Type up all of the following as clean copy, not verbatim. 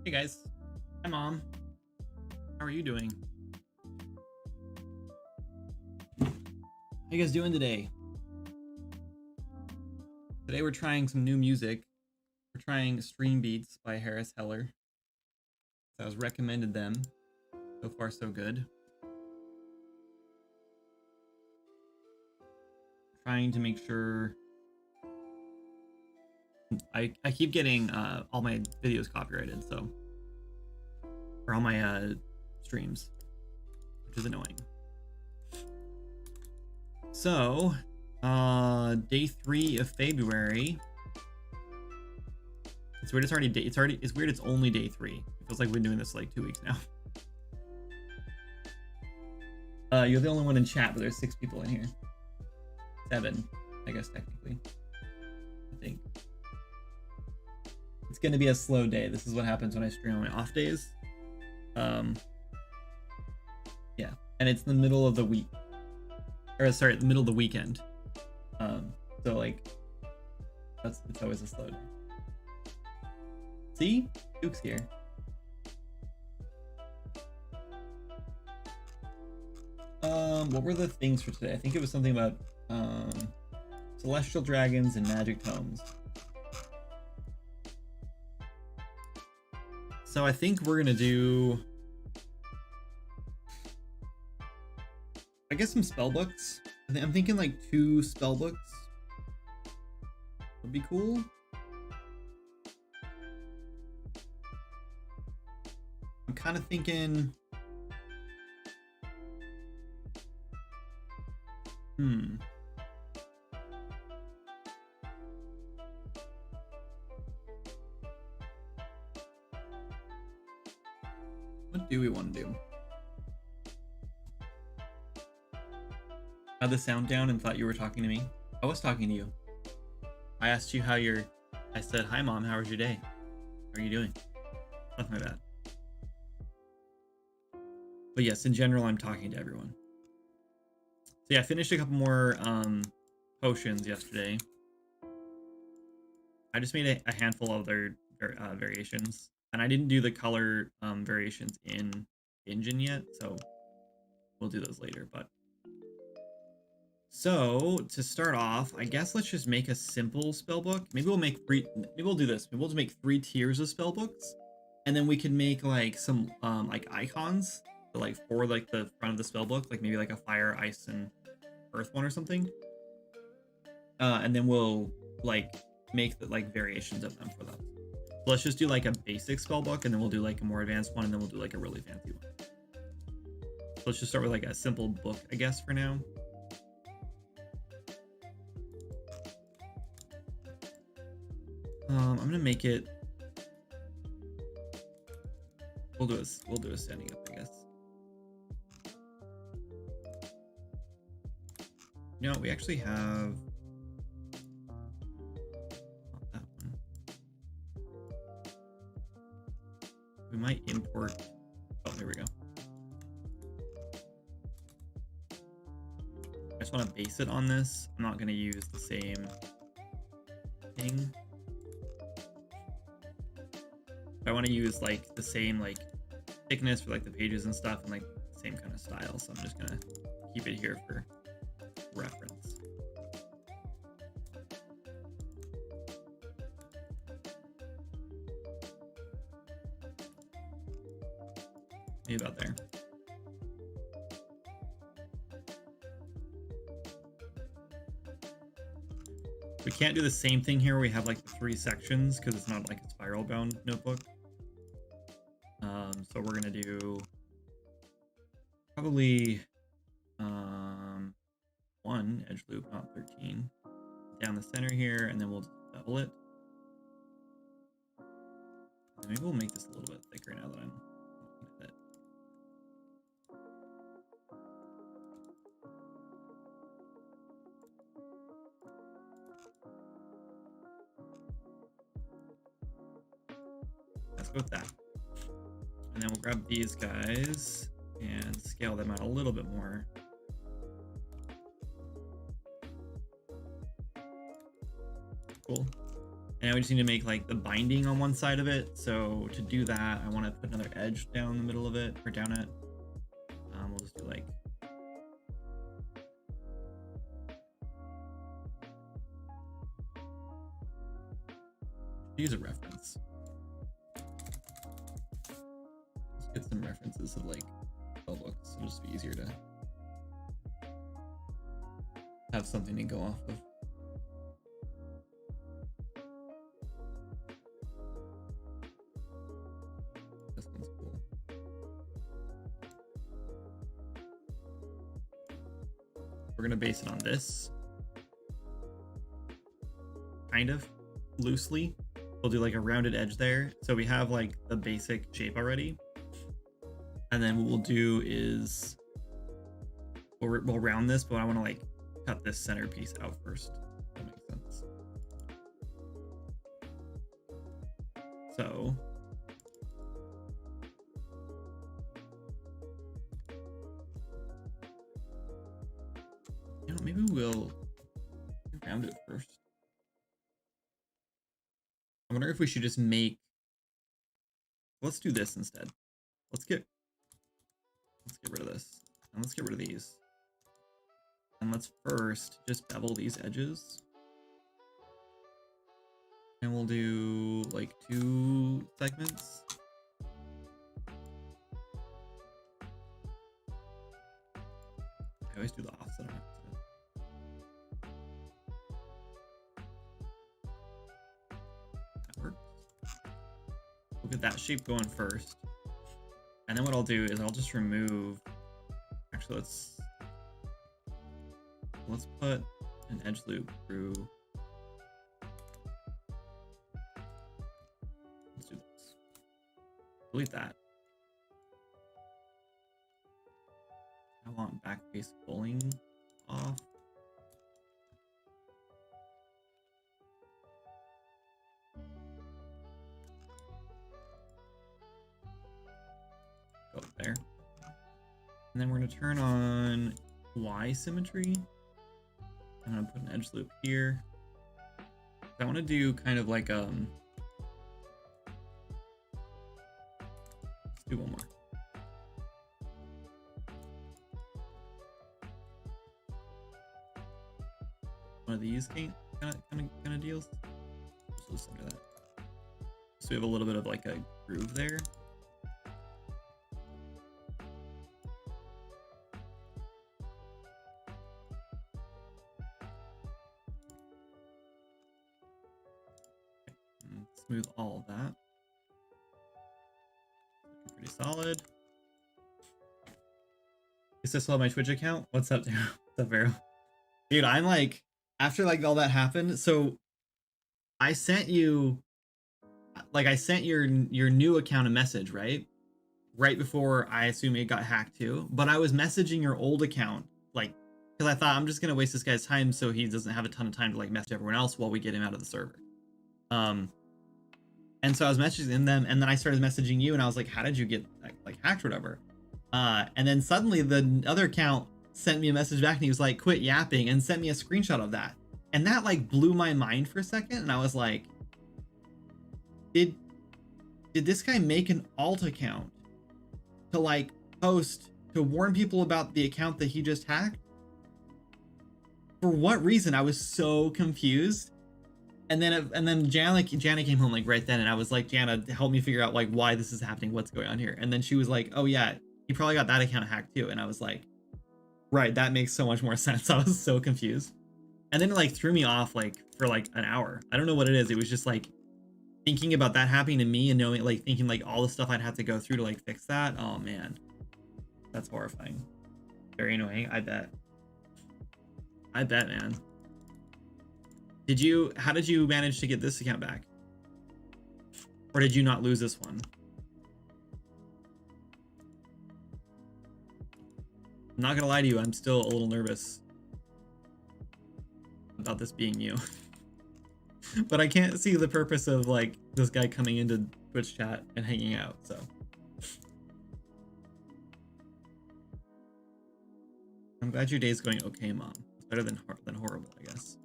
Hey guys. Hi mom. How are you doing? How you guys doing today? Today we're trying some new music. We're trying Stream Beats by Harris Heller. So I was recommended them. So far so good. Trying to make sure I keep getting all my videos copyrighted, so or all my streams, which is annoying. So day 3 of February. It's weird. It's weird. It's only day 3. It feels like we've been doing this for like 2 weeks now. You're the only one in chat, but there's 6 people in here. 7, I guess technically. I think it's gonna be a slow day. This is what happens when I stream on my off days. Yeah, and it's the middle of the week, or sorry, the middle of the weekend. So like, it's always a slow day. See, Duke's here. What were the things for today? I think it was something about celestial dragons and magic tomes. So I think we're gonna do, I guess, some spell books. I'm thinking like 2 spell books would be cool. I'm kind of thinking, what do we want to do? I had the sound down and thought you were talking to me. I was talking to you. I asked you how I said, hi mom, how was your day? How are you doing? That's my bad. But yes, in general, I'm talking to everyone. So yeah, I finished a couple more potions yesterday. I just made a handful of their variations, and I didn't do the color variations in engine yet, so we'll do those later. But so to start off, I guess let's just make a simple spell book. Maybe we'll make maybe we'll do this. Maybe we'll just make 3 tiers of spell books, and then we can make like some like icons, like for like the front of the spell book, like maybe like a fire, ice, and earth one or something. And then we'll like make the like variations of them for them. So let's just do like a basic spell book, and then we'll do like a more advanced one, and then we'll do like a really fancy one. So let's just start with like a simple book, I guess, for now. I'm gonna make it. We'll do a standing up, I guess. You know, we actually have not that one. We might import. Oh, there we go. I just want to base it on this. I'm not going to use the same thing. I want to use like the same like thickness for like the pages and stuff, and like the same kind of style. So I'm just gonna keep it here for reference. Maybe about there. We can't do the same thing here. We have like the 3 sections because it's not like a spiral bound notebook. So we're gonna do probably 1 edge loop, not 13, down the center here, and then we'll double it. And maybe we'll make this a little bit thicker now that I'm looking at it. Let's go with that. And then we'll grab these guys and scale them out a little bit more. Cool. Now we just need to make like the binding on one side of it. So to do that, I want to put another edge down the middle of it, or down it. We'll just do like use a reference. Let's get some references of like spell books. It'll just be easier to have something to go off of. This one's cool. We're gonna base it on this, kind of loosely. We'll do like a rounded edge there, so we have like the basic shape already. And then what we'll do is we'll round this, but I want to like cut this center piece out first. That makes sense. So you know, maybe we'll round it first. I wonder if we should just make, let's do this instead. Let's get rid of this, and let's get rid of these. And let's first just bevel these edges. And we'll do like 2 segments. I always do the offset on accident. That works. We'll get that shape going first. And then what I'll do is I'll just remove, actually let's put an edge loop through. Let's do this. Delete that. I want back face bowling off. Go there. And then we're going to turn on Y symmetry. I'm going to put an edge loop here. I want to do kind of like let's do one more. One of these kind of deals. So let's do that. So we have a little bit of like a groove there. Smooth all of that. Pretty solid. Is this on my Twitch account? What's up, dude? What's up, Vero? Dude, I'm like, after like all that happened, so I sent you, like, I sent your new account a message, right? Right before I assume it got hacked too. But I was messaging your old account, like, because I thought I'm just gonna waste this guy's time so he doesn't have a ton of time to like message everyone else while we get him out of the server. And so I was messaging them, and then I started messaging you, and I was like, how did you get like hacked or whatever? And then suddenly the other account sent me a message back, and he was like, quit yapping, and sent me a screenshot of that. And that like blew my mind for a second, and I was like, did this guy make an alt account to like post to warn people about the account that he just hacked? For what reason? I was so confused. And then Jana came home like right then, and I was like, Jana, help me figure out like why this is happening, what's going on here. And then she was like, oh yeah, he probably got that account hacked too. And I was like, right, that makes so much more sense. I was so confused. And then it like threw me off like for like an hour. I don't know what it is. It was just like thinking about that happening to me and knowing, like, thinking like all the stuff I'd have to go through to like fix that. Oh man, that's horrifying. Very annoying. I bet, man. How did you manage to get this account back? Or did you not lose this one? I'm not gonna lie to you, I'm still a little nervous about this being you. But I can't see the purpose of like this guy coming into Twitch chat and hanging out, so. I'm glad your day's going okay, Mom. It's better than horrible, I guess.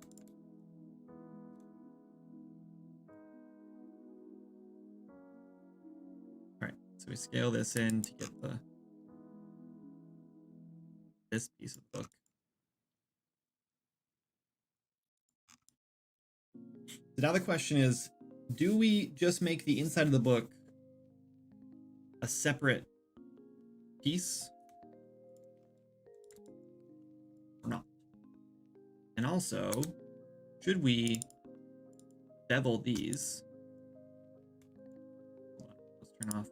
So we scale this in to get this piece of the book. So now the question is, do we just make the inside of the book a separate piece or not? And also, should we bevel these? Let's turn off.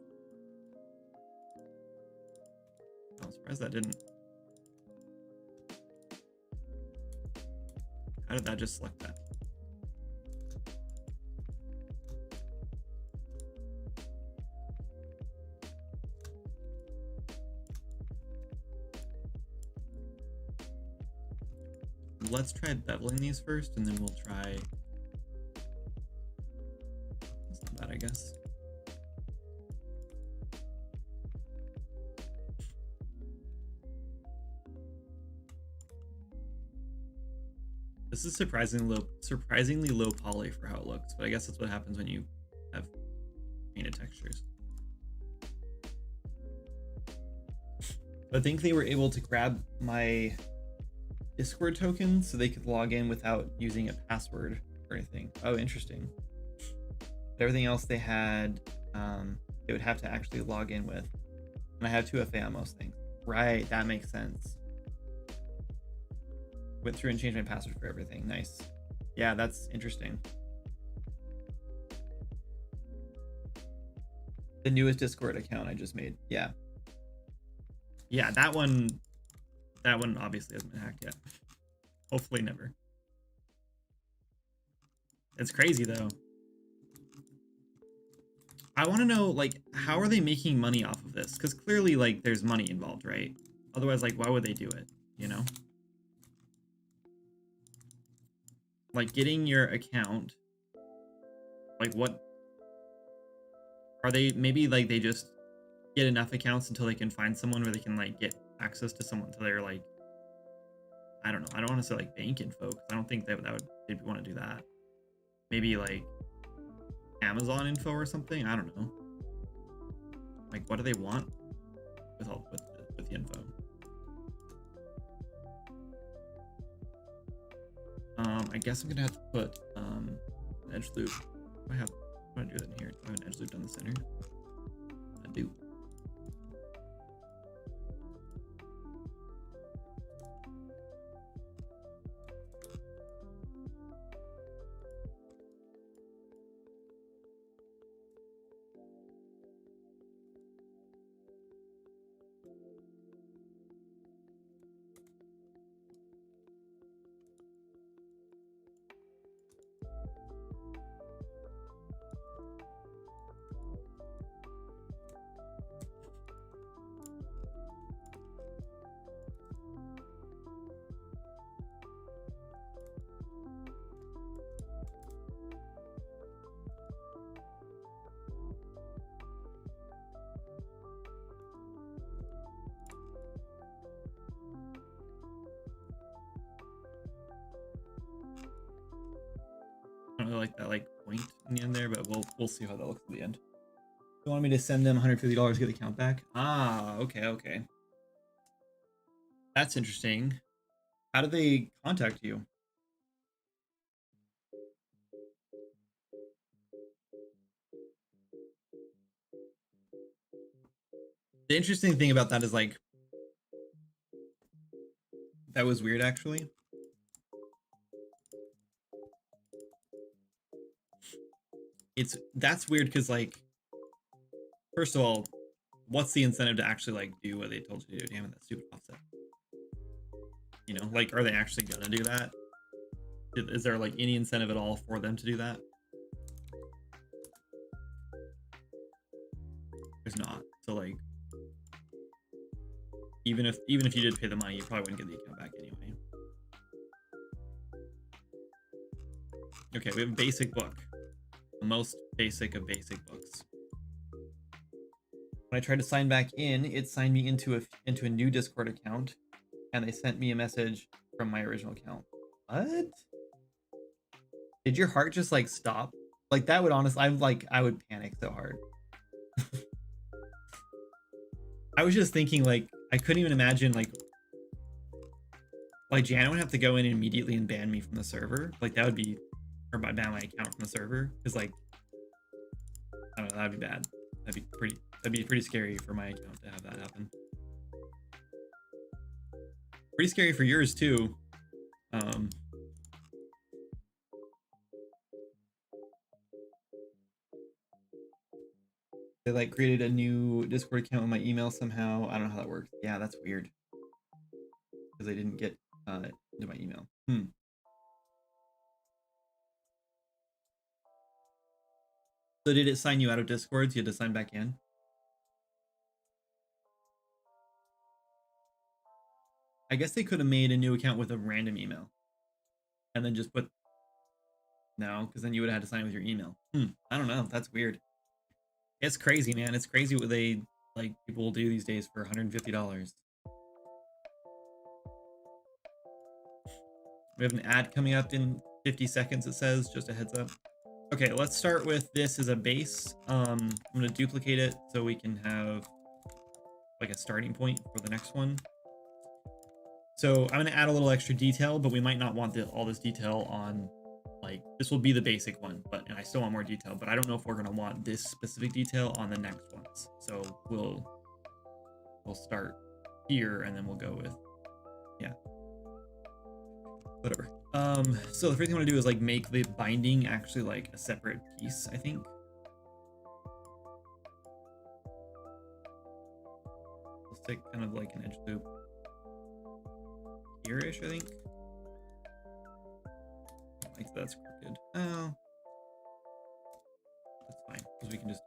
I'm surprised that didn't. How did that just select that? Let's try beveling these first, and then we'll try. That's not bad, I guess. This is surprisingly low poly for how it looks, but I guess that's what happens when you have painted textures. I think they were able to grab my Discord token so they could log in without using a password or anything. Oh, interesting. But everything else they had, they would have to actually log in with. And I have 2FA on most things. Right, that makes sense. Went through and changed my password for everything. Nice. Yeah, that's interesting. The newest Discord account I just made. Yeah. Yeah, that one obviously hasn't been hacked yet. Hopefully never. It's crazy though. I want to know, like, how are they making money off of this? Because clearly, like, there's money involved, right? Otherwise, like, why would they do it? You know? Like, getting your account, like, what are they? Maybe like they just get enough accounts until they can find someone where they can like get access to someone until they're like, I don't know, I don't want to say like bank info because I don't think they'd want to do that. Maybe like Amazon info or something. I don't know. Like, what do they want with the info? I guess I'm gonna have to put an edge loop. I want to do that in here. Do I have an edge loop down the center? I do. I don't really like that like point in the end there, but we'll see how that looks at the end. You want me to send them $150 to get the account back? Ah, okay. That's interesting. How do they contact you? The interesting thing about that is like, that was weird actually. That's weird because like, first of all, what's the incentive to actually like do what they told you to do? Damn it, that stupid offset. You know, like, are they actually gonna do that? Is there like any incentive at all for them to do that? There's not. So like, even if you did pay the money, you probably wouldn't get the account back anyway. Okay, we have a basic book. The most basic of basic books. When I tried to sign back in, it signed me into a new Discord account, and they sent me a message from my original account. What? Did your heart just like stop? Like, that would honestly, I would panic so hard. I was just thinking, like, I couldn't even imagine, like Janet would have to go in immediately and ban me from the server. Like, that would be, or ban my account from the server. Because, like, I don't know, that'd be bad. That'd be pretty scary for my account to have that happen. Pretty scary for yours, too. They, like, created a new Discord account with my email somehow. I don't know how that works. Yeah, that's weird. Because they didn't get into my email. So did it sign you out of Discord? So you had to sign back in? I guess they could have made a new account with a random email. And then just put... No, because then you would have had to sign with your email. I don't know. That's weird. It's crazy, man. It's crazy what they, like, people will do these days for $150. We have an ad coming up in 50 seconds, it says. Just a heads up. Okay, let's start with this as a base. I'm going to duplicate it so we can have, like, a starting point for the next one. So I'm going to add a little extra detail, but we might not want all this detail on, like, this will be the basic one, but and I still want more detail, but I don't know if we're going to want this specific detail on the next ones. So we'll start here and then we'll go with, yeah, whatever. So the first thing I want to do is, like, make the binding actually, like, a separate piece, I think. We'll stick kind of like an edge loop here-ish, I think. Like, that's crooked. Oh, that's fine, because we can just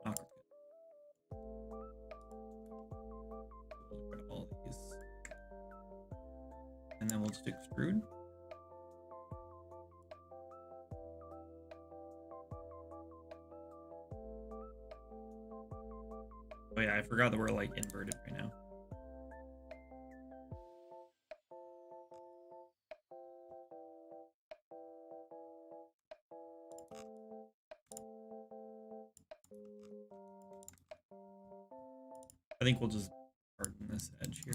not crooked. We'll get rid of all these. And then we'll just extrude. Oh yeah, I forgot that we're, like, inverted right now. I think we'll just harden this edge here.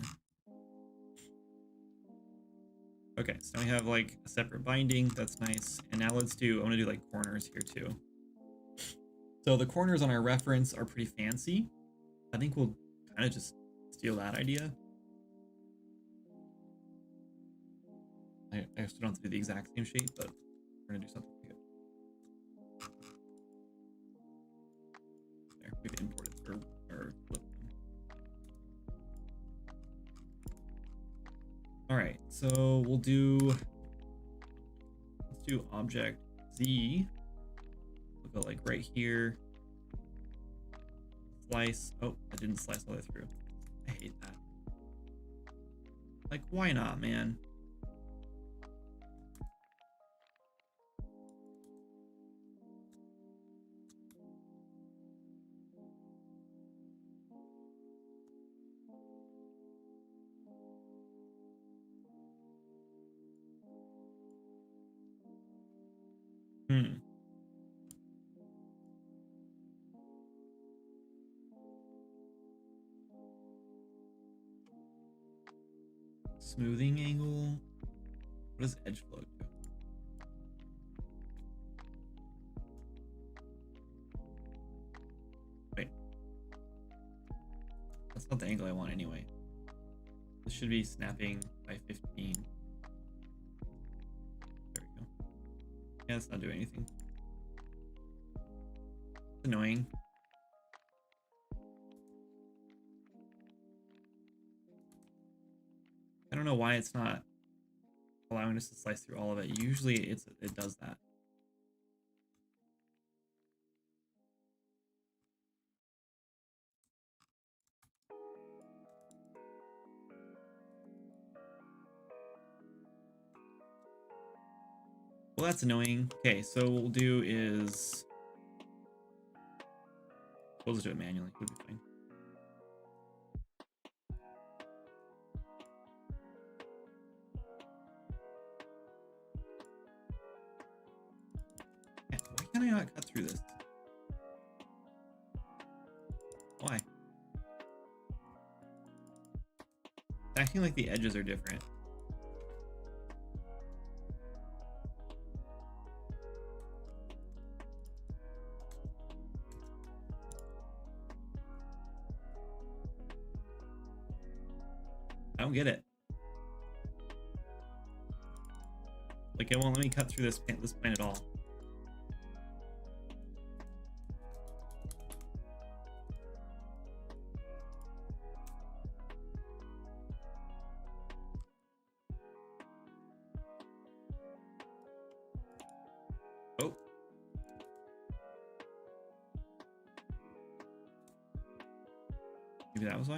Okay, so now we have, like, a separate binding. That's nice. And now let's do, I want to do, like, corners here too. So the corners on our reference are pretty fancy. I think we'll kind of just steal that idea. I still don't have to do the exact same shape, but we're going to do something like it. There, we can import it or flip. All right, so let's do object Z. We'll go, like, right here. Slice. Oh, I didn't slice all the way through. I hate that. Like, why not, man? Smoothing angle. What does edge flow do? Wait. That's not the angle I want anyway. This should be snapping by 15. There we go. Yeah, it's not doing anything. It's annoying. I don't know why it's not allowing us to slice through all of it. Usually it does that. Well, that's annoying. Okay, so what we'll do is we'll just do it manually. We'll be fine. Why can I not cut through this? Why? acting like the edges are different. I don't get it. Like, it won't let me cut through this plane at all. Oh. Maybe that was why.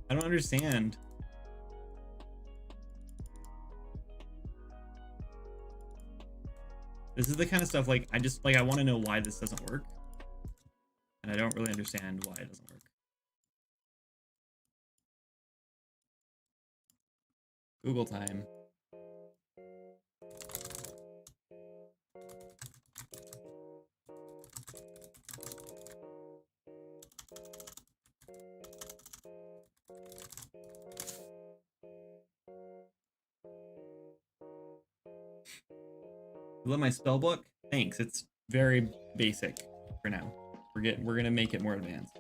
I don't understand. This is the kind of stuff, like, I want to know why this doesn't work. And I don't really understand why it doesn't work. Google time. You love my spell book? Thanks. It's very basic for now. We're gonna make it more advanced.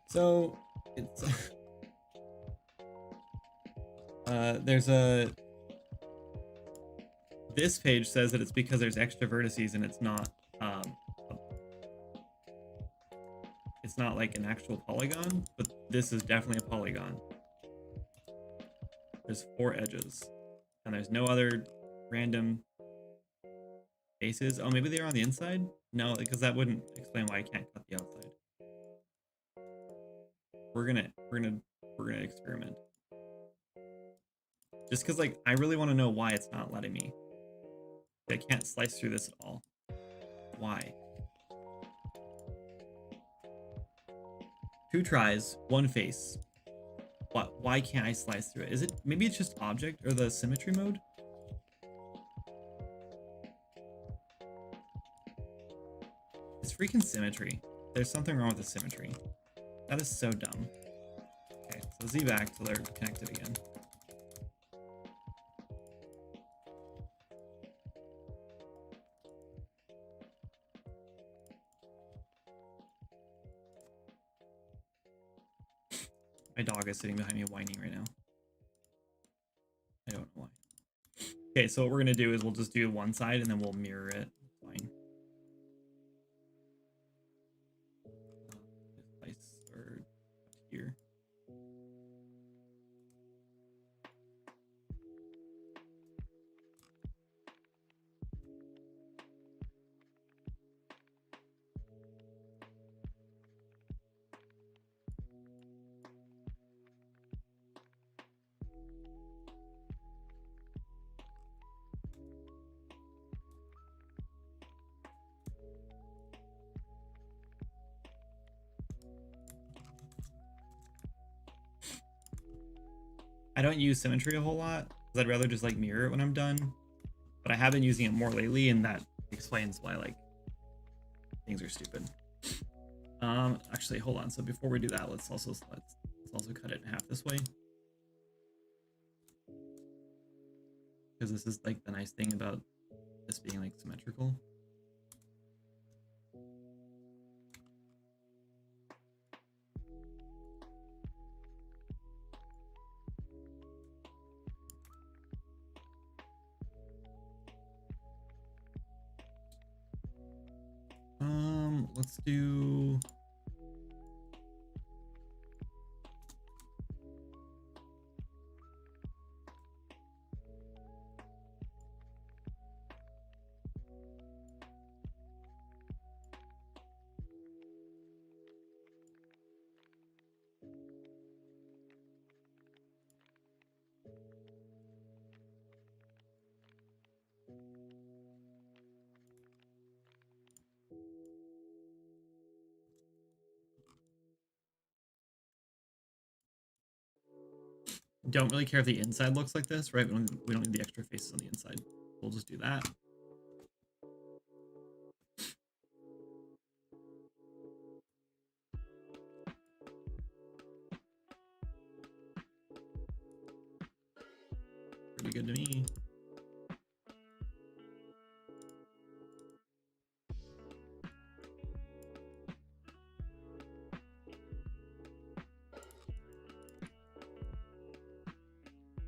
So it's there's a this page says that it's because there's extra vertices and it's not like an actual polygon, but this is definitely a polygon. There's 4 edges and there's no other random faces. Oh, maybe they're on the inside? No, because that wouldn't explain why I can't cut the outside. We're gonna experiment. Just because, like, I really want to know why it's not letting me. I can't slice through this at all. Why? 2 tries, 1 face. What? Why can't I slice through it? Is it maybe it's just object or the symmetry mode? It's freaking symmetry. There's something wrong with the symmetry. That is so dumb. Okay, so Z back till they're connected again. My dog is sitting behind me whining right now. I don't know why. Okay, so what we're gonna do is we'll just do one side and then we'll mirror it. Fine. Slice or here. I don't use symmetry a whole lot because I'd rather just like mirror it when I'm done. But I have been using it more lately, and that explains why like things are stupid. Actually, hold on. So before we do that, let's also cut it in half this way, because this is like the nice thing about this being like symmetrical. Let's do don't really care if the inside looks like this, right? We don't need the extra faces on the inside. We'll just do that. Pretty good to me.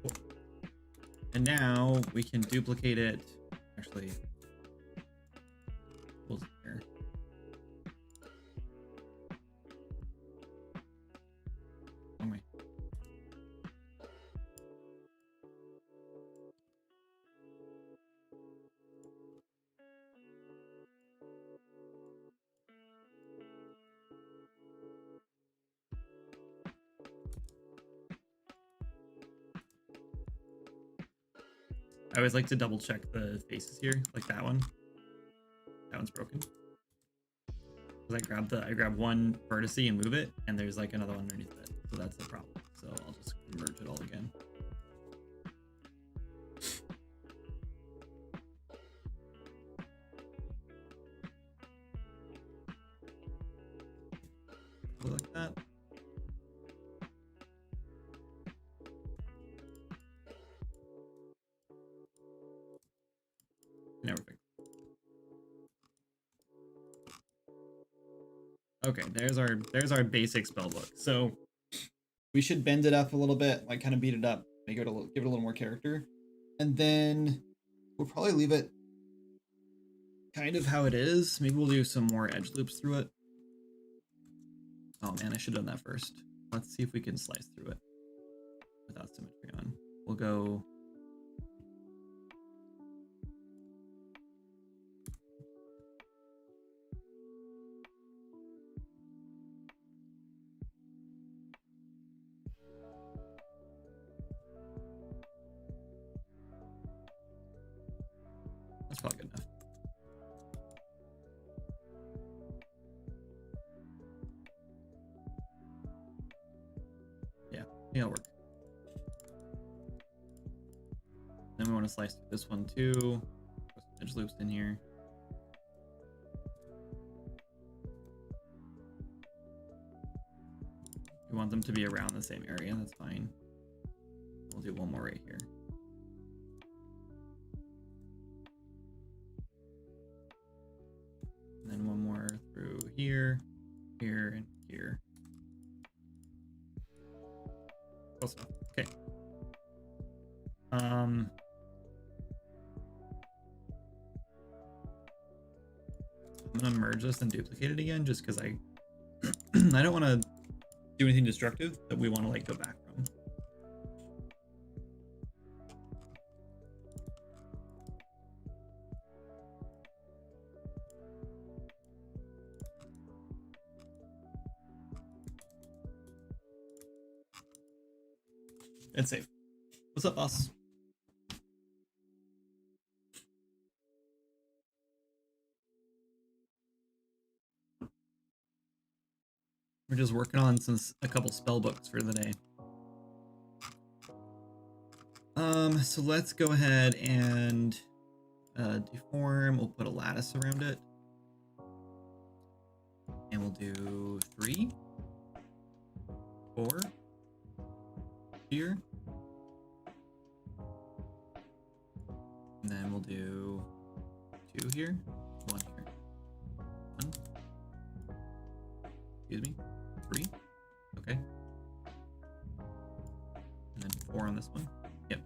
Cool. And now we can duplicate it. Actually, we'll here. Wrong way. I always like to double check the faces here, like that one. That one's broken. Because I grab one vertice and move it, and there's like another one underneath it. So that's the problem. So I'll just merge it all again. Like that. Now we're fixed. Okay, there's our basic spell book. So we should bend it up a little bit, like kind of beat it up, make it give it a little more character, and then we'll probably leave it kind of how it is. Maybe we'll do some more edge loops through it. Oh man, I should have done that first. Let's see if we can slice through it without symmetry on. We'll go. That's probably good enough. Yeah, it'll work. Then we want to slice through this one too. Put some edge loops in here. We want them to be around the same area. That's fine. We'll do one more right here. And then one more through here, here, and here. Close enough. Okay. I'm gonna merge this and duplicate it again, just because I I don't want to do anything destructive that we want to like go back from. It's safe. What's up, boss? We're just working on a couple spell books for the day. So let's go ahead and deform. We'll put a lattice around it, and we'll do 3, 4 here, and then we'll do 2 here, 1 here, 1. Excuse me. 3. Okay. And then 4 on this one. Yep.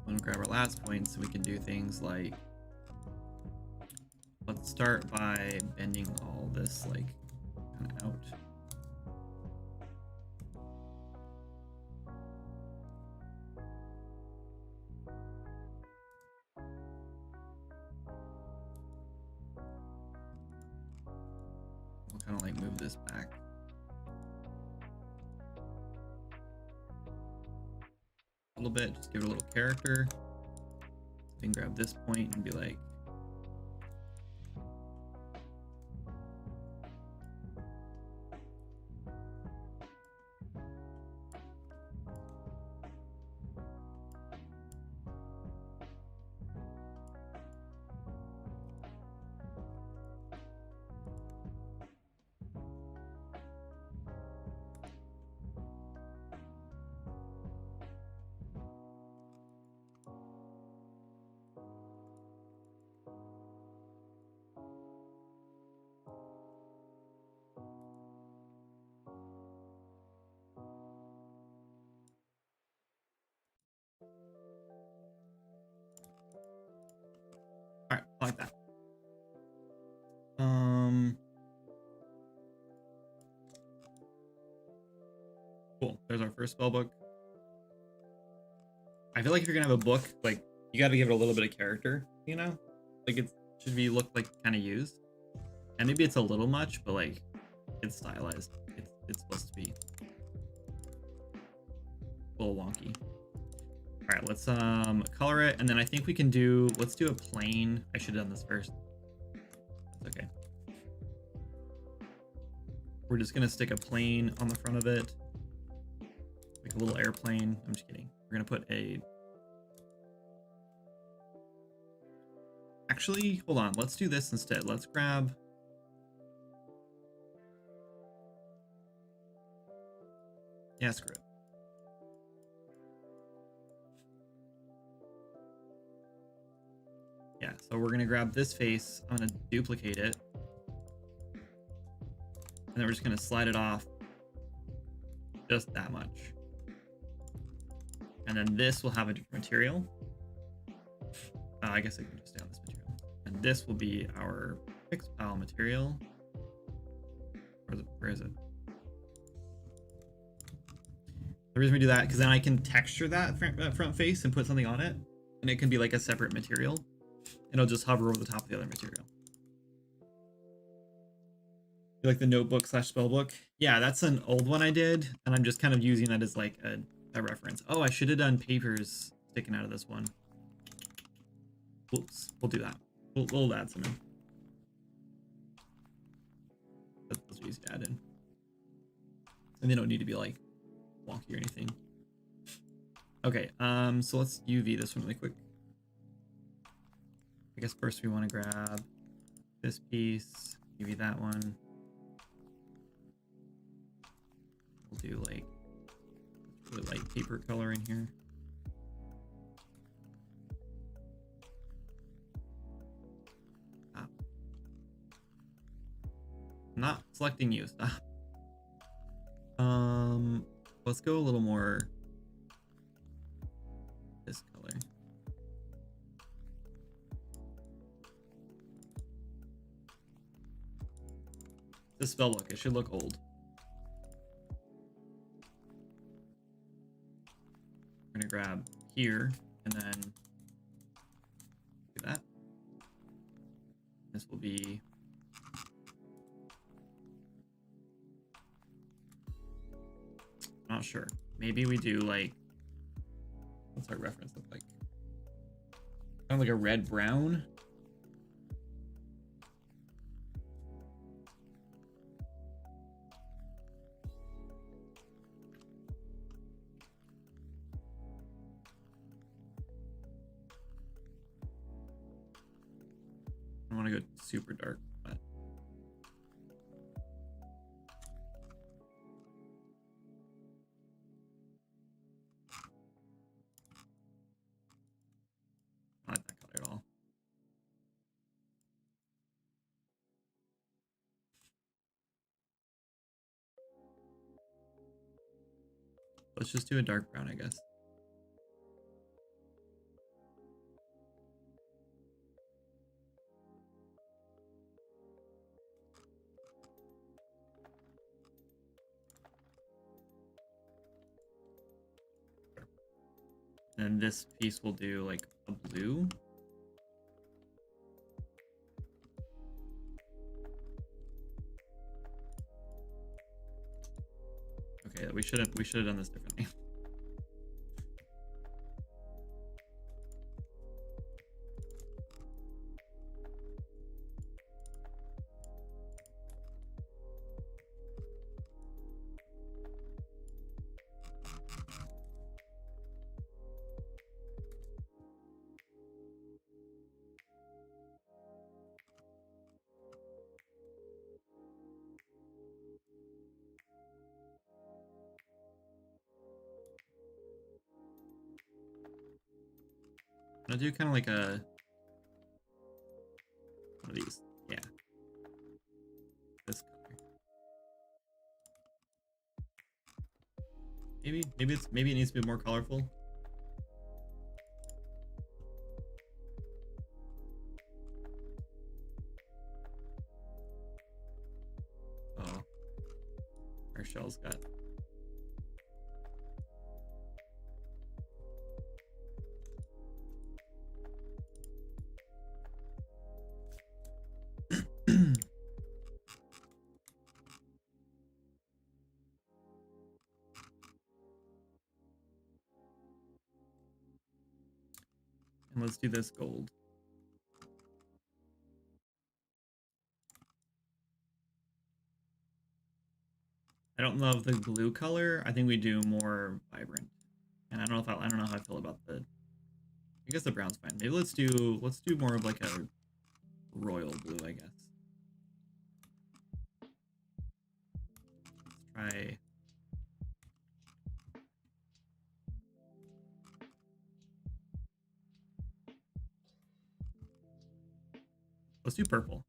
I'm gonna grab our last point so we can do things like, let's start by bending all this like kind of out. We'll kind of like move this back. A little bit, just give it a little character. Then grab this point and be like, like that. Cool. There's our first spell book. I feel like if you're gonna have a book, like you got to give it a little bit of character, you know? Like it should be look like kind of used. And maybe it's a little much, but like it's stylized. It's supposed to be a little wonky. All right, let's color it, and then I think we can do. Let's do a plane. I should have done this first. It's okay. We're just gonna stick a plane on the front of it, like a little airplane. I'm just kidding. We're gonna put a. Actually, hold on. Let's do this instead. Let's grab. Yeah, screw it. Yeah, so we're gonna grab this face. I'm gonna duplicate it. And then we're just gonna slide it off just that much. And then this will have a different material. I guess I can just stay on this material. And this will be our pixel material. Where is it? The reason we do that, because then I can texture that front face and put something on it. And it can be like a separate material. It'll just hover over the top of the other material. You like the notebook / spellbook? Yeah, that's an old one I did. And I'm just kind of using that as like a reference. Oh, I should have done papers sticking out of this one. Whoops, we'll do that. We'll add some in. That's easy to add in. And they don't need to be like wonky or anything. Okay, so let's UV this one really quick. I guess first we want to grab this piece, UV that one. We'll do like really light paper color in here. I'm not selecting you. Stop. Let's go a little more this color. This spell book, it should look old. We're gonna grab here and then do that. This will be not sure. Maybe we do like, what's our reference look like? Kind of like a red brown. I don't want to go super dark, but I don't like that color at all. Let's just do a dark brown, I guess. And this piece will do like a blue. Okay, we should have done this differently. I'm gonna do kind of like a one of these. Yeah. This color. Maybe it needs to be more colorful. tiles got. And let's do this gold. I don't love the blue color. I think we do more vibrant. And I don't know how I feel about the. I guess the brown's fine. Maybe let's do more of like a royal blue, I guess. Let's try. Let's do purple.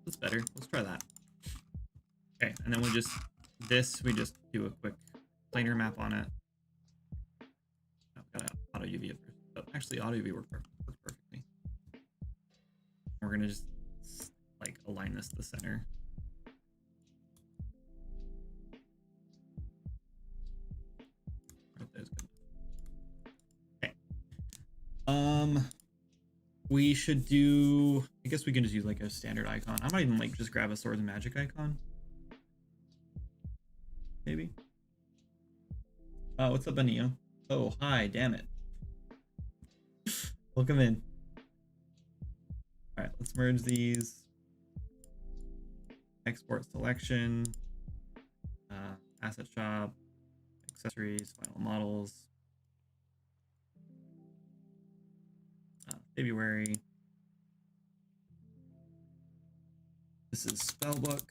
That's better. Let's try that. Okay, and then we just do a quick planar map on it. Oh, gotta auto UV it first. Oh, actually, auto UV works perfectly. We're gonna just like align this to the center. Right there's good. Okay. We should do. I guess we can just use like a standard icon. I might even like just grab a Swords and Magic icon. Maybe. What's up, Benio? Oh, hi, damn it. Welcome in. All right, let's merge these. Export selection, asset shop, accessories, final models, February. This is spellbook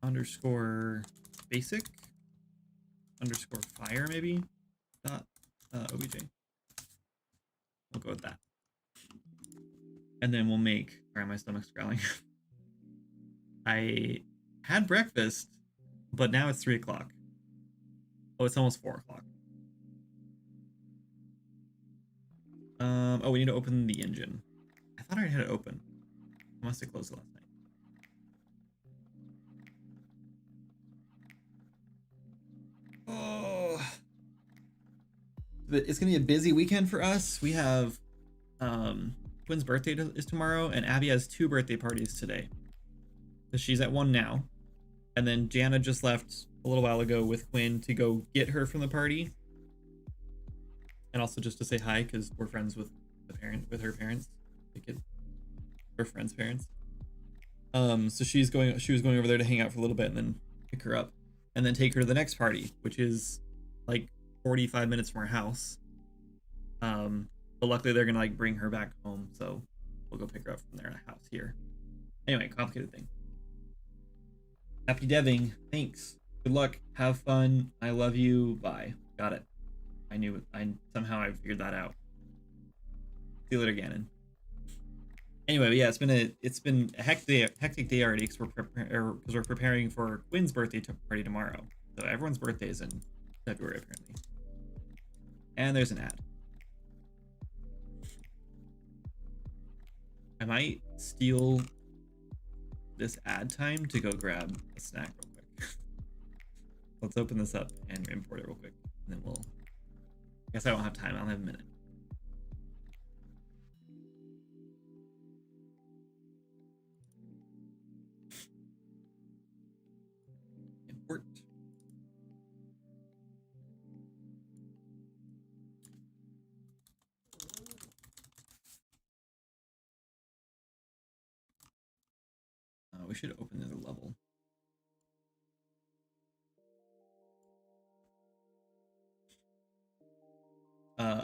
underscore basic underscore fire maybe dot obj. We'll go with that. And then we'll make. Sorry, my stomach's growling. I had breakfast, but now it's 3 o'clock. Oh, it's almost 4 o'clock. Oh, we need to open the engine. I thought I had it open. I must have closed it last night. Oh, it's gonna be a busy weekend for us. We have Quinn's birthday is tomorrow, and Abby has 2 birthday parties today. So she's at one now, and then Jana just left a little while ago with Quinn to go get her from the party, and also just to say hi because we're friends with her parents, her friend's parents. So she was going over there to hang out for a little bit and then pick her up, and then take her to the next party, which is like 45 minutes from our house. But luckily they're gonna like bring her back home, so we'll go pick her up from their house here. Anyway, complicated thing. Happy deving. Thanks. Good luck. Have fun. I love you. Bye. Got it. I knew it. Somehow I figured that out. See you later, Gannon. Anyway, but yeah, it's been a hectic day already because we're preparing for Quinn's birthday party tomorrow. So everyone's birthday is in February apparently. And there's an ad. I might steal this ad time to go grab a snack real quick. Let's open this up and import it real quick, and then I guess I don't have time. I'll have a minute. Import. We should open the level.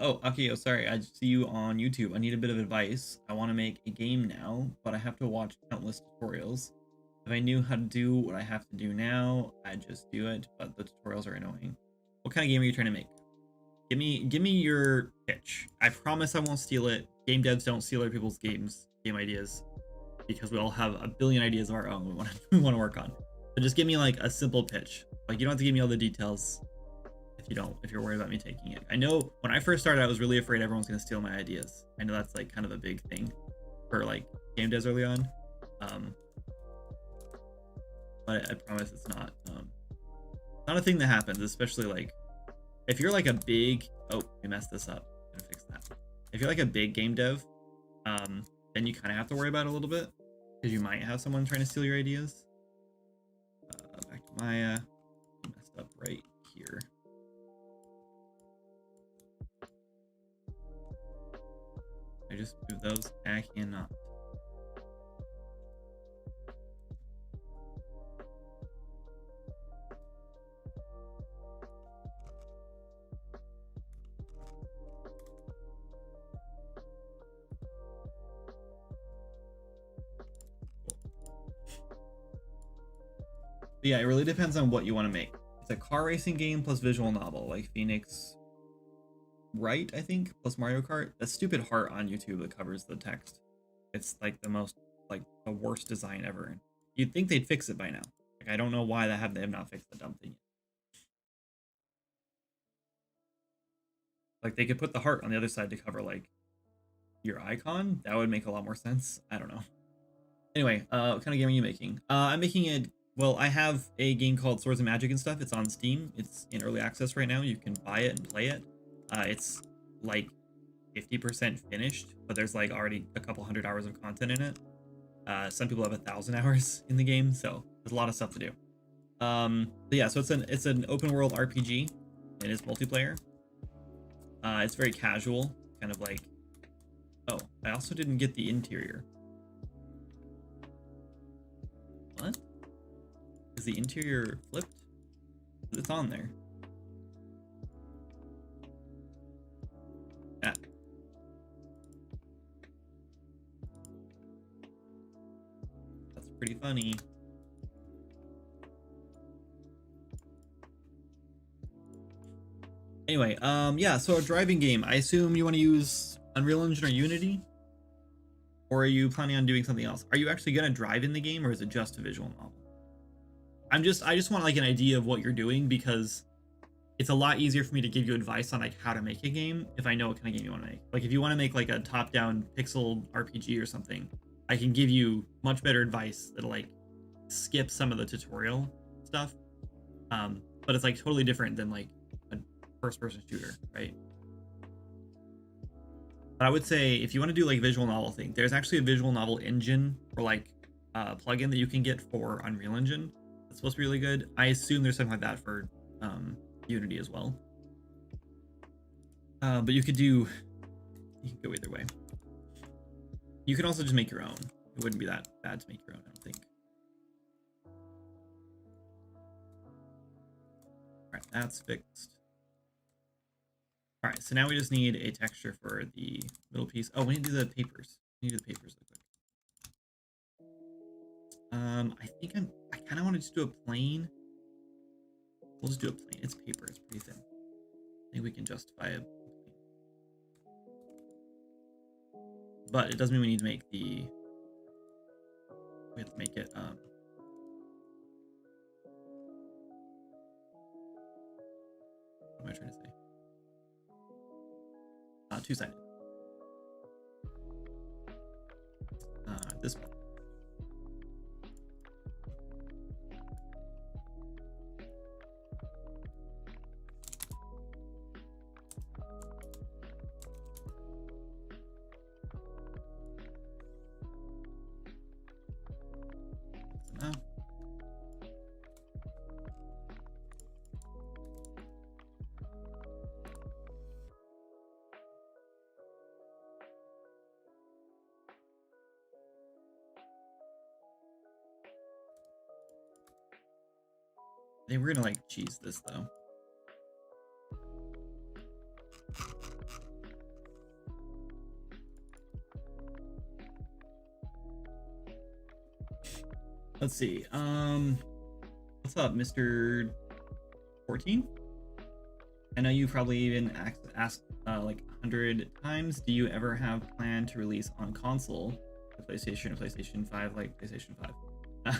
Oh, Akio, sorry, I see you on YouTube. I need a bit of advice. I want to make a game now, but I have to watch countless tutorials. If I knew how to do what I have to do now, I'd just do it, but the tutorials are annoying. What kind of game are you trying to make? Give me your pitch. I promise I won't steal it. Game devs don't steal other people's game ideas, because we all have a billion ideas of our own we want to work on. So just give me like a simple pitch. Like, you don't have to give me all the details. if you're worried about me taking it. I know when I first started, I was really afraid everyone's gonna steal my ideas. I know that's like kind of a big thing for like game devs early on. But I promise it's not not a thing that happens, especially like if you're like a big, oh, we messed this up. I'm gonna fix that. If you're like a big game dev, then you kind of have to worry about it a little bit because you might have someone trying to steal your ideas. Back to Maya. Messed up right here. I just moved those. I cannot. But yeah, it really depends on what you want to make. It's a car racing game plus visual novel, like Phoenix Wright, I think, plus Mario Kart. That stupid heart on YouTube that covers the text. It's like the worst design ever. You'd think they'd fix it by now. Like I don't know why they have not fixed the dumb thing yet. Like they could put the heart on the other side to cover like your icon. That would make a lot more sense. I don't know. Anyway, what kind of game are you making? I'm making it. Well, I have a game called Swords and Magic and stuff. It's on Steam. It's in early access right now. You can buy it and play it. It's like 50% finished, but there's like already a couple hundred hours of content in it. Some people have 1,000 hours in the game, so there's a lot of stuff to do. But yeah, so it's an open world RPG. It is multiplayer. It's very casual, kind of like. Oh, I also didn't get the interior. What? Is the interior flipped? It's on there. Yeah. That's pretty funny. Anyway, yeah, so a driving game. I assume you want to use Unreal Engine or Unity? Or are you planning on doing something else? Are you actually gonna drive in the game, or is it just a visual novel? I just want like an idea of what you're doing, because it's a lot easier for me to give you advice on like how to make a game if I know what kind of game you want to make. Like if you want to make like a top-down pixel RPG or something, I can give you much better advice that'll like skip some of the tutorial stuff. But it's like totally different than like a first-person shooter, right? But I would say if you want to do like visual novel thing, there's actually a visual novel engine or like plugin that you can get for Unreal Engine. It's supposed to be really good. I assume there's something like that for Unity as well. But you can go either way. You can also just make your own. It wouldn't be that bad to make your own, I don't think. All right, that's fixed. All right, so now we just need a texture for the middle piece. Oh, we need to do the papers. We need to do the papers real quick. I kind of want to just do a plain. We'll just do a plain. It's paper. It's pretty thin. I think we can justify it. But it doesn't mean we need to make the. We have to make it. What am I trying to say? Two-sided. This one. I think we're gonna like cheese this though. Let's see. What's up, Mr. 14? I know you probably even asked like 100 times. Do you ever have plan to release on console, the PlayStation or PlayStation 5, like PlayStation 5?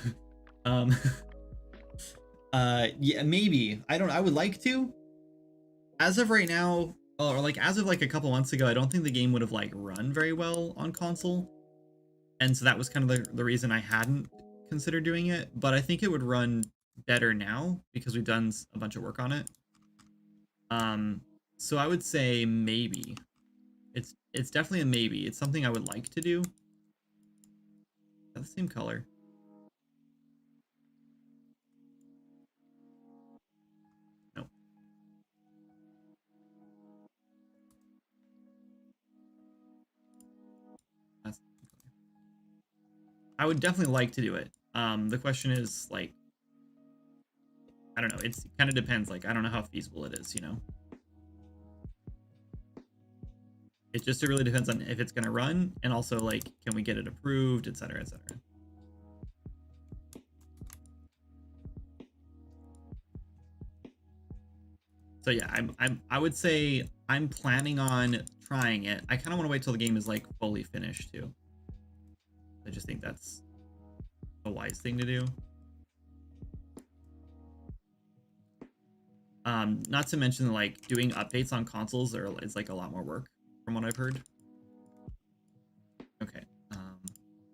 Yeah, maybe. I would like to. As of right now, or like as of like a couple months ago, I don't think the game would have like run very well on console. And so that was kind of the reason I hadn't considered doing it. But I think it would run better now because we've done a bunch of work on it. Um, so I would say maybe. It's definitely a maybe. It's something I would like to do. That's the same color. No. That's, I would definitely like to do it. The question is like, I don't know. It kind of depends. Like, I don't know how feasible it is, you know? It just really depends on if it's going to run and also like, can we get it approved, et cetera, et cetera. So yeah, I would say I'm planning on trying it. I kind of want to wait till the game is like fully finished too. I just think that's a wise thing to do. Not to mention like doing updates on consoles is like a lot more work from what I've heard. Okay.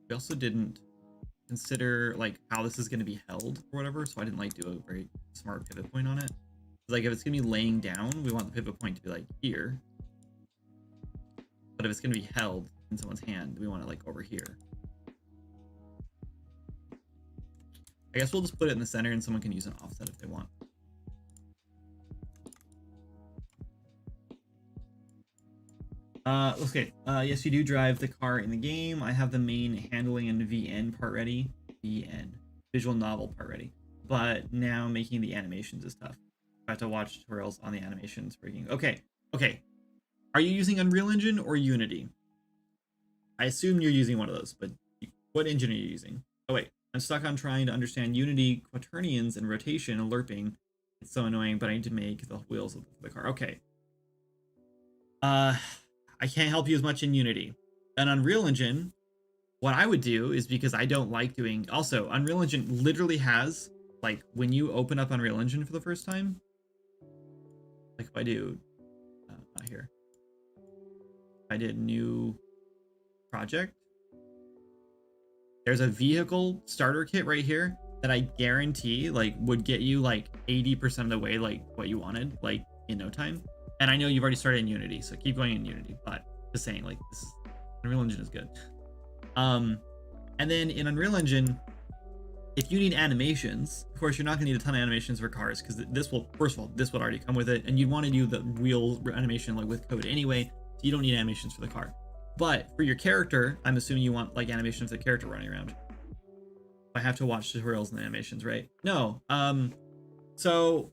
We also didn't consider like how this is going to be held or whatever, so I didn't like do a very smart pivot point on it. Like if it's gonna be laying down, we want the pivot point to be like here. But if it's gonna be held in someone's hand, we want it like over here. I guess we'll just put it in the center and someone can use an offset if they want. Okay. Yes, you do drive the car in the game. I have the main handling and VN part ready. VN. Visual novel part ready. But now making the animations is tough. I have to watch tutorials on the animations breaking. Okay. Okay. Are you using Unreal Engine or Unity? I assume you're using one of those, but what engine are you using? Oh wait, I'm stuck on trying to understand Unity quaternions and rotation and lerping. It's so annoying, but I need to make the wheels of the car. Okay. I can't help you as much in Unity. And Unreal Engine, what I would do is because I don't like doing. Also, Unreal Engine literally has like when you open up Unreal Engine for the first time. Like if I do, not here. If I did new project. There's a vehicle starter kit right here that I guarantee like would get you like 80% of the way like what you wanted like in no time. And I know you've already started in Unity, so keep going in Unity. But just saying, like this Unreal Engine is good. And then in Unreal Engine, if you need animations, of course you're not gonna need a ton of animations for cars because this will, first of all, this would already come with it, and you'd want to do the wheel animation like with code anyway, so you don't need animations for the car. But for your character, I'm assuming you want like animations of the character running around. I have to watch tutorials and animations, right? No. So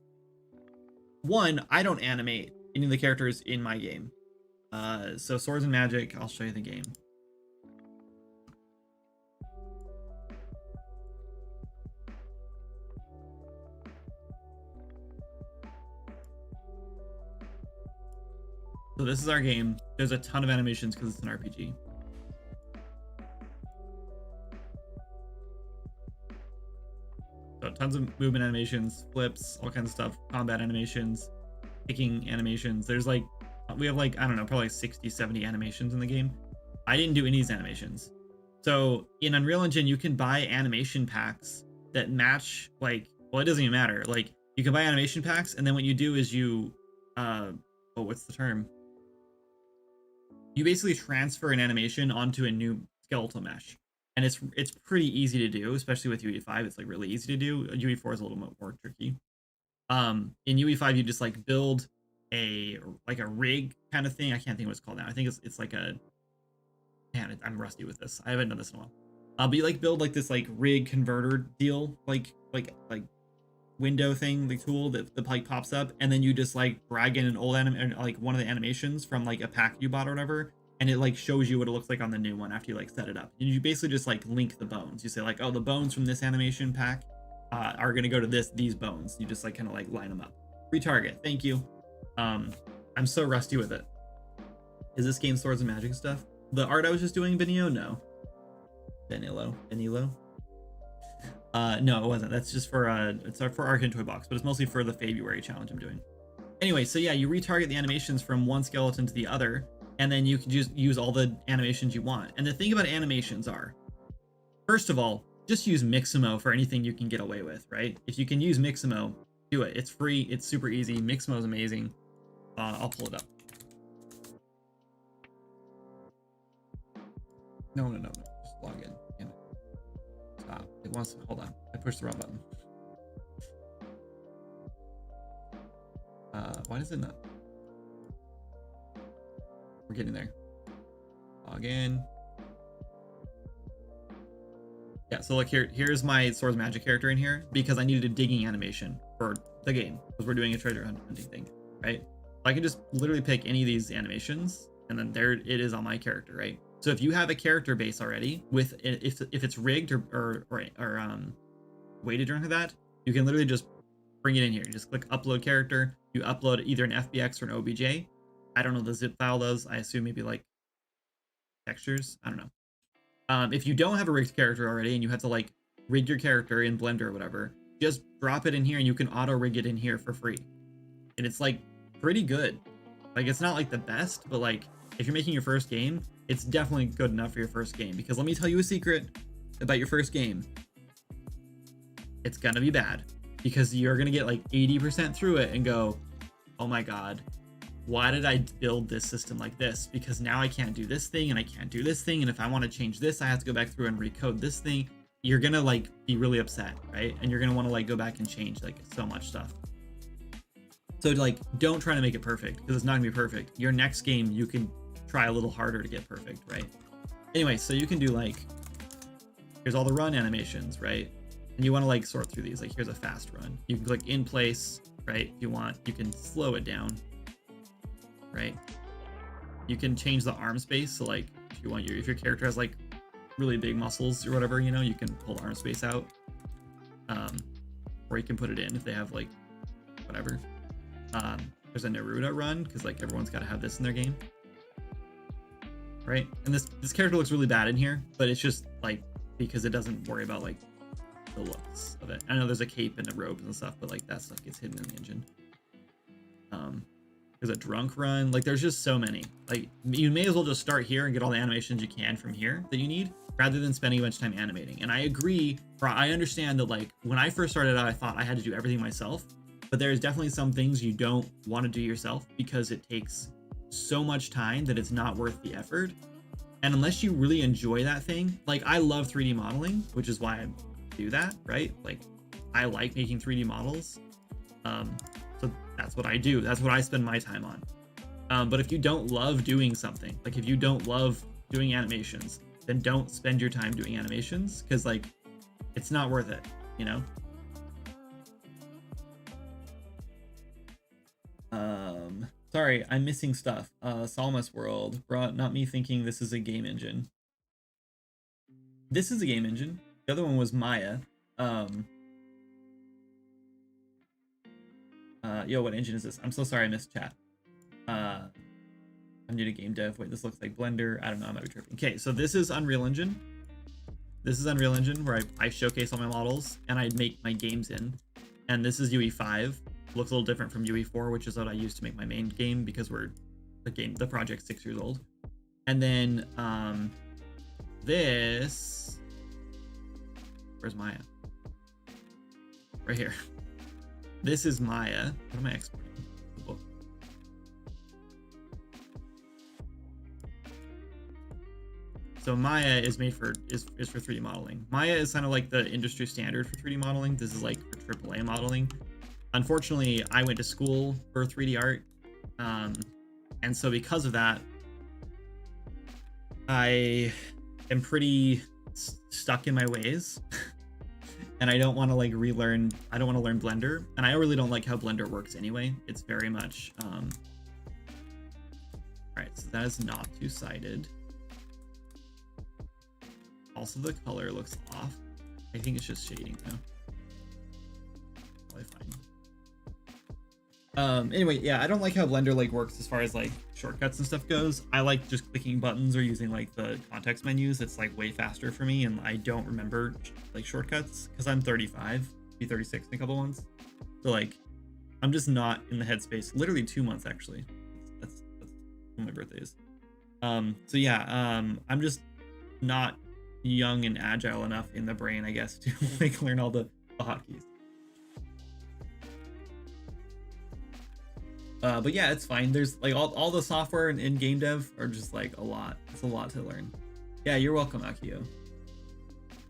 one, I don't animate any of the characters in my game. So Swords and Magic, I'll show you the game. So this is our game. There's a ton of animations because it's an RPG. So tons of movement animations, flips, all kinds of stuff, combat animations, picking animations. There's like, we have like, I don't know, probably like 60, 70 animations in the game. I didn't do any of these animations. So in Unreal Engine, you can buy animation packs that match like, well, it doesn't even matter. Like you can buy animation packs and then what you do is you, what's the term? You basically transfer an animation onto a new skeletal mesh. And it's pretty easy to do, especially with UE5. It's like really easy to do. UE4 is a little bit more tricky. In UE5, you just like build a rig kind of thing. I can't think what it's called now. I think it's like a, man, I'm rusty with this. I haven't done this in a while. But you like build like this like rig converter deal, like window thing, the tool that the like pops up, and then you just like drag in an old like one of the animations from like a pack you bought or whatever, and it like shows you what it looks like on the new one after you like set it up. And you basically just like link the bones. You say like, oh, the bones from this animation pack are gonna go to these bones. You just like kind of like line them up. Retarget. Thank you. I'm so rusty with it. Is this game Swords and Magic stuff? The art I was just doing, Benio? No. Benilo. No, it wasn't. That's just for it's for Arcane Toy Box, but it's mostly for the Faebruary challenge I'm doing. Anyway, so yeah, you retarget the animations from one skeleton to the other, and then you can just use all the animations you want. And the thing about animations are, first of all, just use Mixamo for anything you can get away with, right? If you can use Mixamo, do it. It's free. It's super easy. Mixamo is amazing. I'll pull it up. No. Just log in. Damn it. Stop. It wants to, hold on. I pushed the wrong button. Why does it not? We're getting there. Log in. Yeah, so look here. Here's my Swords Magic character in here because I needed a digging animation for the game because we're doing a treasure hunting thing, right? So I can just literally pick any of these animations, and then there it is on my character, right? So if you have a character base already with if it's rigged or weighted or anything like that, you can literally just bring it in here. You just click upload character. You upload either an FBX or an OBJ. I don't know what the zip file does. I assume maybe like textures. I don't know. If you don't have a rigged character already and you have to like rig your character in Blender or whatever, just drop it in here and you can auto rig it in here for free. And it's like pretty good. Like it's not like the best, but like if you're making your first game, it's definitely good enough for your first game. Because let me tell you a secret about your first game. It's gonna be bad because you're gonna get like 80% through it and go, oh my God, why did I build this system like this? Because now I can't do this thing and I can't do this thing. And if I want to change this, I have to go back through and recode this thing. You're going to like be really upset, right? And you're going to want to like go back and change like so much stuff. So like, don't try to make it perfect because it's not gonna be perfect. Your next game, you can try a little harder to get perfect, right? Anyway, so you can do like, here's all the run animations, right? And you want to like sort through these. Like here's a fast run. You can click in place, right? If you want, you can slow it down. Right, you can change the arm space. So like if you want if your character has like really big muscles or whatever, you know, you can pull arm space out, or you can put it in if they have like whatever. There's a Naruto run because like everyone's got to have this in their game, right? And this character looks really bad in here, but it's just like because it doesn't worry about like the looks of it. I know there's a cape and the robes and stuff, but like that stuff gets hidden in the engine. There's a drunk run. Like there's just so many. Like you may as well just start here and get all the animations you can from here that you need rather than spending a bunch of time animating. And I agree, or I understand that like when I first started out, I thought I had to do everything myself, but there's definitely some things you don't want to do yourself because it takes so much time that it's not worth the effort. And unless you really enjoy that thing, like I love 3D modeling, which is why I do that, right? Like I like making 3D models. So that's what I do. That's what I spend my time on. But if you don't love doing something, like if you don't love doing animations, then don't spend your time doing animations because like it's not worth it, you know? Sorry, I'm missing stuff. Salmus World brought not me thinking this is a game engine. This is a game engine. The other one was Maya. Yo, what engine is this? I'm so sorry I missed chat. I'm new to Gamedev. Wait, this looks like Blender. I don't know, I might be tripping. Okay, so this is Unreal Engine. This is Unreal Engine where I showcase all my models and I make my games in. And this is UE5. Looks a little different from UE4, which is what I use to make my main game because the project's 6 years old. And then this, where's Maya? Right here. This is Maya. What am I exporting? The book. So Maya is made for is for 3D modeling. Maya is kind of like the industry standard for 3D modeling. This is like for AAA modeling. Unfortunately, I went to school for 3D art, and so because of that, I am pretty stuck in my ways. And I don't want to like relearn. I don't want to learn Blender, and I really don't like how Blender works anyway. It's very much. All right, so that is not two-sided. Also, the color looks off. I think it's just shading now. Probably fine. Anyway, yeah, I don't like how Blender like works as far as like shortcuts and stuff goes. I like just clicking buttons or using like the context menus. It's like way faster for me, and I don't remember like shortcuts because I'm 35, be 36 in a couple months. So like I'm just not in the headspace. Literally 2 months actually. That's when my birthday is. So yeah, I'm just not young and agile enough in the brain, I guess, to like learn all the hotkeys. But yeah, it's fine. There's like all the software in game dev are just like a lot. It's a lot to learn. Yeah, you're welcome, Akio.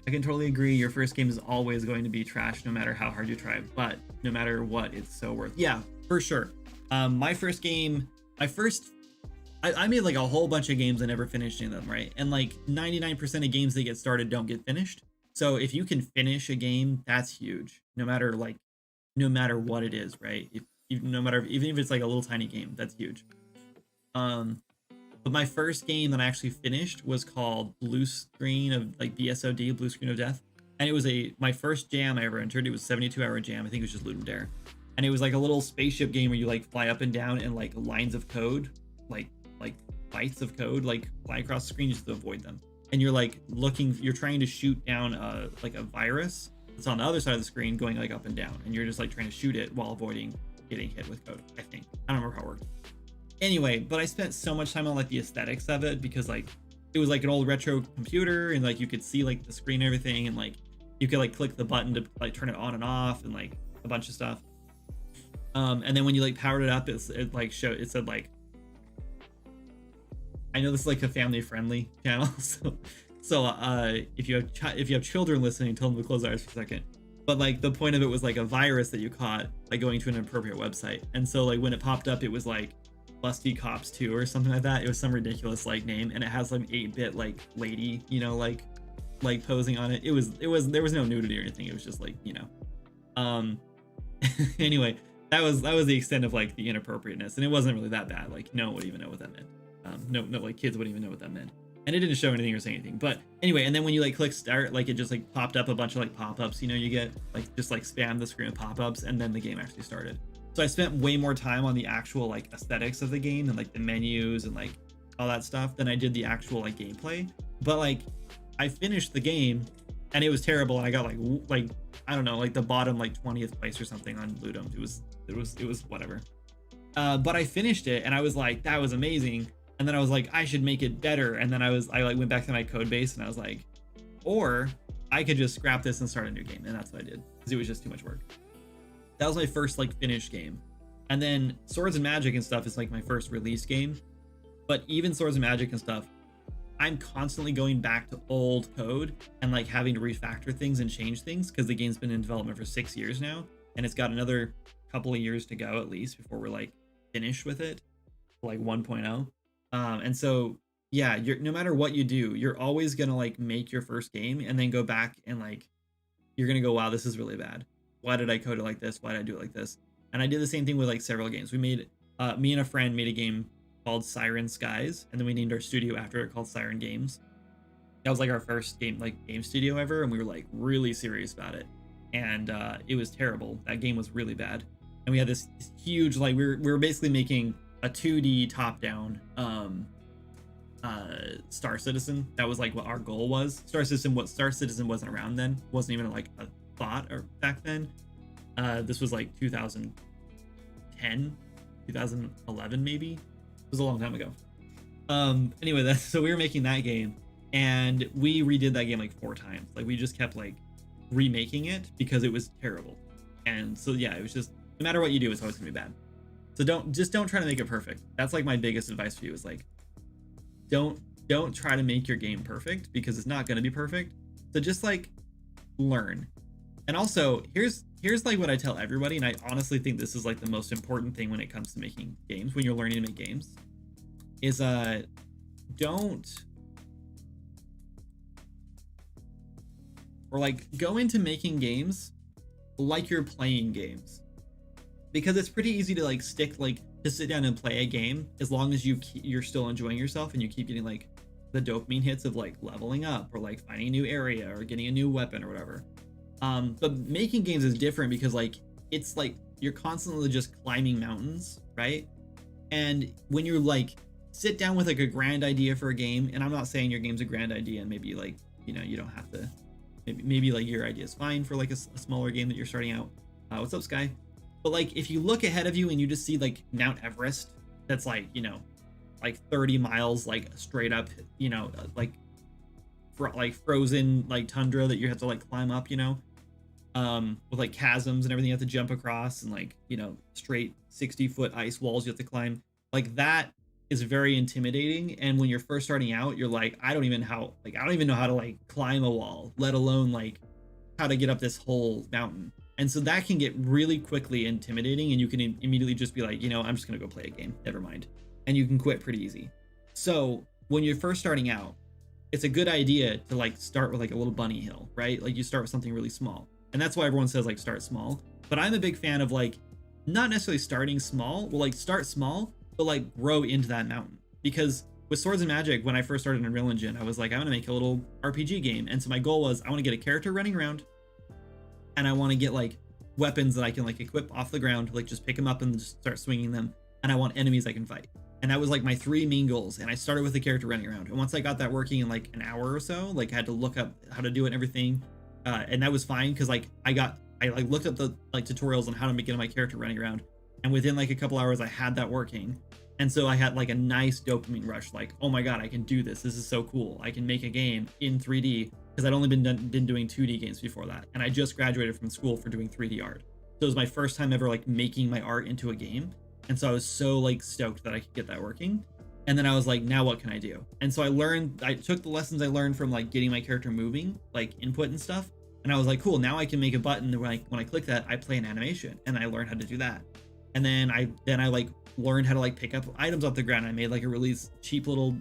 I can totally agree. Your first game is always going to be trash, no matter how hard you try. But no matter what, it's so worth. Yeah, for sure. My first game, I made like a whole bunch of games. I never finished any of them, right? And like 99% of games that get started don't get finished. So if you can finish a game, that's huge. No matter what it is, right? Even if it's like a little tiny game, that's huge. But my first game that I actually finished was called Blue Screen of like BSOD, Blue Screen of Death. And it was my first jam I ever entered. It was 72-hour jam. I think it was just Ludum Dare. And it was like a little spaceship game where you like fly up and down and like lines of code, like bytes of code, like fly across the screen just to avoid them. And you're like you're trying to shoot down like a virus that's on the other side of the screen going like up and down. And you're just like trying to shoot it while avoiding getting hit with code, I think. I don't remember how it worked. Anyway, but I spent so much time on like the aesthetics of it because like it was like an old retro computer and like you could see like the screen and everything, and like you could like click the button to like turn it on and off and like a bunch of stuff. And then when you like powered it up, it said like I know this is like a family friendly channel, so if you have children listening, tell them to close their eyes for a second. But like the point of it was like a virus that you caught by going to an inappropriate website, and so like when it popped up, it was like Lusty Cops 2 or something like that. It was some ridiculous like name, and it has like 8-bit like lady, you know, like posing on it. It was there was no nudity or anything. It was just like, you know. Anyway, that was the extent of like the inappropriateness, and it wasn't really that bad. Like no one would even know what that meant. No, like kids wouldn't even know what that meant, and it didn't show anything or say anything. But anyway, and then when you like click start, like it just like popped up a bunch of like pop-ups. You know, you get like just like spam the screen with pop-ups, and then the game actually started. So I spent way more time on the actual like aesthetics of the game and like the menus and like all that stuff than I did the actual like gameplay. But like I finished the game and it was terrible, and I got like I don't know, like the bottom like 20th place or something on Ludum. It was whatever. But I finished it and I was like, that was amazing. And then I was like, I should make it better. And then I like went back to my code base and I was like, or I could just scrap this and start a new game. And that's what I did, because it was just too much work. That was my first like finished game. And then Swords and Magic and stuff is like my first release game. But even Swords and Magic and stuff, I'm constantly going back to old code and like having to refactor things and change things, because the game's been in development for 6 years now, and it's got another couple of years to go at least before we're like finished with it, like 1.0. And so yeah, no matter what you do, you're always gonna like make your first game and then go back and like you're gonna go, wow, this is really bad. Why did I code it like this? Why did I do it like this? And I did the same thing with like several games. We made me and a friend made a game called Siren Skies, and then we named our studio after it, called Siren Games. That was like our first game studio ever, and we were like really serious about it. And it was terrible. That game was really bad. And we had this huge like we were basically making a 2D top-down Star Citizen. That was like what our goal was. Star Citizen wasn't around then. Wasn't even like a thought or back then. This was like 2010, 2011 maybe. It was a long time ago. Anyway, so we were making that game, and we redid that game like 4 times. Like we just kept like remaking it because it was terrible. And so yeah, it was just, no matter what you do, it's always gonna be bad. So don't try to make it perfect. That's like my biggest advice for you, is like don't try to make your game perfect, because it's not gonna be perfect. So just like learn. And also here's like what I tell everybody, and I honestly think this is like the most important thing when it comes to making games, when you're learning to make games, is go into making games like you're playing games, because it's pretty easy to like to sit down and play a game as long as you're still enjoying yourself and you keep getting like the dopamine hits of like leveling up or like finding a new area or getting a new weapon or whatever. But making games is different, because like it's like you're constantly just climbing mountains, right? And when you're like sit down with like a grand idea for a game, and I'm not saying your game's a grand idea and maybe like, you know, you don't have to, maybe like your idea is fine for like a smaller game that you're starting out. What's up, Sky? But like if you look ahead of you and you just see like Mount Everest, that's like, you know, like 30 miles like straight up, you know, like frozen like tundra that you have to like climb up, you know, with like chasms and everything you have to jump across, and like, you know, straight 60-foot ice walls you have to climb. Like that is very intimidating. And when you're first starting out, you're like, I don't even know how to like climb a wall, let alone like how to get up this whole mountain. And so that can get really quickly intimidating, and you can immediately just be like, you know, I'm just gonna go play a game, never mind. And you can quit pretty easy. So when you're first starting out, it's a good idea to like start with like a little bunny hill, right? Like you start with something really small. And that's why everyone says like start small. But I'm a big fan of like not necessarily starting small. Well, like start small, but like grow into that mountain. Because with Swords and Magic, when I first started in Unreal Engine, I was like, I want to make a little RPG game. And so my goal was I want to get a character running around, and I want to get like weapons that I can like equip off the ground, like just pick them up and just start swinging them. And I want enemies I can fight. And that was like my 3 main goals. And I started with the character running around. And once I got that working in like an hour or so, like I had to look up how to do it and everything. And that was fine because like I like looked up the like tutorials on how to get my character running around. And within like a couple hours, I had that working. And so I had like a nice dopamine rush. Like, oh my God, I can do this. This is so cool. I can make a game in 3D, because I'd only been doing 2D games before that. And I just graduated from school for doing 3D art. So it was my first time ever like making my art into a game. And so I was so like stoked that I could get that working. And then I was like, now what can I do? And so I took the lessons I learned from like getting my character moving, like input and stuff. And I was like, cool, now I can make a button when I click that, I play an animation. And I learned how to do that. And then I like learned how to like pick up items off the ground. I made like a really cheap little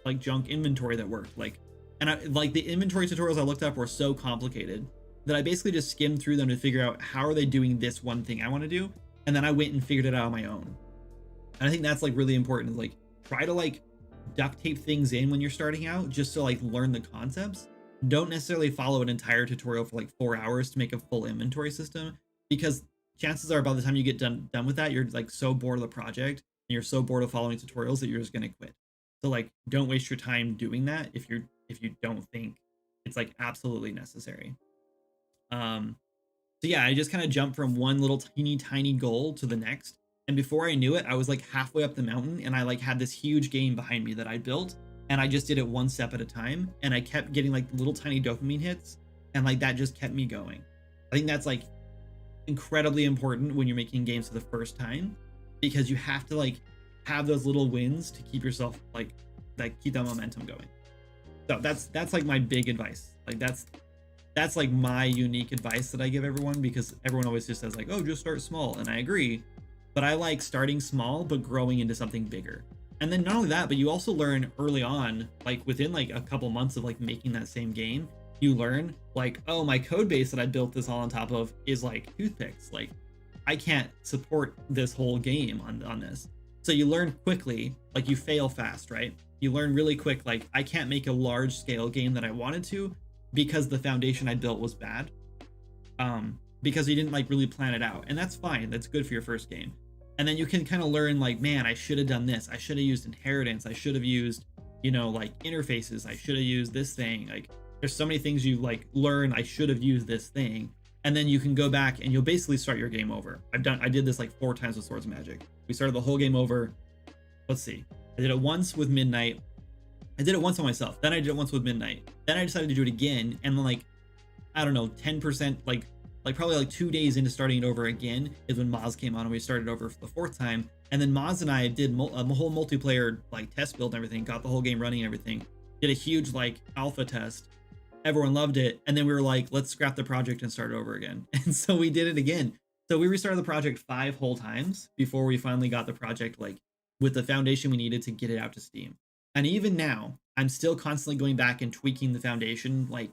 like junk inventory that worked. Like, and I like the inventory tutorials I looked up were so complicated that I basically just skimmed through them to figure out how are they doing this one thing I want to do. And then I went and figured it out on my own. And I think that's like really important. Like try to like duct tape things in when you're starting out, just to like learn the concepts. Don't necessarily follow an entire tutorial for like 4 hours to make a full inventory system, because chances are by the time you get done with that, you're like so bored of the project and you're so bored of following tutorials that you're just going to quit. So like don't waste your time doing that if you don't think it's like absolutely necessary. So yeah, I just kind of jumped from one little tiny goal to the next. And before I knew it, I was like halfway up the mountain, and I like had this huge game behind me that I built, and I just did it one step at a time. And I kept getting like little tiny dopamine hits, and like that just kept me going. I think that's like incredibly important when you're making games for the first time, because you have to like have those little wins to keep yourself like keep that momentum going. So that's like my big advice. Like that's like my unique advice that I give everyone, because everyone always just says like, oh, just start small. And I agree, but I like starting small, but growing into something bigger. And then not only that, but you also learn early on, like within like a couple months of like making that same game, you learn like, oh, my code base that I built this all on top of is like toothpicks. Like I can't support this whole game on this. So you learn quickly, like you fail fast, right? You learn really quick, like I can't make a large scale game that I wanted to, because the foundation I built was bad. Because you didn't like really plan it out. And that's fine. That's good for your first game. And then you can kind of learn like, man, I should have done this. I should have used inheritance. I should have used, you know, like interfaces. I should have used this thing. Like there's so many things you like learn. I should have used this thing. And then you can go back and you'll basically start your game over. I did this like 4 times with Swords of Magic. We started the whole game over. Let's see. I did it once with Midnight. I did it once on myself. Then I did it once with Midnight. Then I decided to do it again. And then like, I don't know, 10%, like probably like 2 days into starting it over again is when Moz came on and we started over for the 4th time. And then Moz and I did a whole multiplayer like test build and everything, got the whole game running and everything. Did a huge like alpha test. Everyone loved it. And then we were like, let's scrap the project and start over again. And so we did it again. So we restarted the project 5 whole times before we finally got the project like with the foundation we needed to get it out to Steam. And even now, I'm still constantly going back and tweaking the foundation, like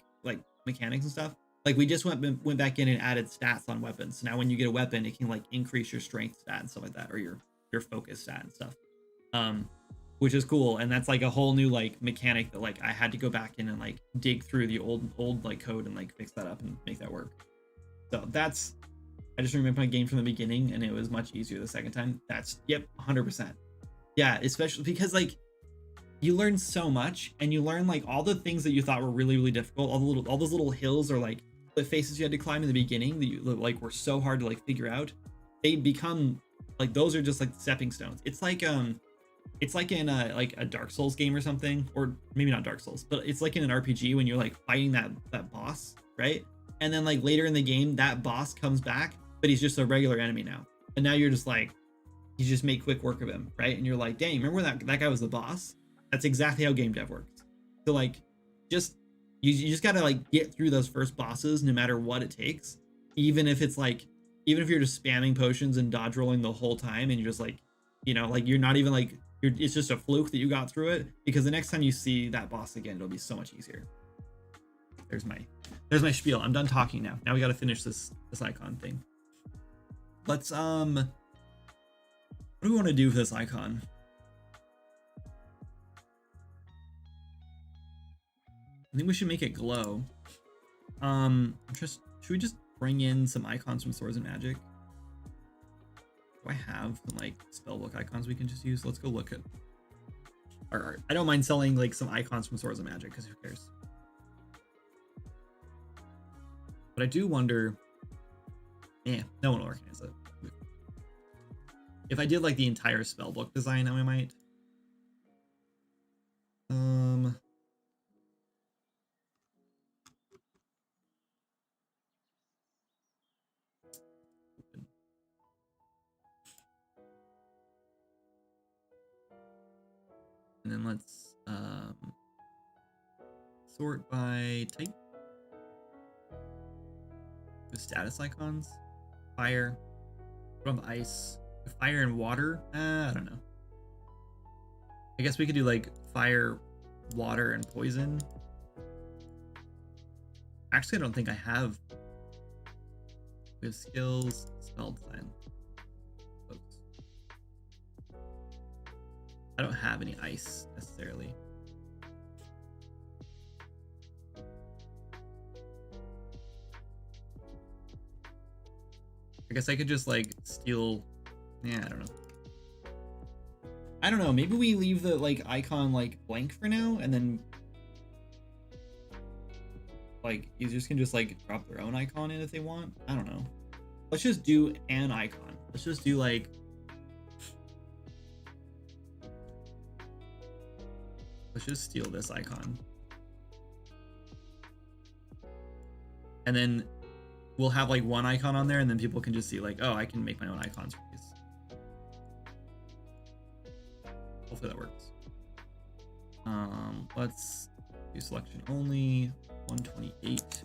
mechanics and stuff. Like we just went back in and added stats on weapons. So now when you get a weapon, it can like increase your strength stat and stuff like that, or your focus stat and stuff, which is cool. And that's like a whole new like mechanic that like I had to go back in and like dig through the old like code and like fix that up and make that work. So that's, I just remember my game from the beginning, and it was much easier the second time. That's, yep, 100%. Yeah, especially because like you learn so much, and you learn like all the things that you thought were really difficult, all those little hills or like the faces you had to climb in the beginning that you like were so hard to like figure out. they become like, those are just like stepping stones. It's like in a Dark Souls game or something, or maybe not Dark Souls, but it's like in an RPG when you're like fighting that boss, right? And then like later in the game, that boss comes back, but he's just a regular enemy now. And now you're just like, you just make quick work of him, right? And you're like, dang, remember when that guy was the boss? That's exactly how game dev works. So like, just you just gotta like get through those first bosses no matter what it takes, even if it's like, even if you're just spamming potions and dodge rolling the whole time, and you're just like, you know, like you're not even like, it's just a fluke that you got through it, because the next time you see that boss again, it'll be so much easier. There's my spiel. I'm done talking now. Now we got to finish this icon thing. Let's what do we want to do with this icon? I think we should make it glow. Should we just bring in some icons from Swords and Magic? Do I have some like spellbook icons we can just use? Let's go look at our art. I don't mind selling like some icons from Swords and Magic, because who cares? But I do wonder, no one will recognize it. If I did like the entire spellbook design, then we might. And then let's sort by type. The status icons. Fire. From ice. Fire and water. I don't know. I guess we could do like fire, water, and poison. Actually, I don't think I have. We have skills, spell design. Oops. I don't have any ice necessarily. I guess I could just like steal. Yeah, I don't know. Maybe we leave the like icon like blank for now, and then like users can just like drop their own icon in if they want. I don't know. Let's just do an icon. Let's just do like, let's just steal this icon. And then we'll have like one icon on there, and then people can just see like, oh, I can make my own icons for these. Hopefully that works. Let's do selection only, 128.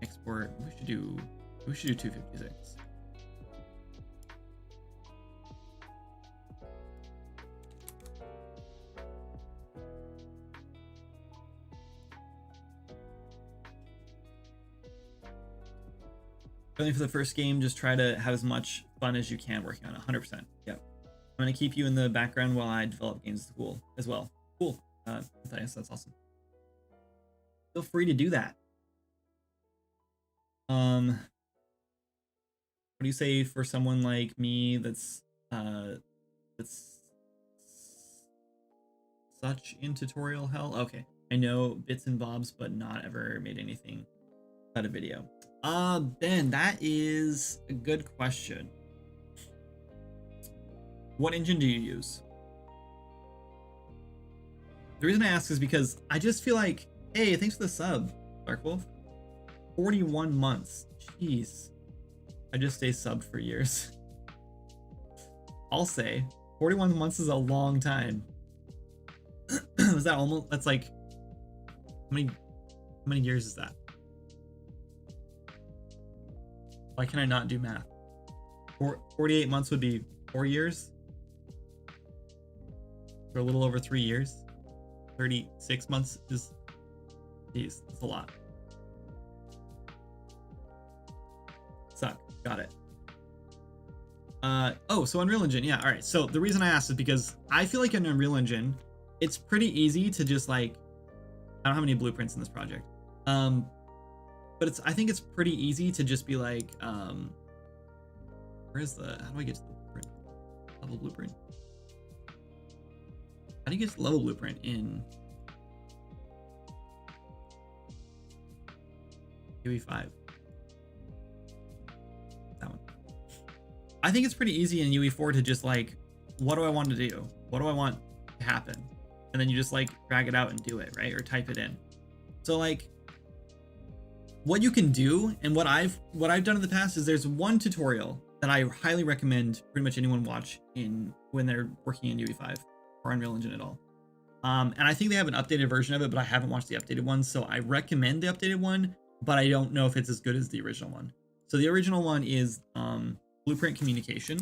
Export, we should do 256. Only for the first game, just try to have as much fun as you can working on it. 100%. Yep. I'm going to keep you in the background while I develop games as well. Cool. Thanks. That's awesome. Feel free to do that. What do you say for someone like me that's such in tutorial hell? Okay. I know bits and bobs, but not ever made anything out of video. Ben, that is a good question. What engine do you use? The reason I ask is because I just feel like, hey, thanks for the sub, Dark Wolf. 41 months. Jeez. I just stay subbed for years. I'll say 41 months is a long time. Is that almost, that's like, how many years is that? Why can I not do math? 48 months would be 4 years. For a little over 3 years. 36 months is, geez, that's a lot. Suck. Got it. Oh, so Unreal Engine. Yeah, all right. So the reason I asked is because I feel like in Unreal Engine, it's pretty easy to just like, I don't have any blueprints in this project. But I think it's pretty easy to just be like, how do I get to the blueprint? Level blueprint. How do you get to the level blueprint in QE5? I think it's pretty easy in UE4 to just like, what do I want to do? What do I want to happen? And then you just like drag it out and do it, right? Or type it in. So like what you can do, and what I've done in the past is there's one tutorial that I highly recommend pretty much anyone watch when they're working in UE5 or Unreal Engine at all. And I think they have an updated version of it, but I haven't watched the updated one, so I recommend the updated one, but I don't know if it's as good as the original one. So the original one is Blueprint Communication.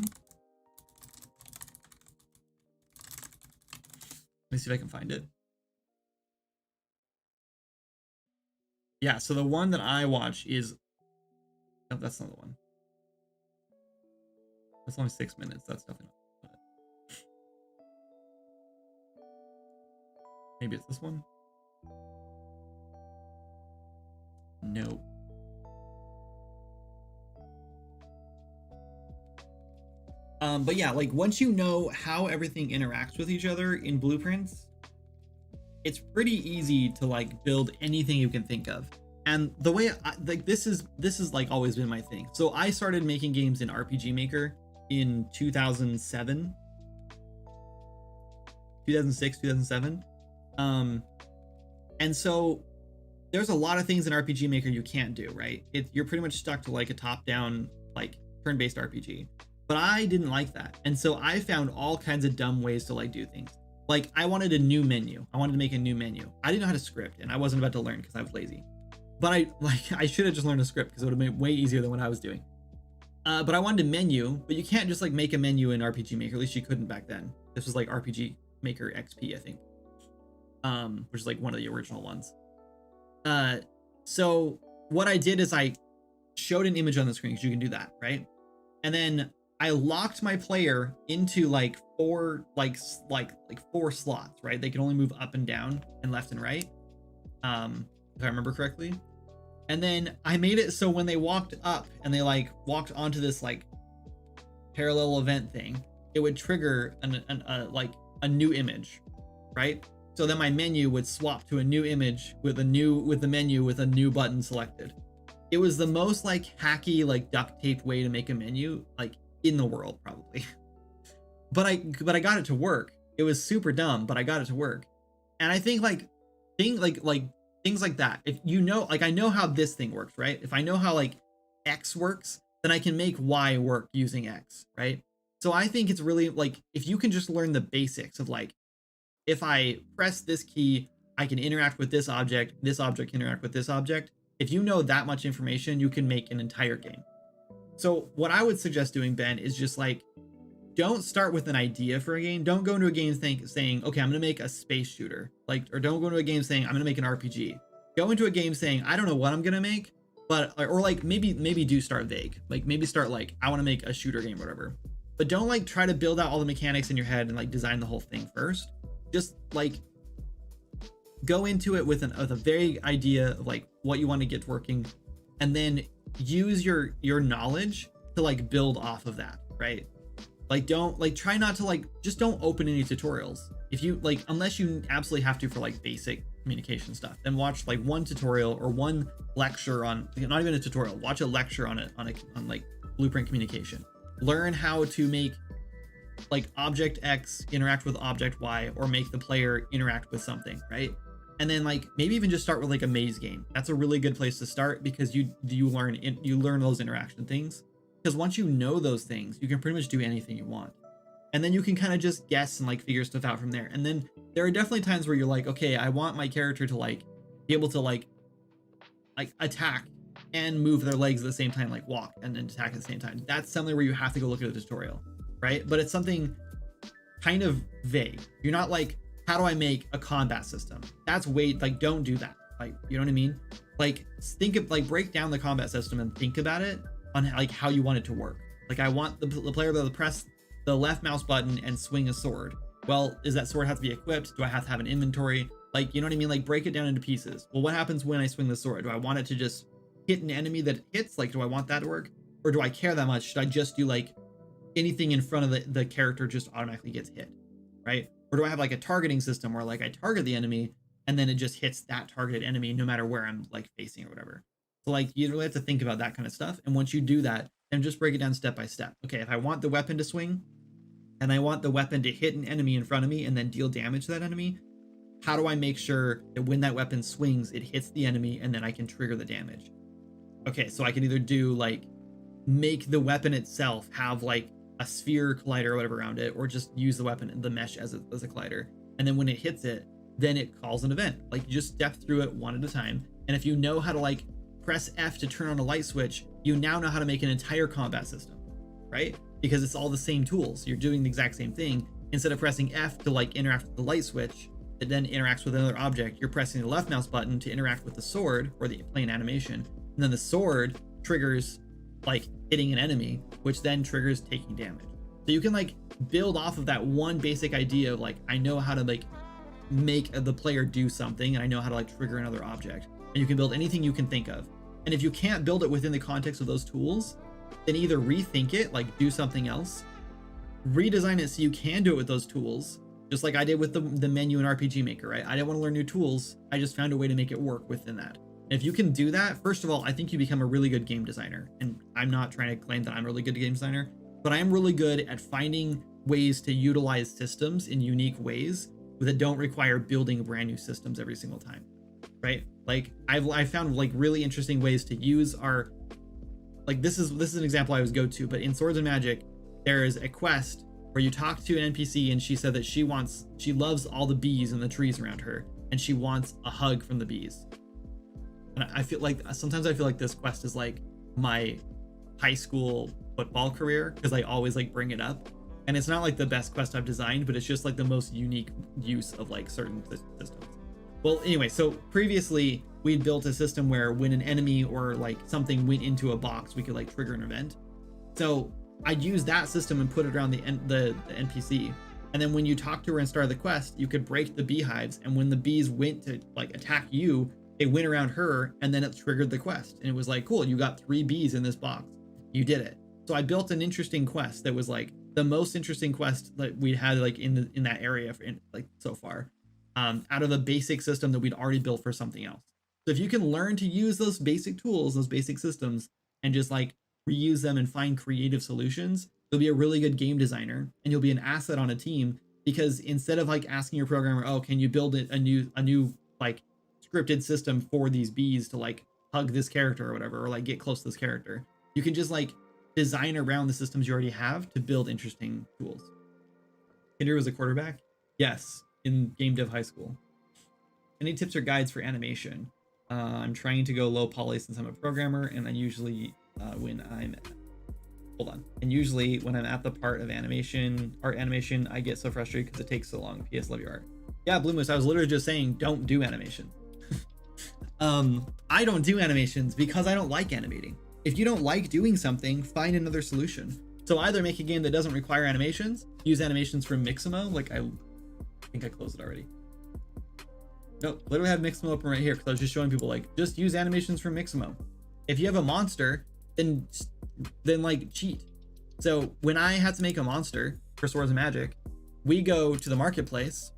Let me see if I can find it. Yeah, so the one that I watch is... No, that's not the one. That's only 6 minutes. That's definitely not. Maybe it's this one? No. But yeah, like once you know how everything interacts with each other in blueprints, it's pretty easy to like build anything you can think of. And the way this is like always been my thing. So I started making games in RPG Maker in 2006, 2007. And so there's a lot of things in RPG Maker you can't do, right? You're pretty much stuck to like a top-down, like turn-based RPG. But I didn't like that. And so I found all kinds of dumb ways to like do things. Like I wanted a new menu. I wanted to make a new menu. I didn't know how to script, and I wasn't about to learn because I was lazy. But I should have just learned a script because it would have been way easier than what I was doing. But I wanted a menu, but you can't just like make a menu in RPG Maker. At least you couldn't back then. This was like RPG Maker XP, I think. Which is like one of the original ones. So what I did is I showed an image on the screen, because you can do that, right? And then I locked my player into like four slots, right? They can only move up and down and left and right, if I remember correctly. And then I made it so when they walked up and they like walked onto this like parallel event thing, it would trigger a new image, right? So then my menu would swap to a new image with the menu with a new button selected. It was the most like hacky, like duct tape way to make a menu like in the world, probably. but I got it to work. It was super dumb, but I got it to work. And I think things like that, if you know, like I know how this thing works, right? If I know how like X works, then I can make Y work using X, right? So I think it's really like, if you can just learn the basics of like, if I press this key, I can interact with this object can interact with this object. If you know that much information, you can make an entire game. So what I would suggest doing, Ben, is just like, don't start with an idea for a game. Don't go into a game saying, okay, I'm going to make a space shooter. Or don't go into a game saying, I'm going to make an RPG. Go into a game saying, I don't know what I'm going to make, or like maybe do start vague. Like maybe start like, I want to make a shooter game or whatever. But don't like try to build out all the mechanics in your head and like design the whole thing first. Just like go into it with a vague idea of like what you want to get working, and then use your knowledge to like build off of that, right? Like don't like try not to like just don't open any tutorials. If you like, unless you absolutely have to for like basic communication stuff, then watch like one tutorial or one lecture on, not even a tutorial, watch a lecture on like blueprint communication. Learn how to make like object X interact with object Y, or make the player interact with something, right? And then like maybe even just start with like a maze game. That's a really good place to start, because you learn those interaction things. Because once you know those things, you can pretty much do anything you want. And then you can kind of just guess and like figure stuff out from there. And then there are definitely times where you're like, okay, I want my character to like be able to like attack and move their legs at the same time, like walk and then attack at the same time. That's something where you have to go look at the tutorial, right? But it's something kind of vague. You're not like, how do I make a combat system? That's like, don't do that. Like, you know what I mean? Like think of like, break down the combat system and think about it on like how you want it to work. Like I want the player to press the left mouse button and swing a sword. Well, does that sword have to be equipped? Do I have to have an inventory? Like, you know what I mean? Like break it down into pieces. Well, what happens when I swing the sword? Do I want it to just hit an enemy that it hits? Like, do I want that to work? Or do I care that much? Should I just do like anything in front of the character just automatically gets hit, right? Or do I have like a targeting system where like I target the enemy and then it just hits that targeted enemy no matter where I'm like facing or whatever? So like you really have to think about that kind of stuff. And once you do that, and just break it down step by step. Okay, if I want the weapon to swing, and I want the weapon to hit an enemy in front of me and then deal damage to that enemy, how do I make sure that when that weapon swings, it hits the enemy and then I can trigger the damage? Okay, so I can either do like make the weapon itself have like a sphere collider or whatever around it, or just use the weapon, the mesh as a collider. And then when it hits it, then it calls an event. Like you just step through it one at a time. And if you know how to like press F to turn on a light switch, you now know how to make an entire combat system, right? Because it's all the same tools. You're doing the exact same thing. Instead of pressing F to like interact with the light switch, that then interacts with another object, you're pressing the left mouse button to interact with the sword or the plane animation. And then the sword triggers like hitting an enemy, which then triggers taking damage. So you can like build off of that one basic idea of like, I know how to like make the player do something, and I know how to like trigger another object. And you can build anything you can think of. And if you can't build it within the context of those tools, then either rethink it, like do something else, redesign it so you can do it with those tools, just like I did with the menu in RPG Maker, right? I didn't want to learn new tools. I just found a way to make it work within that. And if you can do that, first of all, I think you become a really good game designer. And I'm not trying to claim that I'm a really good game designer, but I am really good at finding ways to utilize systems in unique ways that don't require building brand new systems every single time, right? Like I've found like really interesting ways to use our, like this is an example I always go to, but in Swords and Magic, there is a quest where you talk to an NPC and she said that she loves all the bees in the trees around her, and she wants a hug from the bees. And I feel like sometimes I feel like this quest is like my high school football career, because I always like bring it up. And it's not like the best quest I've designed, but it's just like the most unique use of like certain systems. Well, anyway, so previously we'd built a system where when an enemy or like something went into a box, we could like trigger an event. So I'd use that system and put it around the NPC. And then when you talk to her and start the quest, you could break the beehives. And when the bees went to like attack you, they went around her, and then it triggered the quest. And it was like, cool, you got 3 bees in this box. You did it. So I built an interesting quest that was like the most interesting quest that we'd had like in that area like so far, out of a basic system that we'd already built for something else. So if you can learn to use those basic tools, those basic systems, and just like reuse them and find creative solutions, you'll be a really good game designer, and you'll be an asset on a team. Because instead of like asking your programmer, oh, can you build a new like scripted system for these bees to like hug this character or whatever, or like get close to this character, you can just like design around the systems you already have to build interesting tools. Kinder was a quarterback? Yes, in Gamedev high school. Any tips or guides for animation? I'm trying to go low poly since I'm a programmer, and I usually when I'm at the part of art animation, I get so frustrated because it takes so long. PS, love your art. Yeah, Blue Moose, I was literally just saying don't do animation. I don't do animations because I don't like animating. If you don't like doing something, find another solution. So either make a game that doesn't require animations, use animations from Mixamo, like I think I closed it already. No, literally have Mixamo open right here because I was just showing people like just use animations from Mixamo. If you have a monster, then like cheat. So when I had to make a monster for Swords and Magic, we go to the marketplace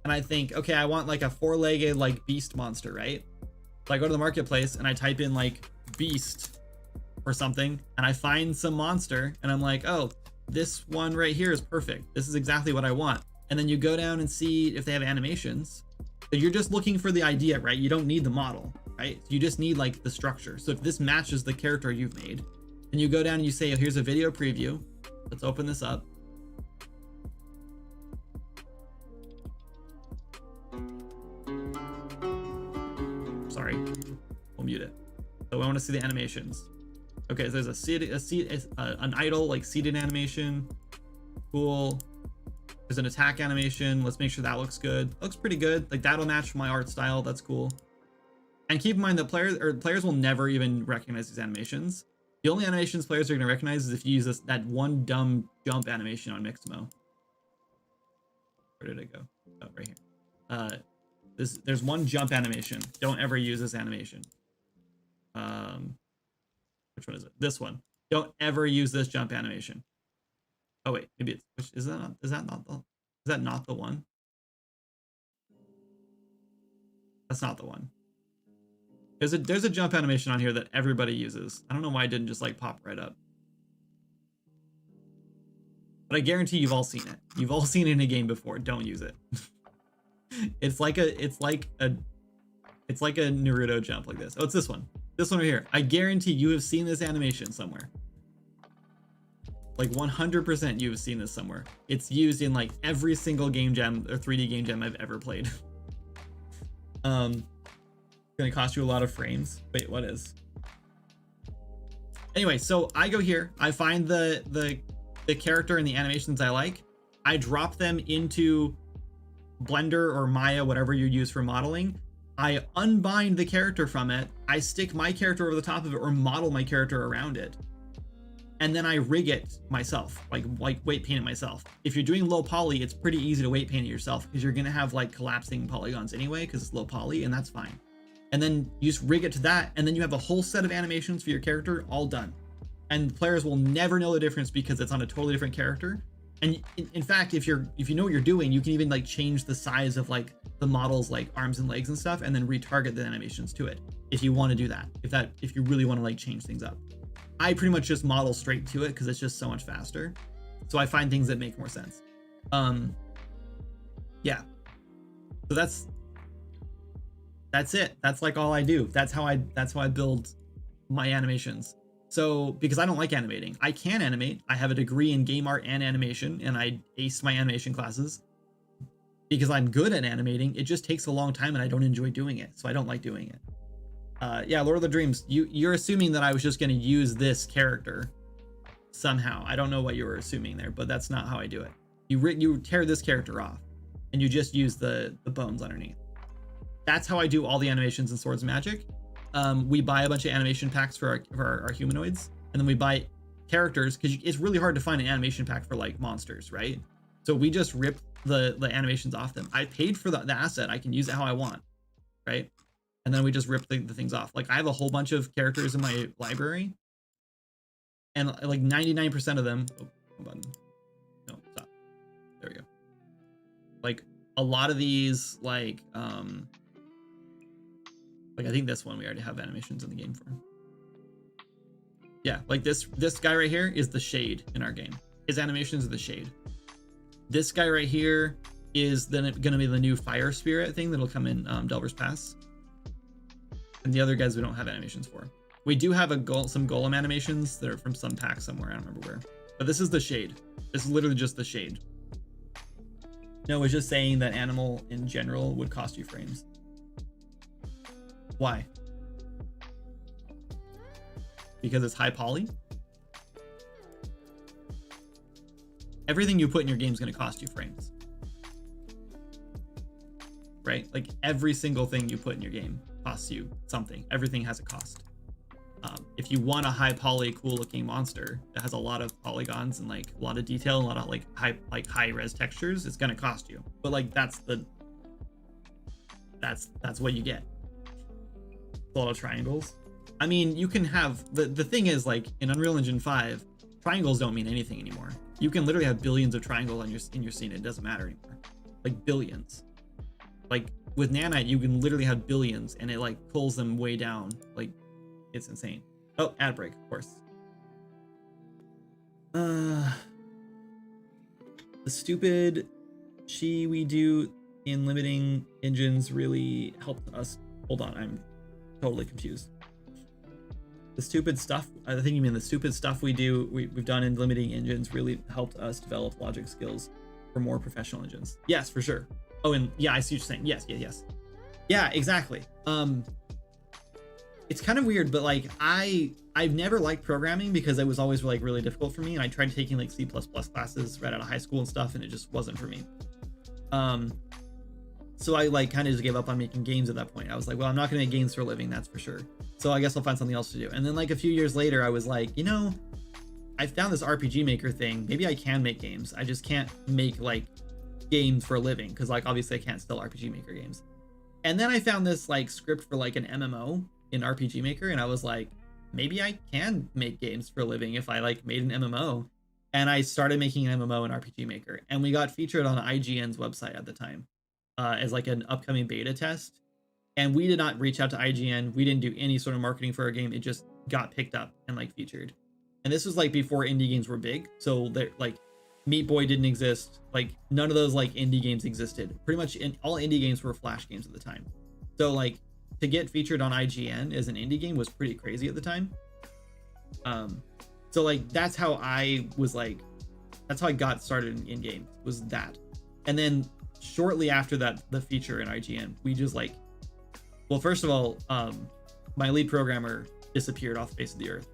and I think, okay, I want like a 4-legged like beast monster, right? So I go to the marketplace and I type in like beast or something, and I find some monster and I'm like, oh, this one right here is perfect. This is exactly what I want. And then you go down and see if they have animations. So you're just looking for the idea, right? You don't need the model, right? You just need like the structure. So if this matches the character you've made, and you go down and you say, oh, here's a video preview. Let's open this up. Sorry, we'll mute it. So I want to see the animations. Okay, so there's an idle like seated animation. Cool. There's an attack animation. Let's make sure that looks good. Looks pretty good. Like that'll match my art style. That's cool. And keep in mind that players will never even recognize these animations. The only animations players are going to recognize is if you use that one dumb jump animation on Mixamo. Where did it go? Oh, right here. There's one jump animation. Don't ever use this animation. Which one is it? This one. Don't ever use this jump animation. Oh wait, maybe it's is that not the one? That's not the one. There's a jump animation on here that everybody uses. I don't know why it didn't just like pop right up. but I guarantee you've all seen it. You've all seen it in a game before. Don't use it. It's like a Naruto jump like this. Oh, it's this one. This one right here. I guarantee you have seen this animation somewhere. Like 100% you have seen this somewhere. It's used in like every single game jam or 3D game jam I've ever played. It's gonna cost you a lot of frames. Wait, what is? Anyway, so I go here. I find the character and the animations I like. I drop them into Blender or Maya, whatever you use for modeling. I unbind the character from it. I stick my character over the top of it or model my character around it. And then I rig it myself, like weight paint it myself. If you're doing low poly, it's pretty easy to weight paint it yourself because you're gonna have like collapsing polygons anyway because it's low poly, and that's fine. And then you just rig it to that, and then you have a whole set of animations for your character all done. And players will never know the difference because it's on a totally different character. And in fact, if you know what you're doing, you can even like change the size of like the model's like arms and legs and stuff, and then retarget the animations to it if you want to do that. If you really want to like change things up. I pretty much just model straight to it because it's just so much faster. So I find things that make more sense. Yeah. So that's it. That's like all I do. That's how I build my animations. So because I don't like animating, I can animate. I have a degree in game art and animation, and I aced my animation classes because I'm good at animating. It just takes a long time, and I don't enjoy doing it. So I don't like doing it. Yeah, Lord of the Dreams, you're assuming that I was just going to use this character somehow. I don't know what you were assuming there, but that's not how I do it. You tear this character off, and you just use the bones underneath. That's how I do all the animations in Swords and Magic. We buy a bunch of animation packs for our humanoids, and then we buy characters because it's really hard to find an animation pack for like monsters, right? So we just rip the animations off them. I paid for the asset. I can use it how I want, right? And then we just rip the things off. Like I have a whole bunch of characters in my library, and like 99% of them. Oh, button. No, stop. There we go. Like a lot of these, like I think this one we already have animations in the game for. Yeah, like this guy right here is the shade in our game. His animations are the shade. This guy right here is then going to be the new fire spirit thing that'll come in Delver's Pass. And the other guys we don't have animations for. We do have some golem animations that are from some pack somewhere. I don't remember where. But this is the shade. This is literally just the shade. No, it's just saying that animal in general would cost you frames. Why? Because it's high poly? Everything you put in your game is going to cost you frames. Right? Like every single thing you put in your game costs you something. Everything has a cost. If you want a high poly, cool looking monster that has a lot of polygons and like a lot of detail and a lot of like high res textures, it's going to cost you. But like that's what you get. A lot of triangles. I mean, you can have the thing is like in Unreal Engine 5, triangles don't mean anything anymore. You can literally have billions of triangles in your scene. It doesn't matter anymore. Like billions. Like with Nanite, you can literally have billions, and it like pulls them way down. Like it's insane. Oh, ad break, of course. The stupid we do in limiting engines really helped us. Hold on, I'm totally confused. The stupid stuff, I think you mean the stupid stuff we've done in limiting engines really helped us develop logic skills for more professional engines. Yes, for sure. Oh, and yeah, I see what you're saying. Yes. Yeah, exactly. It's kind of weird, but like I've never liked programming because it was always like really difficult for me, and I tried taking like C++ classes right out of high school and stuff, and it just wasn't for me. So I like kind of just gave up on making games at that point. I was like, well, I'm not gonna make games for a living, that's for sure. So I guess I'll find something else to do. And then like a few years later, I was like, you know, I found this RPG Maker thing. Maybe I can make games. I just can't make like games for a living because like obviously I can't sell RPG Maker games. And then I found this like script for like an MMO in RPG Maker, and I was like, maybe I can make games for a living if I like made an MMO. And I started making an MMO in RPG Maker, and we got featured on IGN's website at the time as like an upcoming beta test. And we did not reach out to IGN. We didn't do any sort of marketing for our game. It just got picked up and like featured. And this was like before indie games were big. So they're like Meat Boy didn't exist. Like none of those like indie games existed. Pretty much all indie games were Flash games at the time. So like to get featured on IGN as an indie game was pretty crazy at the time. So like that's how I got started in games, was that. And then shortly after that, the feature in IGN, we just like, well, first of all, my lead programmer disappeared off the face of the earth.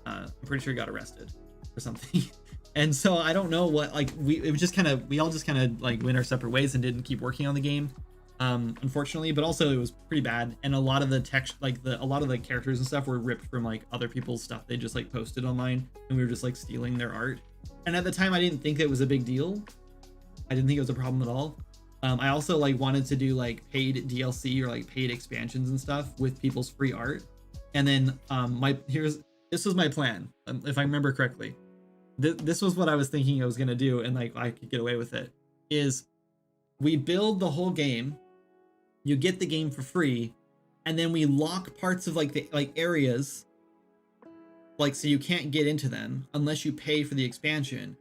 I'm pretty sure he got arrested or something. And so I don't know what, like, we all just kind of like went our separate ways and didn't keep working on the game, unfortunately. But also it was pretty bad, and a lot of the text, like a lot of the characters and stuff were ripped from like other people's stuff they just like posted online, and we were just like stealing their art. And at the time I didn't think it was a big deal. I didn't think it was a problem at all. I also like wanted to do like paid DLC or like paid expansions and stuff with people's free art. And then this was my plan, if I remember correctly. This was what I was thinking I was gonna do, and like I could get away with it, is we build the whole game, you get the game for free, and then we lock parts of like the areas, like, so you can't get into them unless you pay for the expansion.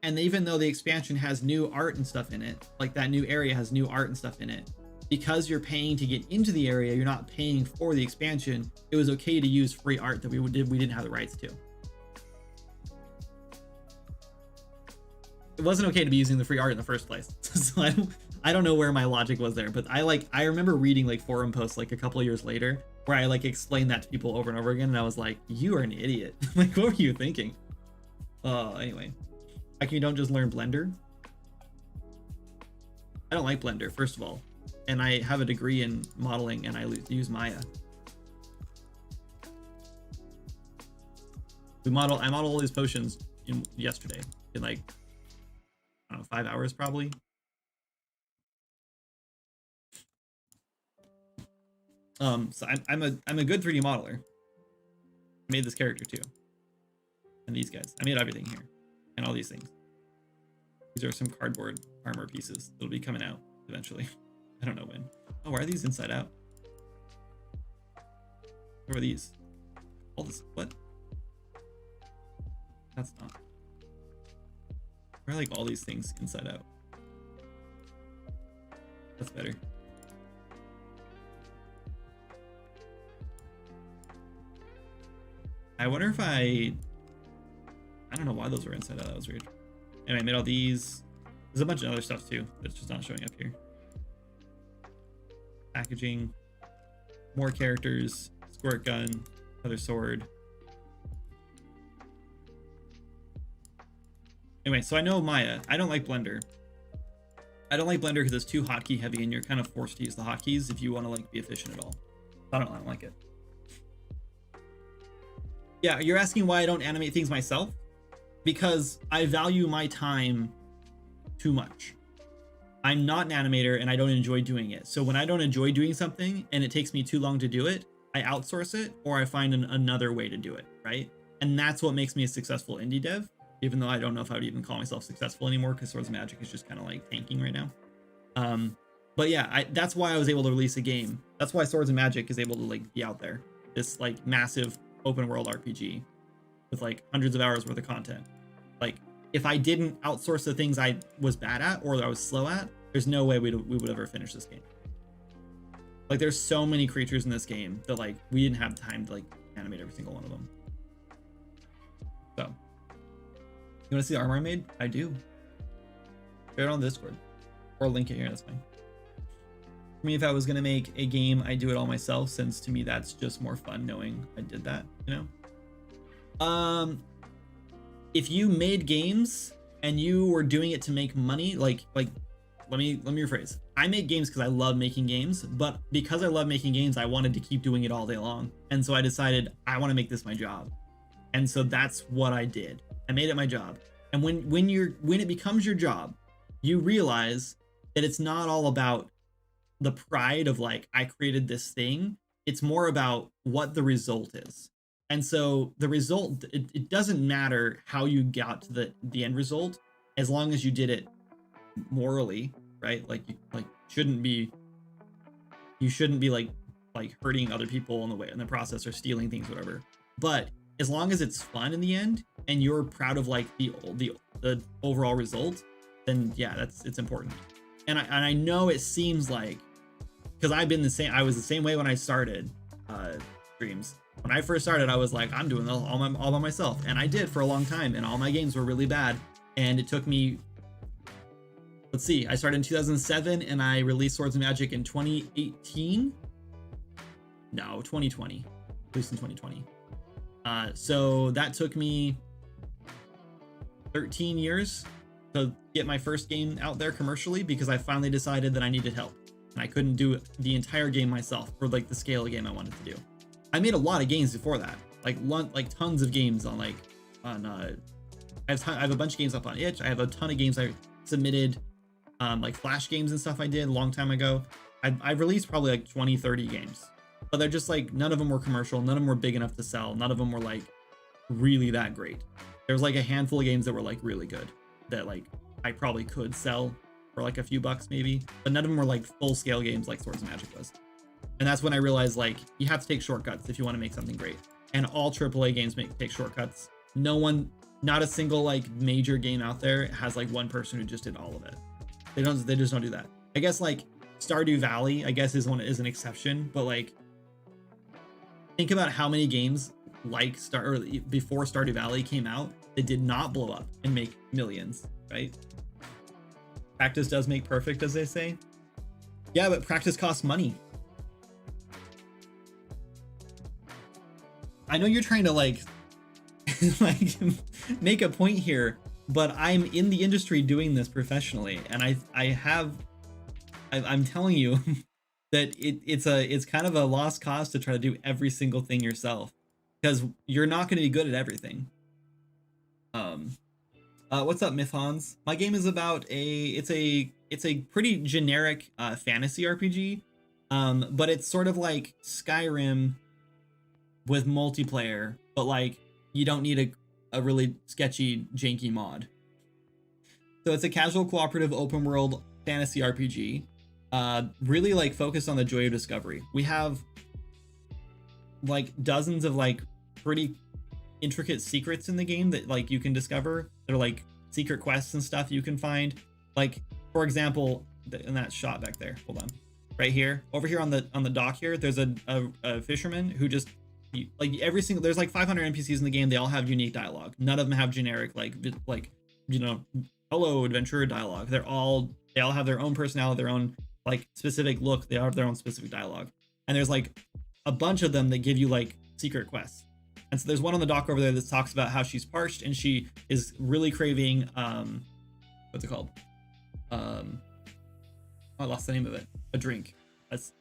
And even though the expansion has new art and stuff in it, like that new area has new art and stuff in it, because you're paying to get into the area, you're not paying for the expansion. It was okay to use free art that we didn't have the rights to. It wasn't okay to be using the free art in the first place. So I don't know where my logic was there, but I remember reading like forum posts like a couple of years later where I like explained that to people over and over again, and I was like, you are an idiot. Like, what were you thinking? Anyway, like, you don't just learn Blender. I don't like Blender, first of all, and I have a degree in modeling, and I use Maya. I modeled all these potions yesterday in like, I don't know, 5 hours probably. So I'm a good 3D modeler. I made this character too, and these guys. I made everything here, and all these things. These are some cardboard armor pieces that'll be coming out eventually. I don't know when. Oh, why are these inside out? What are these? All this, what? That's not. Why are like all these things inside out? That's better. I wonder if I don't know why those were inside out. That was weird. Anyway, I made all these. There's a bunch of other stuff too that's just not showing up here. Packaging, more characters, squirt gun, another sword. Anyway, so I know Maya. I don't like Blender. I don't like Blender because it's too hotkey heavy, and you're kind of forced to use the hotkeys if you want to like be efficient at all. I don't like it. Yeah, you're asking why I don't animate things myself? Because I value my time too much. I'm not an animator and I don't enjoy doing it. So when I don't enjoy doing something and it takes me too long to do it, I outsource it or I find another way to do it, right? And that's what makes me a successful indie dev, even though I don't know if I would even call myself successful anymore because Swords of Magic is just kind of like tanking right now. But yeah, that's why I was able to release a game. That's why Swords of Magic is able to like be out there. This like massive open world RPG with like hundreds of hours worth of content. Like if I didn't outsource the things I was bad at or that I was slow at, there's no way we would ever finish this game. Like there's so many creatures in this game that like we didn't have time to like animate every single one of them. So you want to see the armor I made? I do. Share it on Discord or link it here. That's fine. For me, if I was gonna make a game, I do it all myself, since to me that's just more fun knowing I did that, you know. If you made games and you were doing it to make money, like let me rephrase. I make games because I love making games, but because I love making games, I wanted to keep doing it all day long, and so I decided I want to make this my job, and so that's what I did. I made it my job. And when it becomes your job, you realize that it's not all about the pride of like, I created this thing. It's more about what the result is. And so the result, it doesn't matter how you got to the end result, as long as you did it morally, right? Like you shouldn't be like hurting other people in the process, or stealing things, whatever. But as long as it's fun in the end and you're proud of like the the overall result, then yeah, it's important. And I know it seems like, because I was the same way when I started streams. When I first started, I was like, I'm doing all by myself, and I did for a long time, and all my games were really bad. And it took me, let's see, I started in 2007, and I released Swords of Magic in 2018. No, 2020, released in 2020. So that took me 13 years to get my first game out there commercially, because I finally decided that I needed help, and I couldn't do the entire game myself for like the scale of game I wanted to do. I made a lot of games before that, like tons of games on I have a bunch of games up on itch. I have a ton of games I submitted, like Flash games and stuff I did a long time ago. I've released probably like 20-30 games, but they're just like, none of them were commercial, none of them were big enough to sell, none of them were like really that great. There was like a handful of games that were like really good that like I probably could sell for like a few bucks maybe, but none of them were like full scale games like Swords of Magic was. And that's when I realized like you have to take shortcuts if you want to make something great. And all AAA games take shortcuts. Not a single like major game out there has like one person who just did all of it. They just don't do that. I guess like Stardew Valley, I guess is an exception, but like think about how many games like before Stardew Valley came out that did not blow up and make millions, right? Practice does make perfect, as they say. Yeah, but practice costs money. I know you're trying to like like make a point here, but I'm in the industry doing this professionally, and I'm telling you that it's kind of a lost cause to try to do every single thing yourself, because you're not going to be good at everything. What's up, Mythons? My game is about it's a pretty generic fantasy RPG, but it's sort of like Skyrim with multiplayer, but like you don't need a really sketchy, janky mod. So it's a casual, cooperative, open world fantasy RPG, really like focused on the joy of discovery. We have like dozens of like pretty intricate secrets in the game that like you can discover. They're like secret quests and stuff you can find. Like, for example, in that shot back there, hold on, right here, over here on the dock here, there's a fisherman who just, like every single, there's like 500 NPCs in the game. They all have unique dialogue. None of them have generic like you know, hello adventurer dialogue. They all have their own personality, their own like specific look. They have their own specific dialogue, and there's like a bunch of them that give you like secret quests. And so there's one on the dock over there that talks about how she's parched and she is really craving what's it called, I lost the name of it, a drink,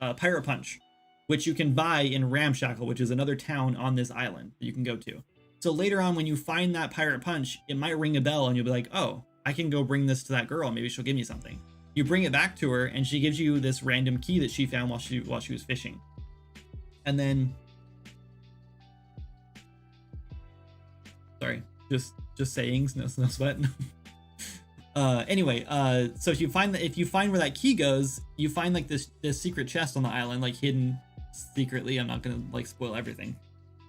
a pirate punch, which you can buy in Ramshackle, which is another town on this island that you can go to. So later on, when you find that pirate punch, it might ring a bell and you'll be like, oh, I can go bring this to that girl, maybe she'll give me something. You bring it back to her and she gives you this random key that she found while she was fishing. And then, sorry, just sayings, no sweat. Anyway, so if you find where that key goes, you find like this secret chest on the island, like hidden secretly. I'm not gonna like spoil everything.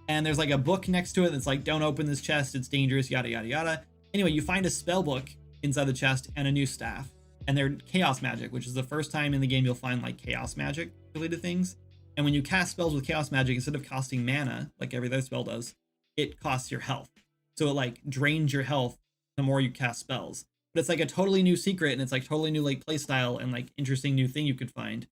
And there's like a book next to it that's like, don't open this chest, it's dangerous, yada yada yada. Anyway, you find a spell book inside the chest and a new staff, and they're chaos magic, which is the first time in the game you'll find like chaos magic related things. And when you cast spells with chaos magic, instead of costing mana like every other spell does, it costs your health. So it like drains your health the more you cast spells. But it's like a totally new secret, and it's like totally new like play style and like interesting new thing you could find.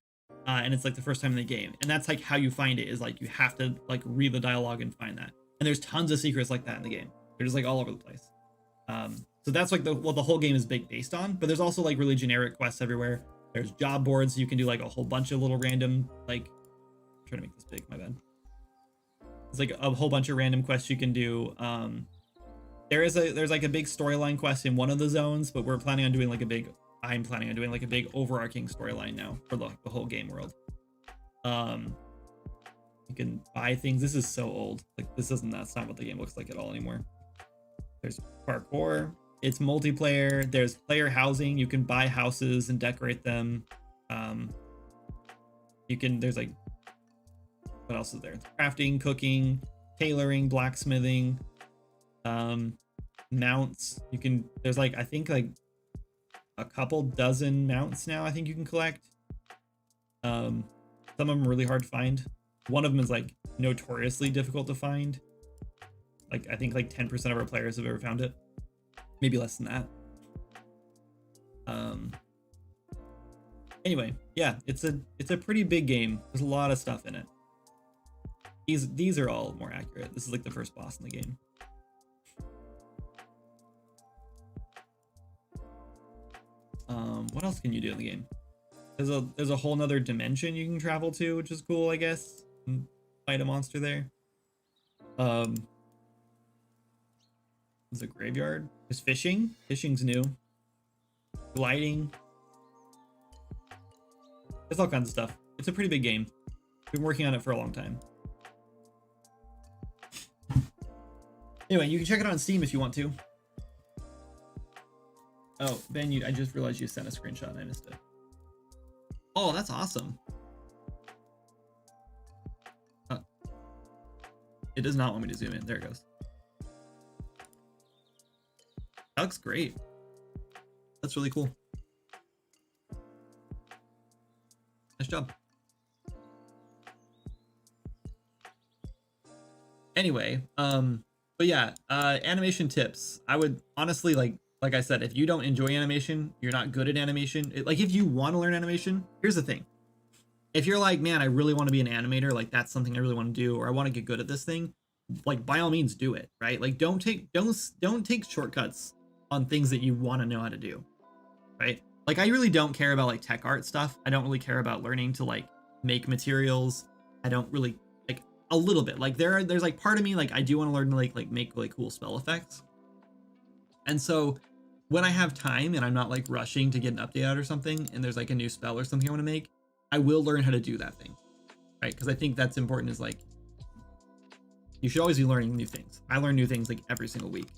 And it's like the first time in the game. And that's like how you find it, is like you have to like read the dialogue and find that. And there's tons of secrets like that in the game. They're just like all over the place. So that's like the whole game is based on. But there's also like really generic quests everywhere. There's job boards, so you can do like a whole bunch of little random like, I'm trying to make this big, my bad. It's like a whole bunch of random quests you can do. There's like a big storyline quest in one of the zones, but I'm planning on doing like a big overarching storyline now for the whole game world. You can buy things. This is so old. Like that's not what the game looks like at all anymore. There's parkour. It's multiplayer. There's player housing. You can buy houses and decorate them. There's like, what else is there? Crafting, cooking, tailoring, blacksmithing. mounts. You can, there's like, I think like a couple dozen mounts now I think you can collect. Some of them are really hard to find. One of them is like notoriously difficult to find. Like I think like 10% of our players have ever found it. Maybe less than that. Anyway, yeah, it's a pretty big game. There's a lot of stuff in it. These are all more accurate. This is like the first boss in the game. What else can you do in the game? There's a whole nother dimension you can travel to, which is cool, I guess. And fight a monster there. There's a graveyard. There's fishing. Fishing's new. Gliding. There's all kinds of stuff. It's a pretty big game. We've been working on it for a long time. Anyway, you can check it out on Steam if you want to. Oh, Ben, I just realized you sent a screenshot and I missed it. Oh, that's awesome. It does not want me to zoom in. There it goes. That looks great. That's really cool. Nice job. Anyway, but yeah, animation tips. I would honestly, like I said, if you don't enjoy animation, you're not good at animation. Like if you want to learn animation, here's the thing. If you're like, man, I really want to be an animator, like that's something I really want to do, or I want to get good at this thing, like by all means do it, right? Like don't take shortcuts on things that you want to know how to do, right? Like I really don't care about like tech art stuff. I don't really care about learning to like make materials. I don't really like a little bit. Like there's like part of me like I do want to learn to like make like cool spell effects. And so when I have time and I'm not like rushing to get an update out or something, and there's like a new spell or something I want to make, I will learn how to do that thing, right? Because I think that's important. Is like you should always be learning new things. I learn new things like every single week.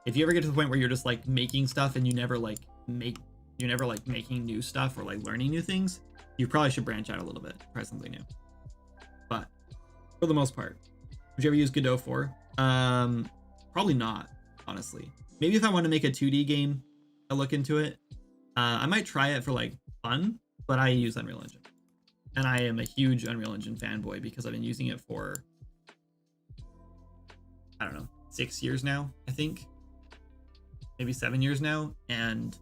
If you ever get to the point where you're just like making stuff and you never like making new stuff or like learning new things, you probably should branch out a little bit, try something new. But for the most part, would you ever use Godot 4? Probably not, honestly. Maybe if I want to make a 2D game, I'll look into it. I might try it for like fun, but I use Unreal Engine. And I am a huge Unreal Engine fanboy because I've been using it for, I don't know, 6 years now, I think. Maybe 7 years now. And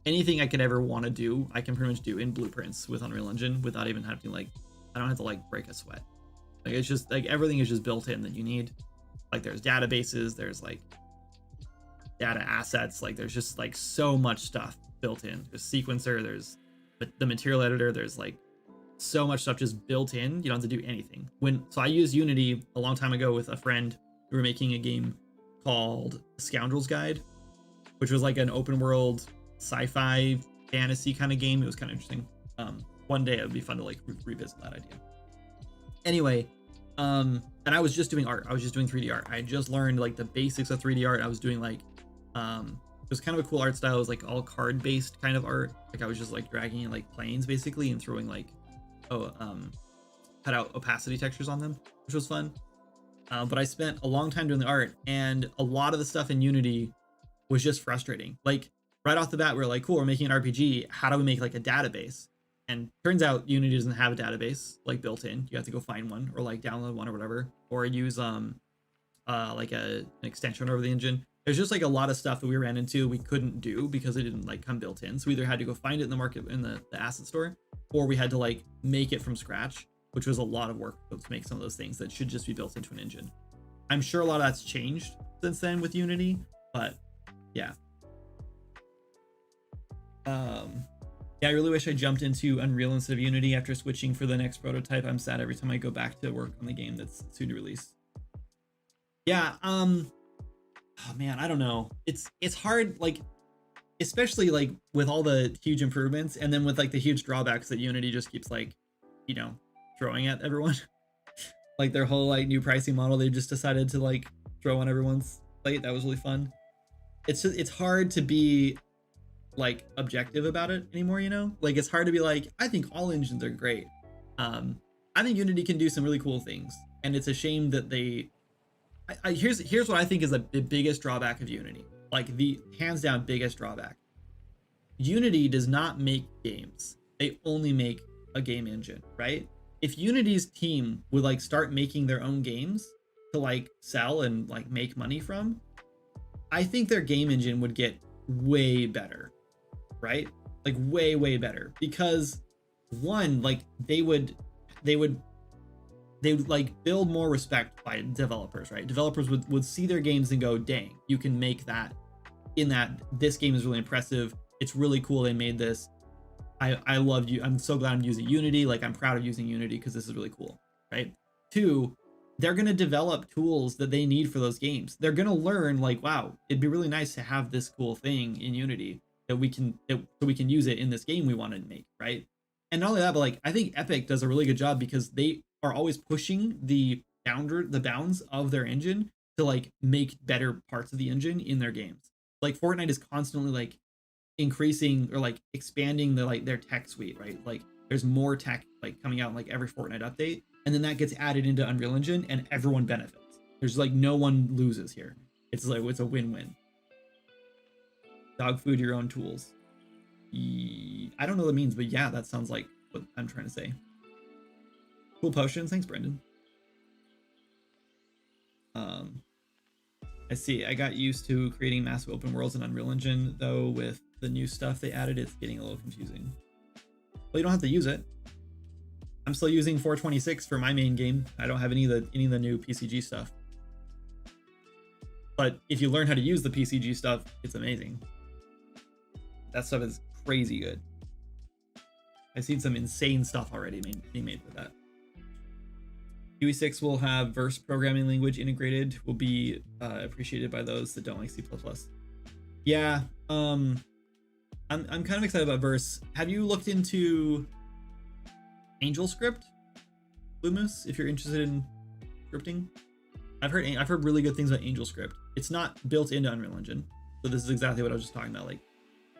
anything I could ever want to do, I can pretty much do in blueprints with Unreal Engine without even having to like, I don't have to like break a sweat. Like it's just like everything is just built in that you need. Like there's databases, there's like data assets, like there's just like so much stuff built in. There's sequencer, there's the material editor, there's like so much stuff just built in. You don't have to do anything. So I used Unity a long time ago with a friend. We were making a game called Scoundrel's Guide, which was like an open world sci-fi fantasy kind of game. It was kind of interesting. One day it would be fun to like revisit that idea. Anyway, and I was just doing art. I was just doing 3D art. I just learned like the basics of 3D art. I was doing like it was kind of a cool art style. It was like all card based kind of art. Like I was just like dragging in like planes basically and throwing like cut out opacity textures on them, which was fun. But I spent a long time doing the art, and a lot of the stuff in Unity was just frustrating. Like right off the bat, we're like, cool, we're making an RPG. How do we make like a database? And turns out Unity doesn't have a database like built in. You have to go find one or like download one or whatever, or use like an extension over the engine. There's just like a lot of stuff that we ran into we couldn't do because it didn't like come built in. So we either had to go find it in the market in the asset store, or we had to like make it from scratch, which was a lot of work to make some of those things that should just be built into an engine. I'm sure a lot of that's changed since then with Unity, but yeah. Yeah, I really wish I jumped into Unreal instead of Unity after switching for the next prototype. I'm sad every time I go back to work on the game that's soon to release. Yeah, oh man, I don't know. It's hard, like, especially like with all the huge improvements and then with like the huge drawbacks that Unity just keeps like, you know, throwing at everyone. Like their whole like new pricing model they just decided to like throw on everyone's plate. That was really fun. It's hard to be like objective about it anymore, you know? Like it's hard to be like, I think all engines are great. I think Unity can do some really cool things, and it's a shame that they Here's what I think is the biggest drawback of Unity, like the hands down biggest drawback. Unity does not make games. They only make a game engine, right? If Unity's team would like start making their own games to like sell and like make money from, I think their game engine would get way better, right? Like way better, because one, like they would like build more respect by developers, right? Developers would see their games and go, dang, you can make that in that. This game is really impressive. It's really cool they made this. I love you. I'm so glad I'm using Unity. Like I'm proud of using Unity because this is really cool, right? Two, they're going to develop tools that they need for those games. They're going to learn like, wow, it'd be really nice to have this cool thing in Unity that we can use it in this game we want to make, right? And not only that, but like I think Epic does a really good job because they are always pushing the bounds of their engine to like make better parts of the engine in their games. Like Fortnite is constantly like increasing or like expanding the like their tech suite, right? Like there's more tech like coming out in like every Fortnite update, and then that gets added into Unreal Engine and everyone benefits. There's like no one loses here. It's like it's a win-win. Dog food, your own tools. I don't know what it means, but yeah, that sounds like what I'm trying to say. Cool potions. Thanks, Brendan. I see. I got used to creating massive open worlds in Unreal Engine, though with the new stuff they added, it's getting a little confusing. Well, you don't have to use it. I'm still using 426 for my main game. I don't have any of the new PCG stuff. But if you learn how to use the PCG stuff, it's amazing. That stuff is crazy good. I've seen some insane stuff already being made for that. UE6 will have verse programming language integrated, will be appreciated by those that don't like C++. Yeah, I'm kind of excited about verse. Have you looked into AngelScript, Blue Moose, if you're interested in scripting? I've heard really good things about AngelScript. It's not built into Unreal Engine, so this is exactly what I was just talking about. Like,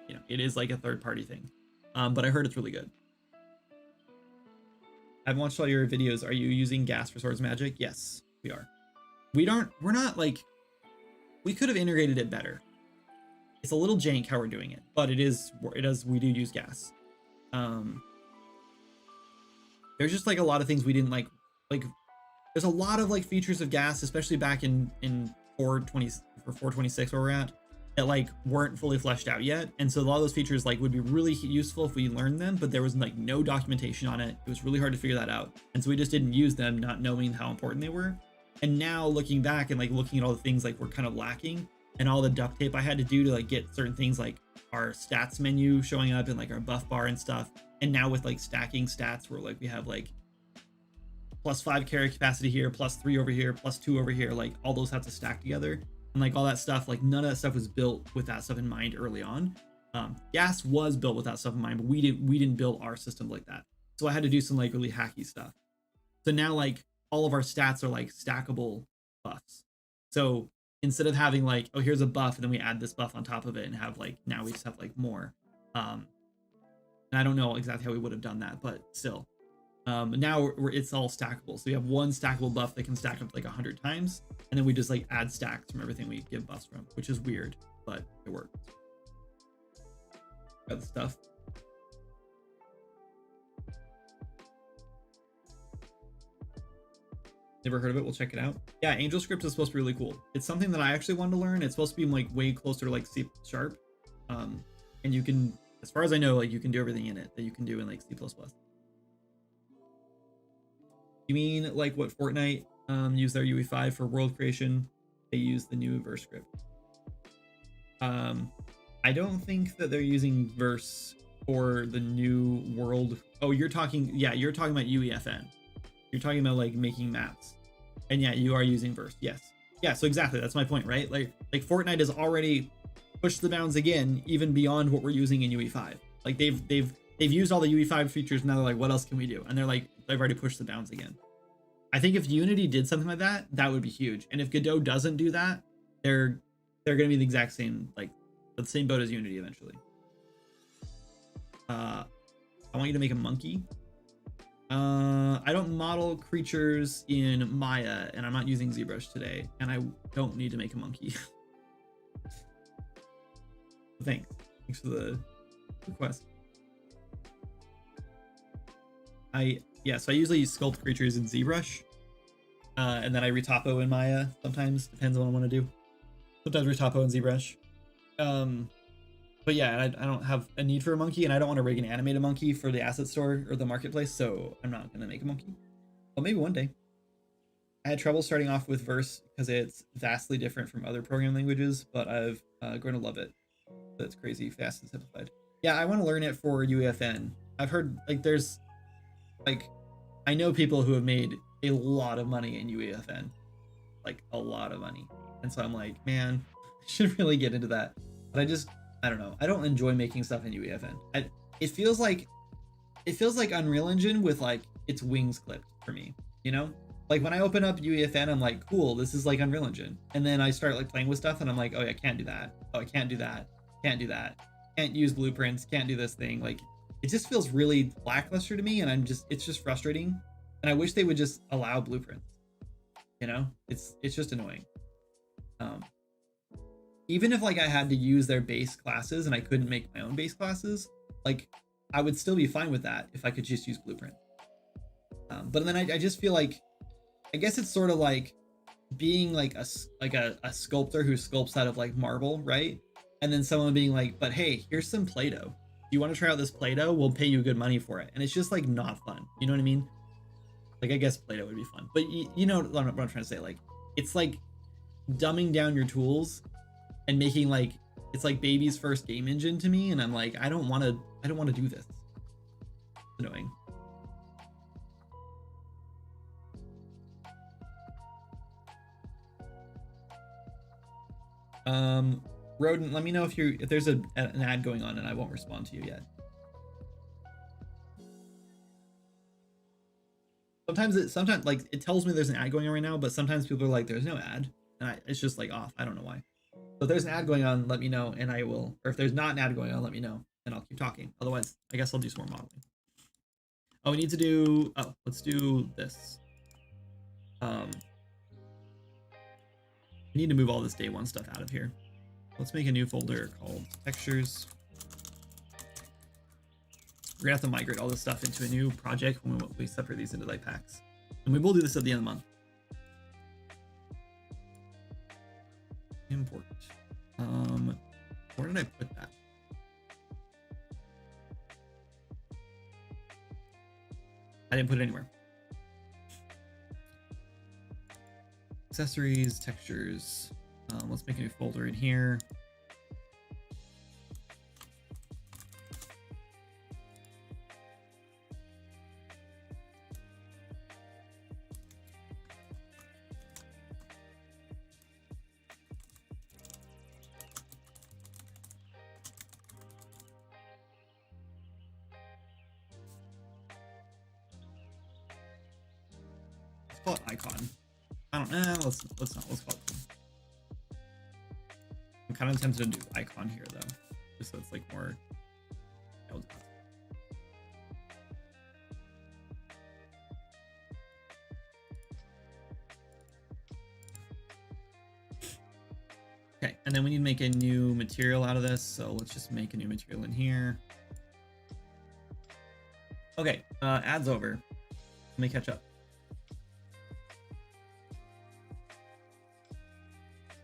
you know, it is like a third-party thing, but I heard it's really good. I've watched all your videos. Are you using gas for Swords Magic? Yes, we are. We're not like, we could have integrated it better. It's a little jank how we're doing it, but we do use gas. There's just like a lot of things we didn't like there's a lot of like features of gas, especially back in 426 where we're at, that like weren't fully fleshed out yet. And so a lot of those features like would be really useful if we learned them, but there was like no documentation on it. It was really hard to figure that out. And so we just didn't use them, not knowing how important they were. And now looking back and like looking at all the things like we're kind of lacking, and all the duct tape I had to do to like get certain things like our stats menu showing up and like our buff bar and stuff. And now with like stacking stats where like we have like +5 carry capacity here, +3 over here, +2 over here, like all those have to stack together. And like all that stuff, like none of that stuff was built with that stuff in mind early on. Gas was built with that stuff in mind, but we didn't build our system like that. So I had to do some like really hacky stuff. So now like all of our stats are like stackable buffs. So instead of having like, oh, here's a buff and then we add this buff on top of it and have like, now we just have like more. And I don't know exactly how we would have done that, but still. Now it's all stackable. So we have one stackable buff that can stack up like 100 times, and then we just like add stacks from everything we give buffs from, which is weird, but it works. Got the stuff. Never heard of it. We'll check it out. Yeah, AngelScript is supposed to be really cool. It's something that I actually wanted to learn. It's supposed to be like way closer to like C#. And you can, as far as I know, like you can do everything in it that you can do in like C++. You mean like what Fortnite used their UE5 for world creation? They use the new verse script. I don't think that they're using verse for the new world. Oh, you're talking about UEFN. You're talking about like making maps. And yeah, you are using verse. Yes. Yeah, so exactly. That's my point, right? Like Fortnite has already pushed the bounds again, even beyond what we're using in UE5. Like they've used all the UE5 features. Now they're like, what else can we do? And they're like, they've already pushed the bounds again. I think if Unity did something like that, that would be huge. And if Godot doesn't do that, they're going to be the exact same, like the same boat as Unity eventually. I want you to make a monkey. I don't model creatures in Maya, and I'm not using ZBrush today, and I don't need to make a monkey. Thanks for the request. So I usually sculpt creatures in ZBrush, and then I retopo in Maya sometimes, depends on what I want to do. Sometimes retopo in ZBrush. But yeah, I don't have a need for a monkey, and I don't want to rig and animate a monkey for the asset store or the marketplace, so I'm not going to make a monkey. Well, maybe one day. I had trouble starting off with Verse because it's vastly different from other programming languages, but I've grown to love it. That's crazy fast and simplified. Yeah, I want to learn it for UEFN. I've heard like there's like I know people who have made a lot of money in UEFN, like a lot of money, and so I'm like, man, I should really get into that. But I don't know. I don't enjoy making stuff in UEFN. It feels like Unreal Engine with like its wings clipped for me, you know? Like when I open up UEFN, I'm like, cool, this is like Unreal Engine. And then I start like playing with stuff and I'm like, oh yeah, I can't do that. Oh, I can't do that. Can't do that. Can't use blueprints. Can't do this thing. Like it just feels really lackluster to me, and it's just frustrating. And I wish they would just allow blueprints. You know, it's just annoying. Even if like I had to use their base classes and I couldn't make my own base classes, like I would still be fine with that if I could just use blueprint. But then I just feel like, I guess it's sort of like being like a sculptor who sculpts out of like marble, right? And then someone being like, but hey, here's some Play-Doh. Do you want to try out this Play-Doh? We'll pay you good money for it. And it's just like not fun. You know what I mean? Like I guess Play-Doh would be fun, but you know what I'm trying to say? Like it's like dumbing down your tools and making like it's like baby's first game engine to me, and I'm like, I don't want to do this. It's annoying. Rodent, let me know if there's an ad going on and I won't respond to you yet. Sometimes like it tells me there's an ad going on right now, but sometimes people are like, there's no ad, and it's just like off. I don't know why. So if there's an ad going on, let me know, and I will. Or if there's not an ad going on, let me know, and I'll keep talking. Otherwise, I guess I'll do some more modeling. Oh, we need to do. Oh, let's do this. We need to move all this day one stuff out of here. Let's make a new folder called textures. We're gonna have to migrate all this stuff into a new project when we separate these into like packs, and we will do this at the end of the month. Import. Where did I put that? I didn't put it anywhere. Accessories, textures. Let's make a new folder in here. Let's call it icon. I don't know. Let's call it. I'm kind of tempted to do icon here though, just so it's like more. Okay, and then we need to make a new material out of this, so let's just make a new material in here. Okay, ads over. Let me catch up.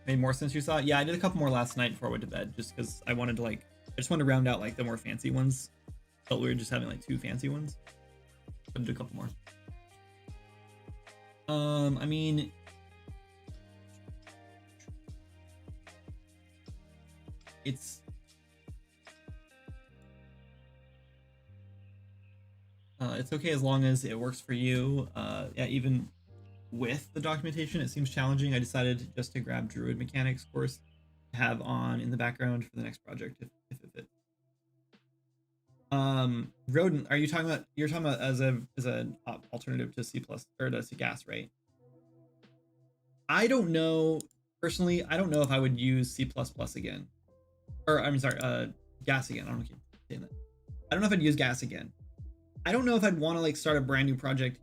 Made more sense you saw it? Yeah, I did a couple more last night before I went to bed, just because I wanted to I just wanted to round out like the more fancy ones. Felt weird just having like two fancy ones. But do a couple more. I mean, it's okay as long as it works for you. Yeah, even with the documentation, it seems challenging. I decided just to grab Druid Mechanics course to have on in the background for the next project if it fits. Rodent, are you talking about? You're talking about as an alternative to C+ or to gas, right? I don't know personally. I don't know if I would use C++ again, or I'm sorry, gas again. I don't keep saying that. I don't know if I'd use gas again. I don't know if I'd want to like start a brand new project.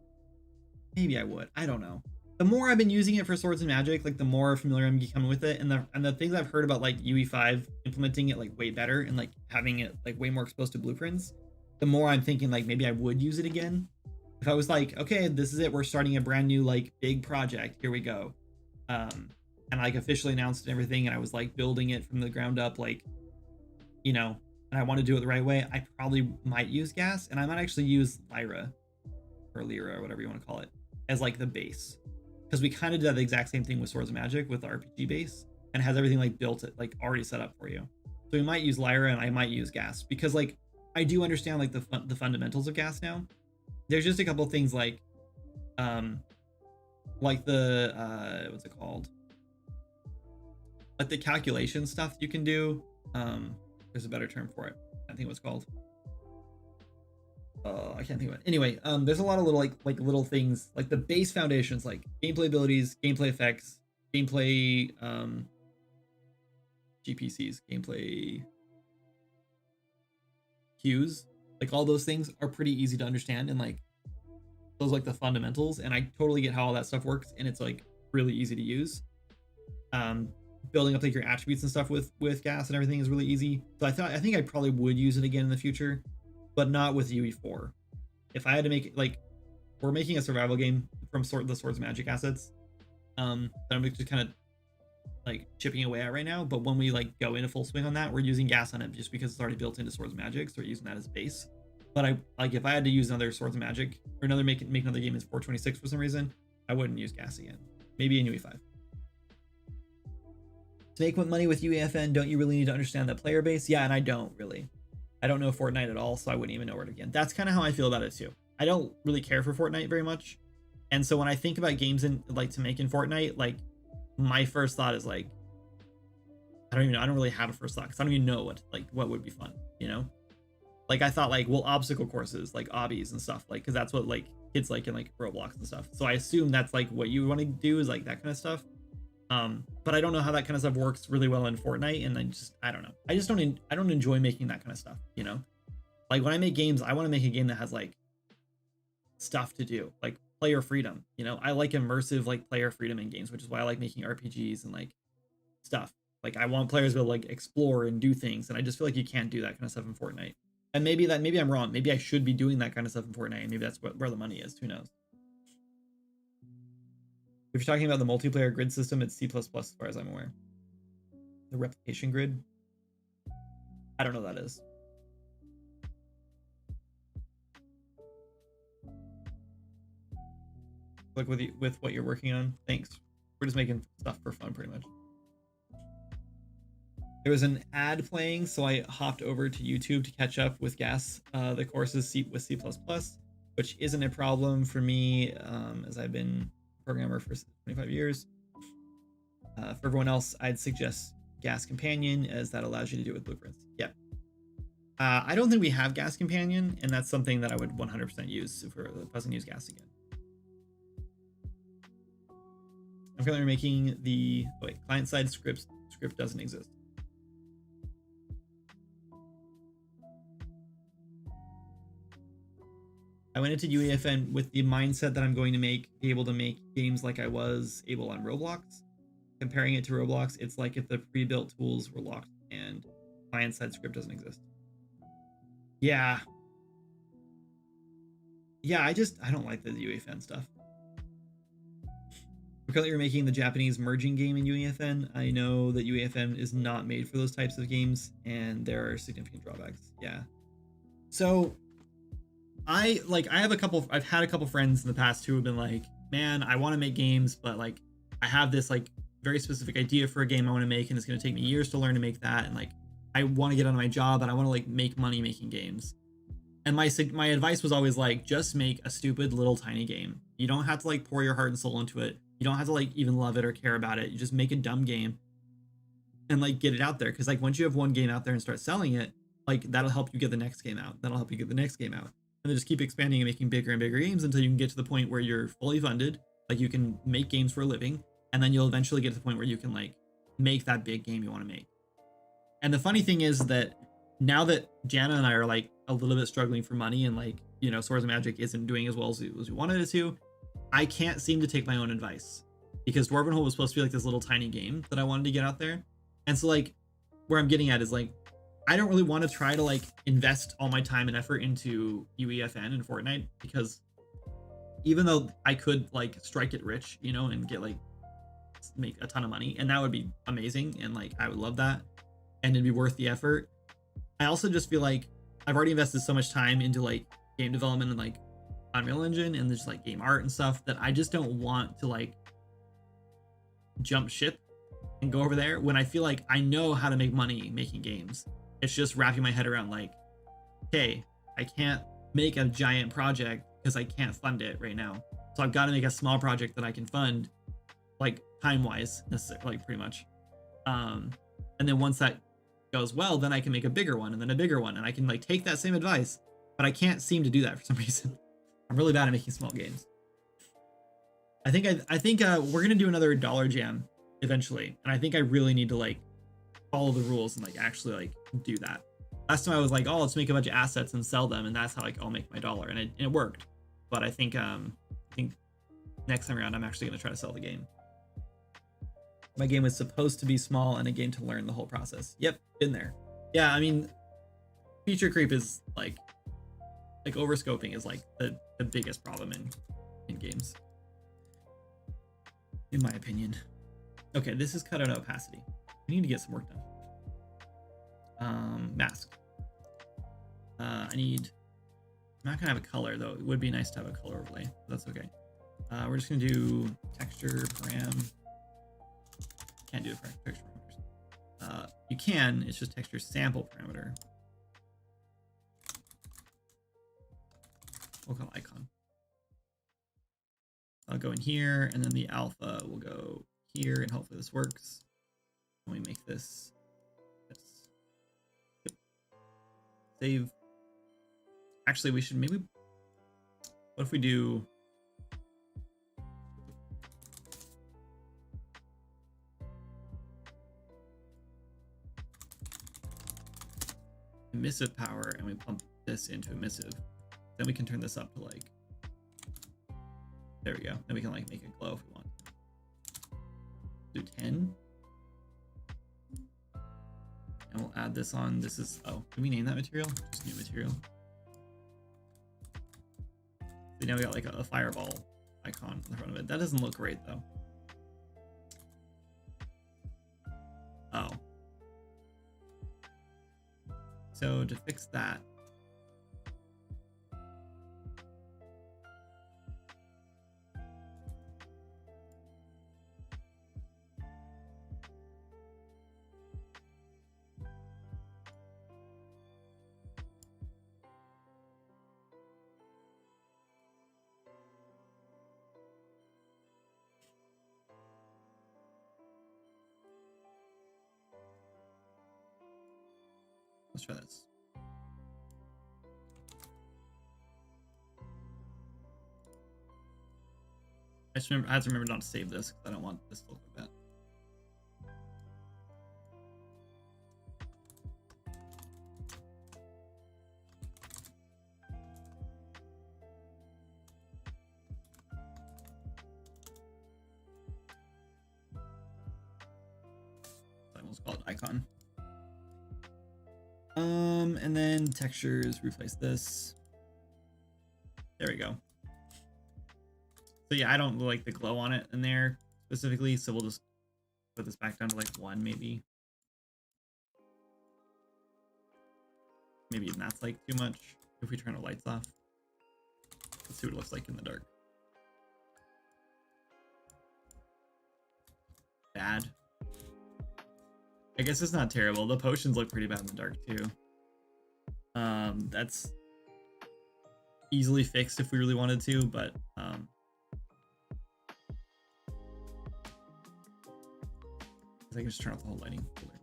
Maybe I would. I don't know. The more I've been using it for Swords and Magic, like the more familiar I'm becoming with it, and the things I've heard about like UE5 implementing it like way better and like having it like way more exposed to blueprints, the more I'm thinking like maybe I would use it again. If I was like, okay, this is it, we're starting a brand new like big project, here we go, and like officially announced and everything, and I was like building it from the ground up, like, you know, and I want to do it the right way, I probably might use gas, and I might actually use Lyra or Lyra or whatever you want to call it as like the base, because we kind of did the exact same thing with Swords of Magic with the RPG base, and it has everything like built it like already set up for you. So we might use Lyra and I might use gas because like I do understand like the fundamentals of gas now. There's just a couple things like the what's it called, like the calculation stuff you can do. There's a better term for it. I can't think what's called. I can't think of it. Anyway, there's a lot of little like little things, like the base foundations, like gameplay abilities, gameplay effects, gameplay GPCs, gameplay cues, like all those things are pretty easy to understand, and like those like the fundamentals, and I totally get how all that stuff works, and it's like really easy to use. Building up like your attributes and stuff with gas and everything is really easy. So I think I probably would use it again in the future, but not with UE4. If I had to make it, like, we're making a survival game from the Swords of Magic assets, that I'm just kind of like chipping away at right now. But when we like go into full swing on that, we're using gas on it just because it's already built into Swords of Magic, so we're using that as base. But I like, if I had to use another Swords of Magic or make another game in 426 for some reason, I wouldn't use gas again. Maybe in UE5. To make money with UEFN, don't you really need to understand that player base? Yeah, and I don't really. I don't know Fortnite at all, so I wouldn't even know where to begin. That's kind of how I feel about it too. I don't really care for Fortnite very much, and so when I think about games in like to make in Fortnite, like my first thought is like, I don't even know. I don't really have a first thought because I don't even know what would be fun, you know? Like I thought like, well, obstacle courses, like obbies and stuff, like because that's what like kids like in like Roblox and stuff. So I assume that's like what you want to do is like that kind of stuff. But I don't know how that kind of stuff works really well in Fortnite, and I don't know. I don't enjoy making that kind of stuff, you know? Like when I make games, I want to make a game that has like stuff to do, like player freedom, you know? I like immersive like player freedom in games, which is why I like making RPGs and like stuff. Like I want players to be able to like explore and do things, and I just feel like you can't do that kind of stuff in Fortnite. And maybe I'm wrong. Maybe I should be doing that kind of stuff in Fortnite, and maybe that's where the money is. Who knows? If you're talking about the multiplayer grid system, it's C++ as far as I'm aware. The replication grid? I don't know what that is. Look with what you're working on. Thanks. We're just making stuff for fun pretty much. There was an ad playing, so I hopped over to YouTube to catch up with gas, the courses with C++, which isn't a problem for me, as I've been programmer for 25 years. For everyone else, I'd suggest Gas Companion, as that allows you to do it with blueprints. Yeah. I don't think we have Gas Companion, and that's something that I would 100% use if it doesn't use gas again. I'm currently making the client-side script doesn't exist. I went into UEFN with the mindset that I'm going to be able to make games like I was able on Roblox. Comparing it to Roblox, it's like if the pre-built tools were locked and client-side script doesn't exist. Yeah. Yeah, I don't like the UEFN stuff. We're currently making the Japanese merging game in UEFN. I know that UEFN is not made for those types of games, and there are significant drawbacks. Yeah. So I've had a couple friends in the past who have been like, man, I want to make games, but like I have this like very specific idea for a game I want to make, and it's going to take me years to learn to make that, and like I want to get on my job and I want to like make money making games. And my advice was always like, just make a stupid little tiny game. You don't have to like pour your heart and soul into it. You don't have to like even love it or care about it. You just make a dumb game and like get it out there, because like once you have one game out there and start selling it, like that'll help you get the next game out. That'll help you get the next game out. And then just keep expanding and making bigger and bigger games until you can get to the point where you're fully funded, like you can make games for a living, and then you'll eventually get to the point where you can like make that big game you want to make. And the funny thing is that now that Jana and I are like a little bit struggling for money, and like, you know, Swords of Magic isn't doing as well as we wanted it to, I can't seem to take my own advice, because Dwarvenhold was supposed to be like this little tiny game that I wanted to get out there. And so like where I'm getting at is like, I don't really want to try to like invest all my time and effort into UEFN and Fortnite, because even though I could like strike it rich, you know, and get like make a ton of money, and that would be amazing, and like I would love that, and it'd be worth the effort, I also just feel like I've already invested so much time into like game development and like Unreal Engine and just like game art and stuff, that I just don't want to like jump ship and go over there when I feel like I know how to make money making games. It's just wrapping my head around like, okay, I can't make a giant project because I can't fund it right now. So I've got to make a small project that I can fund, like time-wise, like pretty much. And then once that goes well, then I can make a bigger one and then a bigger one, and I can like take that same advice, but I can't seem to do that for some reason. I'm really bad at making small games. I think we're gonna do another Dollar Jam eventually, and I think I really need to like follow the rules and like actually like do that. Last time I was like, oh, let's make a bunch of assets and sell them, and that's how like I'll make my dollar, and it worked. But I think next time around I'm actually gonna try to sell the game. My game was supposed to be small and a game to learn the whole process. Yep, been there. Yeah, I mean, feature creep is like overscoping is like the biggest problem in games, in my opinion. Okay, this is cut out opacity. We need to get some work done. Mask. I'm not gonna have a color though. It would be nice to have a color overlay, but that's okay. We're just gonna do texture param. Can't do it for texture parameters. You can, it's just texture sample parameter. We'll call icon. I'll go in here, and then the alpha will go here, and hopefully this works. Let me make this. Yep. Save. Actually, we should maybe. What if we do? Emissive power, and we pump this into emissive. Then we can turn this up to like. There we go. Then we can like make it glow if we want. Do 10. And we'll add this on. This is, oh, can we name that material? Just new material. So now we got like a fireball icon in the front of it. That doesn't look great though. Oh. So to fix that, let's try this. I have to remember not to save this because I don't want this to look like that. I almost call it icon. And then textures, replace this. There we go. So yeah, I don't like the glow on it in there specifically, so we'll just put this back down to like 1 maybe. Maybe even that's like too much if we turn the lights off. Let's see what it looks like in the dark. Bad. I guess it's not terrible. The potions look pretty bad in the dark too. That's easily fixed if we really wanted to, but I can just turn off the whole lighting filter.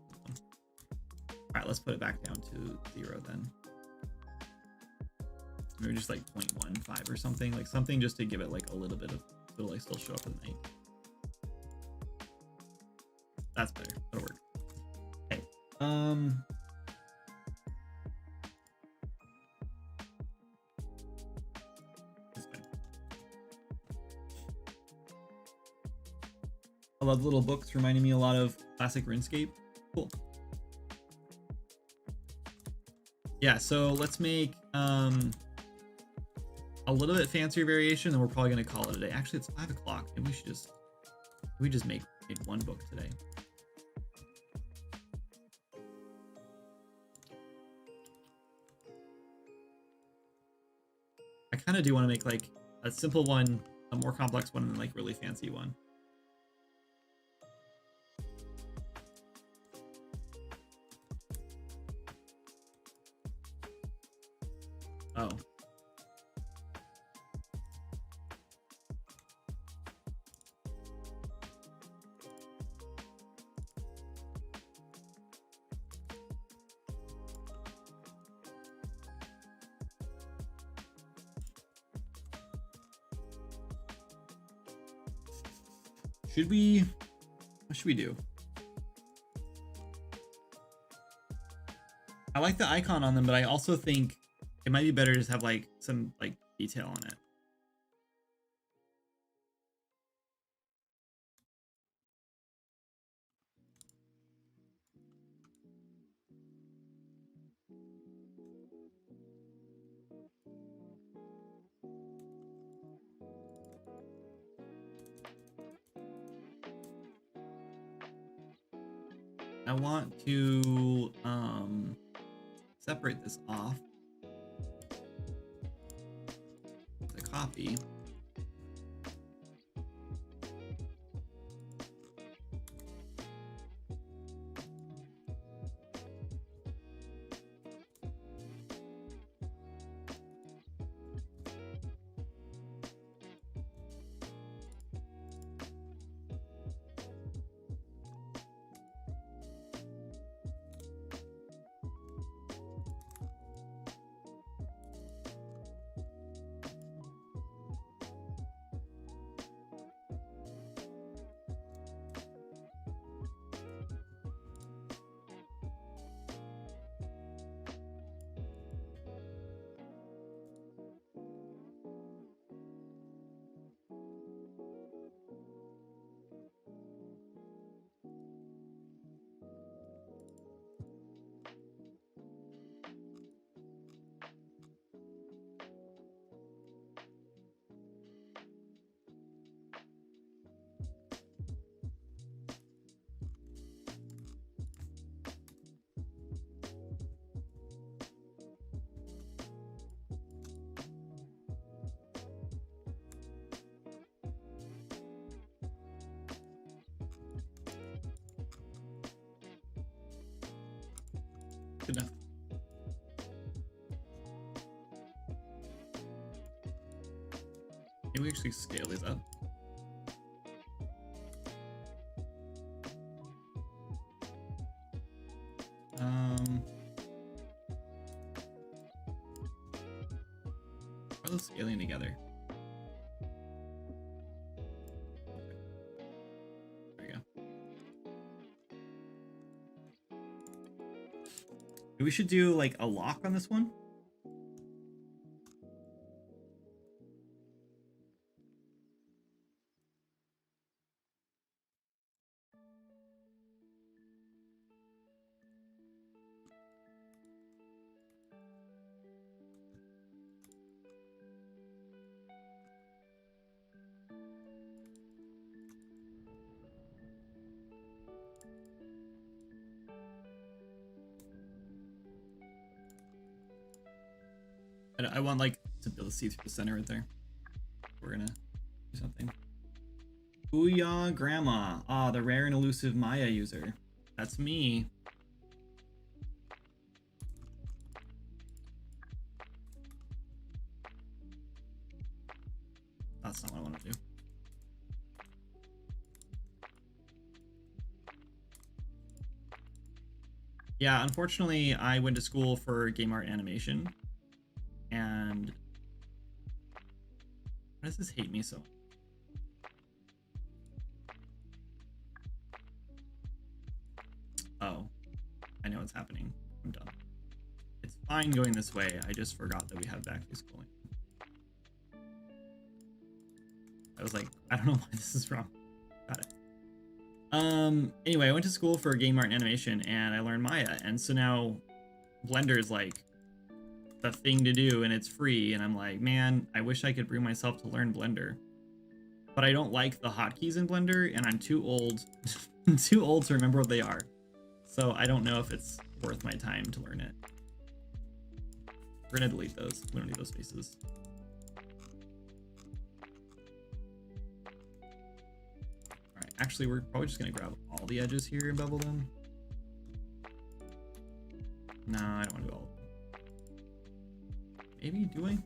All right, let's put it back down to 0 then. Maybe just like 0.15 or something, like something just to give it like a little bit of, it'll like still show up at night. That's better. That'll work. Okay. I love the little books reminding me a lot of classic RuneScape. Cool. Yeah, so let's make a little bit fancier variation, and we're probably gonna call it a day. Actually, it's 5 o'clock. Maybe we should just make one book today. I kind of do want to make like a simple one, a more complex one, and like really fancy one. Oh. What should we do? I like the icon on them, but I also think it might be better to just have like some like detail on it. I want to separate this off. The copy. Good enough. Maybe we actually scale these up. Are those scaling together? Okay. There we go. Maybe we should do like a lock on this one. I want like to be able to see through the center right there. We're gonna do something. Booyah, Grandma. Ah, the rare and elusive Maya user. That's me. That's not what I want to do. Yeah, unfortunately, I went to school for game art animation. And why does this hate me so? Oh, I know what's happening. I'm done. It's fine going this way. I just forgot that we have back to schooling. I was like, I don't know why this is wrong. Got it. Anyway, I went to school for game art and animation, and I learned Maya, and so now Blender is like the thing to do, and it's free. And I'm like, man, I wish I could bring myself to learn Blender, but I don't like the hotkeys in Blender, and I'm too old, too old to remember what they are. So I don't know if it's worth my time to learn it. We're gonna delete those. We don't need those spaces. All right, actually, we're probably just gonna grab all the edges here and bevel them. No, I don't want to do all of them. Maybe, do I? I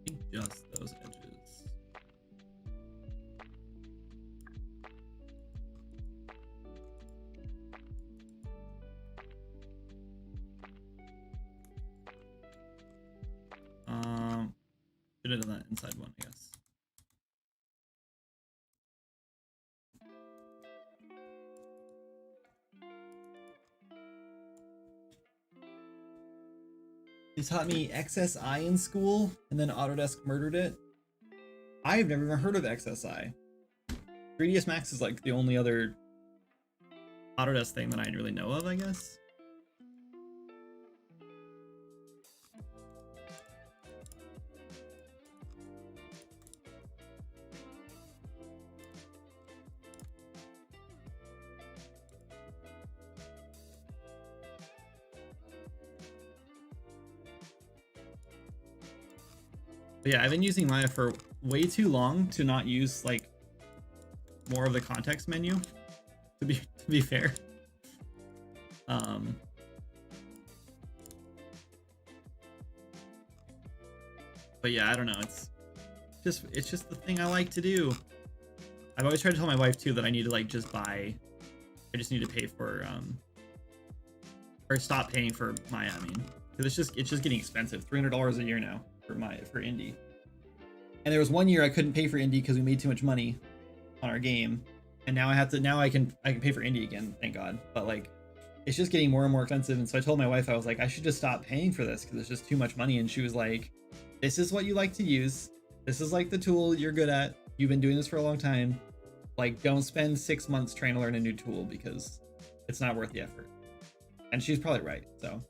think just those edges. Should have done that inside one, I guess. They taught me XSI in school, and then Autodesk murdered it. I've never even heard of XSI. 3ds Max is like the only other Autodesk thing that I really know of, I guess. But yeah, I've been using Maya for way too long to not use like more of the context menu, to be fair. But yeah, I don't know. It's just the thing I like to do. I've always tried to tell my wife too that I need to like just buy. I just need to pay for or stop paying for Maya. I mean, because it's just getting expensive. $300 a year now for indie. And there was one year I couldn't pay for indie because we made too much money on our game, and now I can pay for indie again, thank God. But like, it's just getting more and more expensive. And so I told my wife, I was like, I should just stop paying for this because it's just too much money. And she was like, this is what you like to use. This is like the tool you're good at. You've been doing this for a long time. Like, don't spend 6 months trying to learn a new tool because it's not worth the effort. And she's probably right. So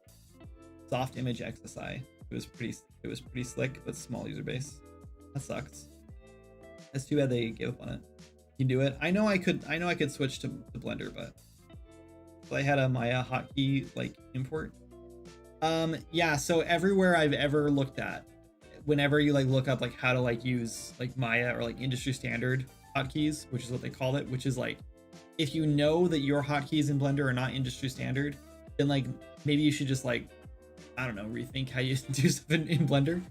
soft image XSI. It was pretty slick, but small user base. That sucks. It's too bad they gave up on it. You can do it. I know I could switch to Blender, but I had a Maya hotkey like import. Yeah, so everywhere I've ever looked at, whenever you like look up like how to like use like Maya or like industry standard hotkeys, which is what they call it, which is like, if you know that your hotkeys in Blender are not industry standard, then like maybe you should just like, I don't know, rethink how you do stuff in Blender.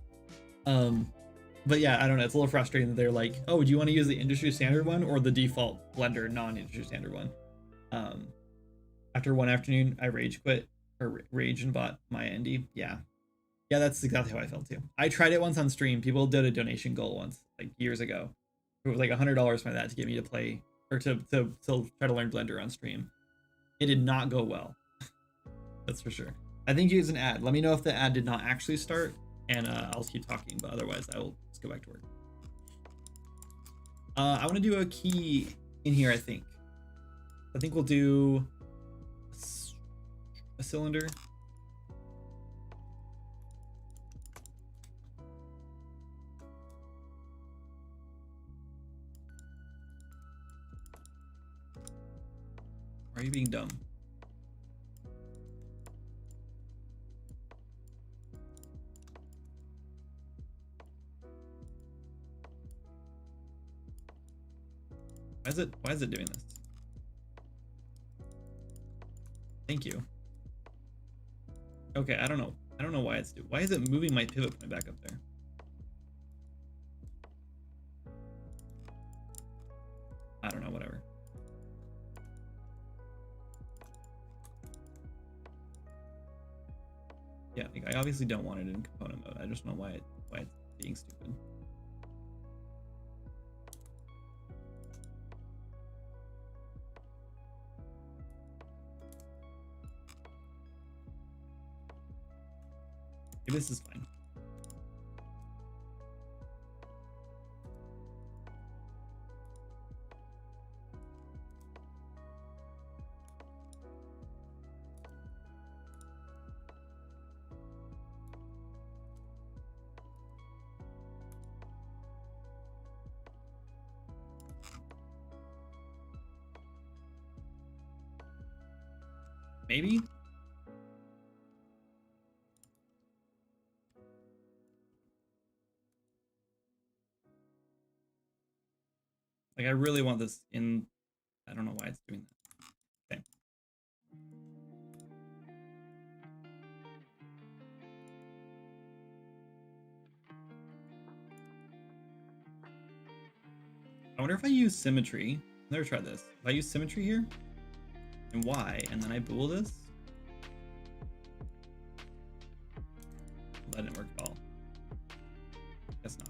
But yeah, I don't know, it's a little frustrating that they're like, oh, do you want to use the industry standard one or the default Blender non-industry standard one? After one afternoon I rage and bought Maya Indie. Yeah, that's exactly how I felt too. I tried it once on stream. People did a donation goal once, like years ago. It was like $100 for that to get me to play or to try to learn Blender on stream. It did not go well. That's for sure. I think use an ad. Let me know if the ad did not actually start, and I'll keep talking. But otherwise, I will just go back to work. I want to do a key in here. I think we'll do a cylinder. Why are you being dumb? Why is it doing this? Thank you. Okay, I don't know why why is it moving my pivot point back up there? I don't know, whatever. Yeah, like, I obviously don't want it in component mode. I just don't know why it's being stupid. Maybe this is fine. Maybe? Like, I really want this in... I don't know why it's doing that. Okay. I wonder if I use symmetry. I've never tried this. If I use symmetry here, and Y, and then I bool this, that didn't work at all. Guess not.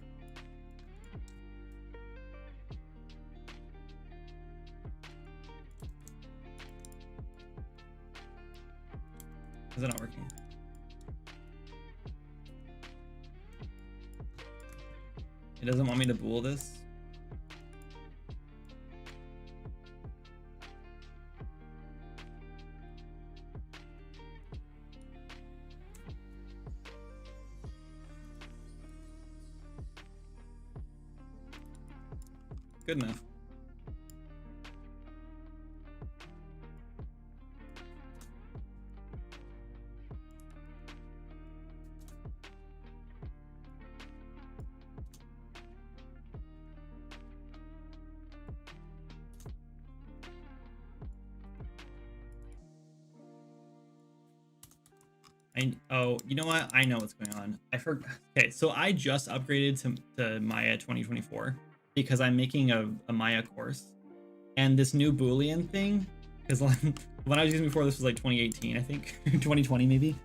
Is it not working? It doesn't want me to bool this. Good enough. Oh, you know what? I know what's going on. I forgot. Okay, so I just upgraded to Maya 2024 because I'm making a Maya course, and this new Boolean thing, because when I was using before, this was like 2018, I think, 2020 maybe.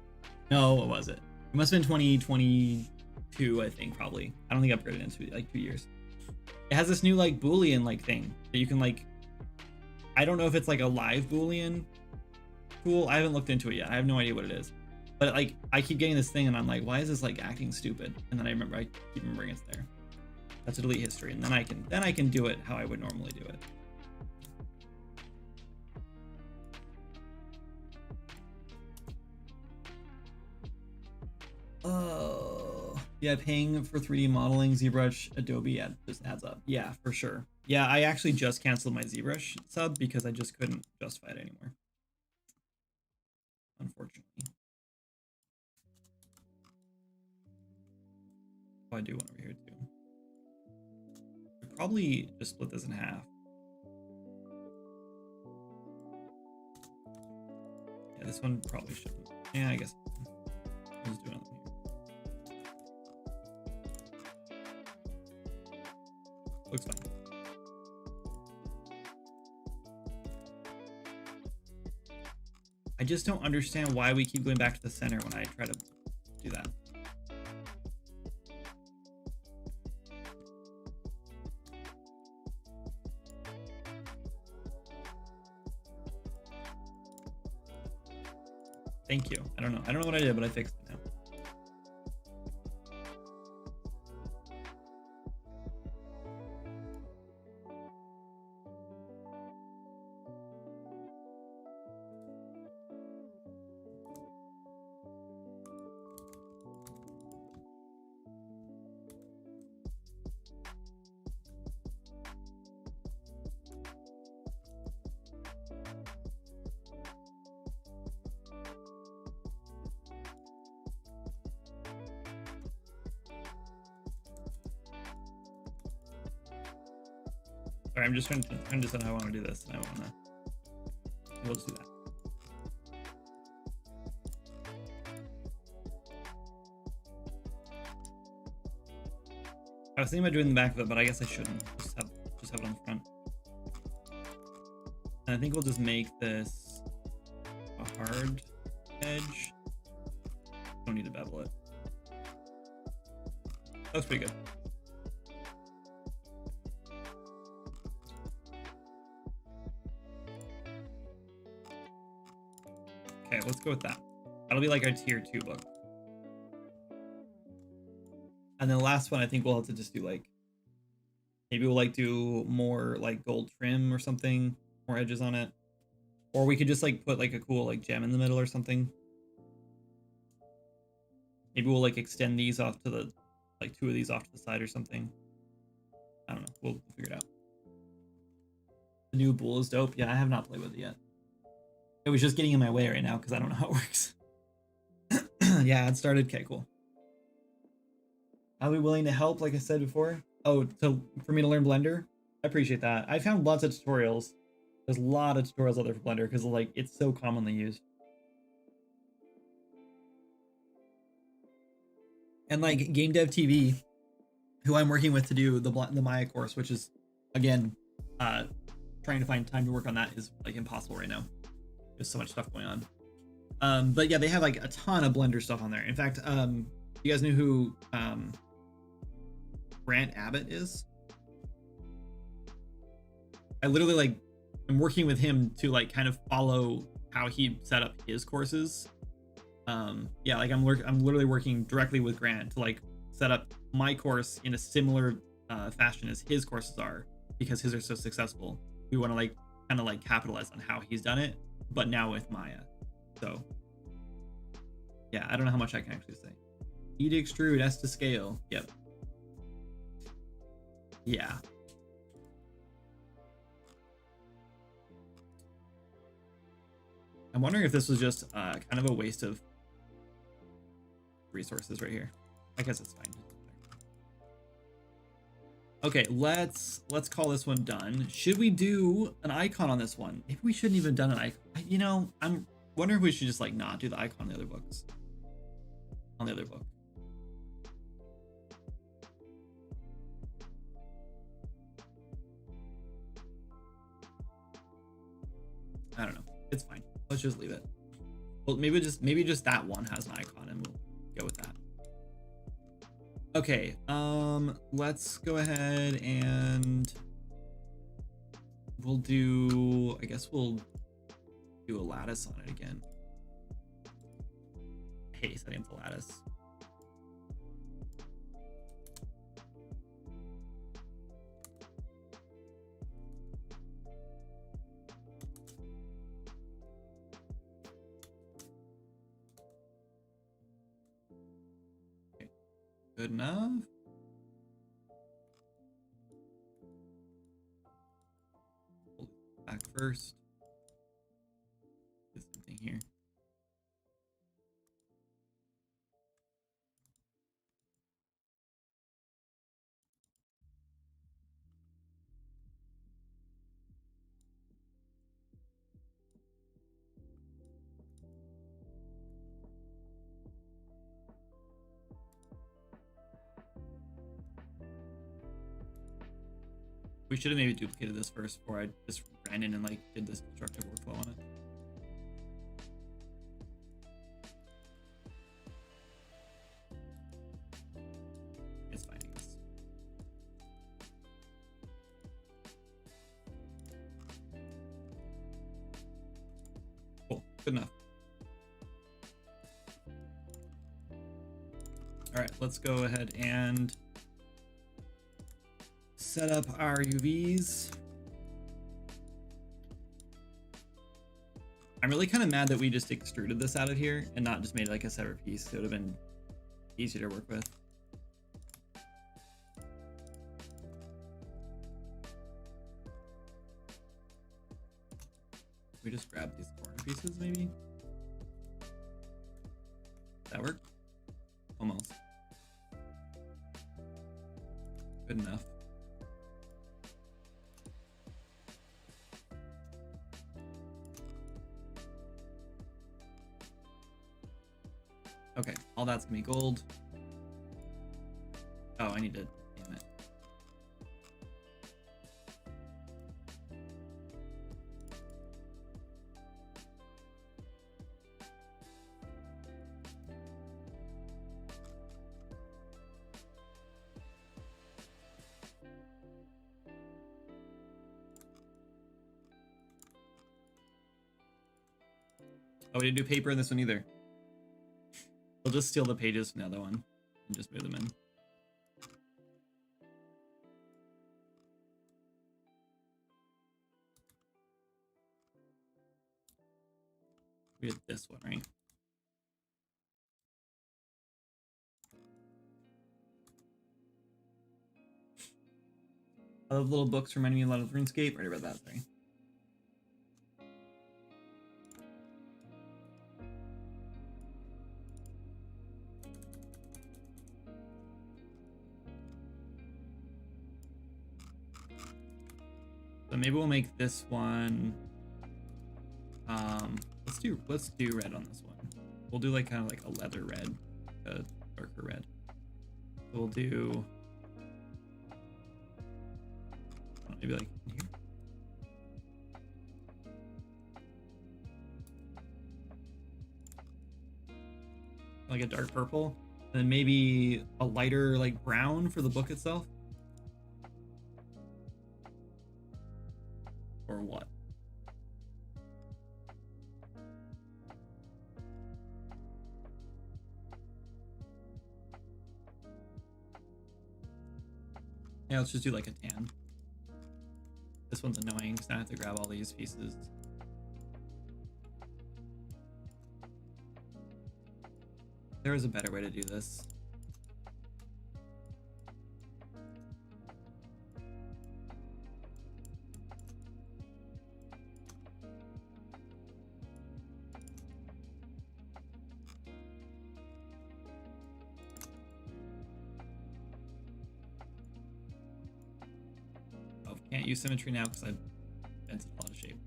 No, what was it? It must have been 2022, I think, probably. I don't think I upgraded into like 2 years. It has this new like Boolean like thing that you can like. I don't know if it's like a live Boolean tool. I haven't looked into it yet. I have no idea what it is. But like I keep getting this thing and I'm like, why is this like acting stupid? And then I keep remembering it's there. That's a delete history, and then I can do it how I would normally do it. Oh yeah, paying for 3D modeling, ZBrush, Adobe just adds up. Yeah, for sure. Yeah, I actually just canceled my ZBrush sub because I just couldn't justify it anymore. Unfortunately. Oh, I do one over here too. I'd probably just split this in half. Yeah, this one probably shouldn't. Yeah, I guess I'll just do another one here. Looks fine. I just don't understand why we keep going back to the center when I try to do that. Thank you. I don't know what I did, but I fixed it now. Sorry, I'm just trying to decide how I want to do this, and we'll just do that. I was thinking about doing the back of it, but I guess I shouldn't. Just have it on the front. And I think we'll just make this a hard edge. Don't need to bevel it. Looks pretty good. Okay, let's go with that. That'll be like our tier 2 book. And then the last one, I think we'll have to just do like, maybe we'll like do more like gold trim or something, more edges on it. Or we could just like put like a cool like gem in the middle or something. Maybe we'll like extend these off to the, like 2 of these off to the side or something. I don't know. We'll figure it out. The new bull is dope. Yeah, I have not played with it yet. It was just getting in my way right now because I don't know how it works. Yeah, it started. Okay, cool. I'll be willing to help, like I said before. Oh, so for me to learn Blender? I appreciate that. I found lots of tutorials. There's a lot of tutorials out there for Blender because like it's so commonly used. And like Gamedev TV, who I'm working with to do the Maya course, which is again, trying to find time to work on that is like impossible right now. There's so much stuff going on. But yeah, they have like a ton of Blender stuff on there. In fact, you guys know who Grant Abbott is? I literally like I'm working with him to like kind of follow how he set up his courses. Yeah, like I'm literally working directly with Grant to like set up my course in a similar fashion as his courses are, because his are so successful. We want to like kind of like capitalize on how he's done it, but now with Maya. So yeah, I don't know how much I can actually say. E to extrude, S to scale. Yep. Yeah. I'm wondering if this was just kind of a waste of resources right here. I guess it's fine. Okay, let's call this one done. Should we do an icon on this one? Maybe we shouldn't even done an icon. You know, I'm wondering if we should just like not do the icon on the other books. On the other book. I don't know. It's fine. Let's just leave it. Well, maybe just that one has an icon and we'll go with that. Okay, let's go ahead and we'll do, I guess we'll do a lattice on it again. Hey, setting up the lattice. Okay, good enough. Back first. Do something here. We should have maybe duplicated this first before I just ran in and like did this constructive workflow on it. It's fine, I guess. Cool, good enough. All right, let's go ahead and set up our UVs. I'm really kind of mad that we just extruded this out of here and not just made like a separate piece. It would have been easier to work with. We just grab these corner pieces, maybe? That work? Almost. Good enough. Okay, all that's gonna be gold. Oh, I need to, damn it. Oh, we didn't do paper in this one either. We'll just steal the pages from the other one and just move them in. We get this one, right? I love little books reminding me a lot of RuneScape. Right about that, sorry. So maybe we'll make this one. Let's do red on this one. We'll do like kind of like a leather red, a darker red. So we'll do maybe like in here. Like a dark purple, and then maybe a lighter like brown for the book itself. Or what? Yeah, let's just do like a tan. This one's annoying because I have to grab all these pieces. There is a better way to do this. Oh, can't use symmetry now because I've bent it all out of shape.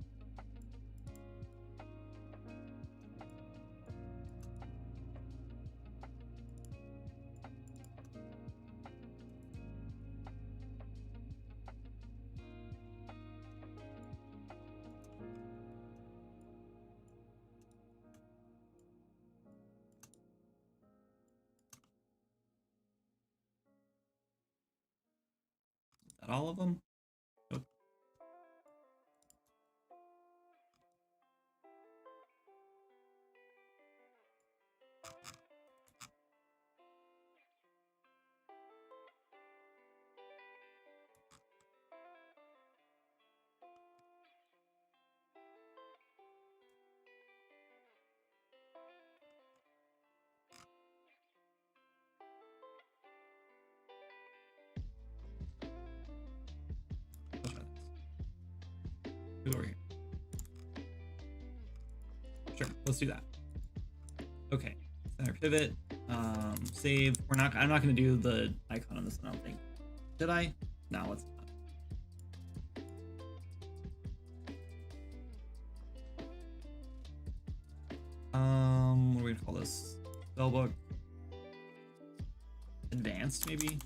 Is that all of them? Nope. Let's try this. Do it over here. Sure, let's do that. Okay, center pivot, save. I'm not gonna do the icon on this one, I don't think. Did I? No, let's not. What are we gonna call this? Spellbook. Advanced, maybe?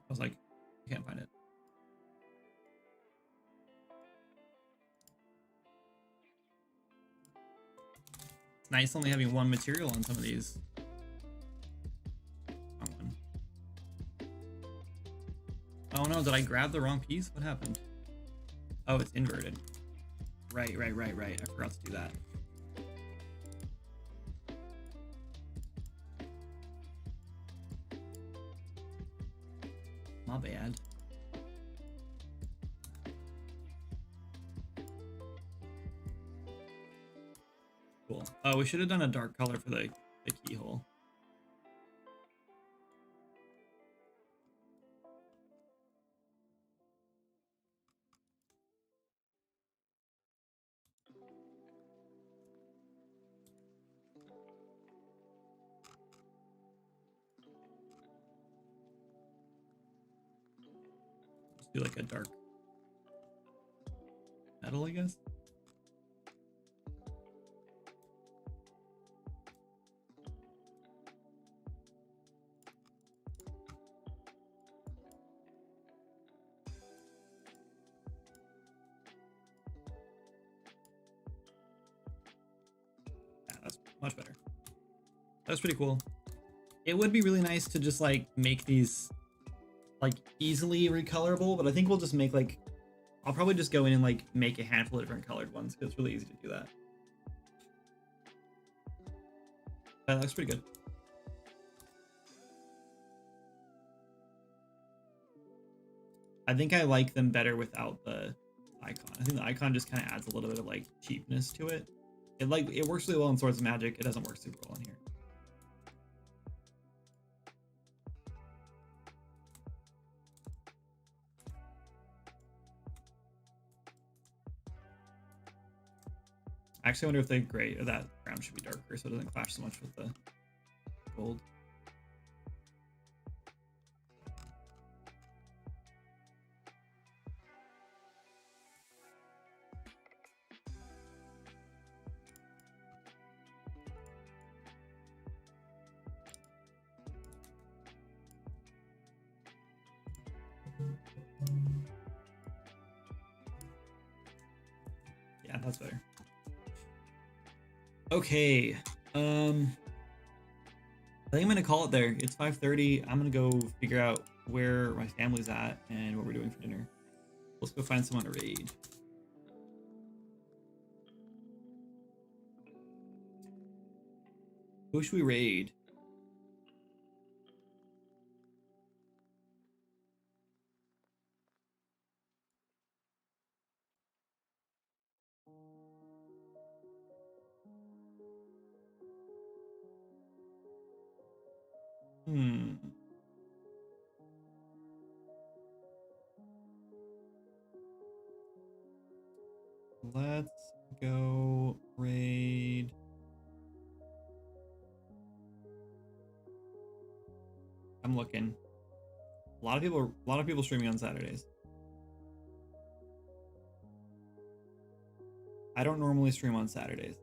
I was like, I can't find it. It's nice only having one material on some of these. Wrong one. Oh no, did I grab the wrong piece? What happened? Oh, it's inverted. Right. I forgot to do that. My bad. Cool. Oh, we should have done a dark color for the keyhole. Let's do like a dark metal, I guess. Yeah, that's much better. That's pretty cool. It would be really nice to just like make these like easily recolorable, but I think we'll just make like, I'll probably just go in and like make a handful of different colored ones because it's really easy to do that. That looks pretty good. I think I like them better without the icon. I think the icon just kind of adds a little bit of like cheapness to it. It works really well in Swords of Magic. It doesn't work super well in here. Actually, I wonder if the gray or that brown should be darker so it doesn't clash so much with the gold. Yeah, that's better. Okay. I think I'm gonna call it there. It's 5:30. I'm gonna go figure out where my family's at and what we're doing for dinner. Let's go find someone to raid. Who should we raid? Let's go raid. I'm looking. A lot of people streaming on Saturdays. I don't normally stream on Saturdays.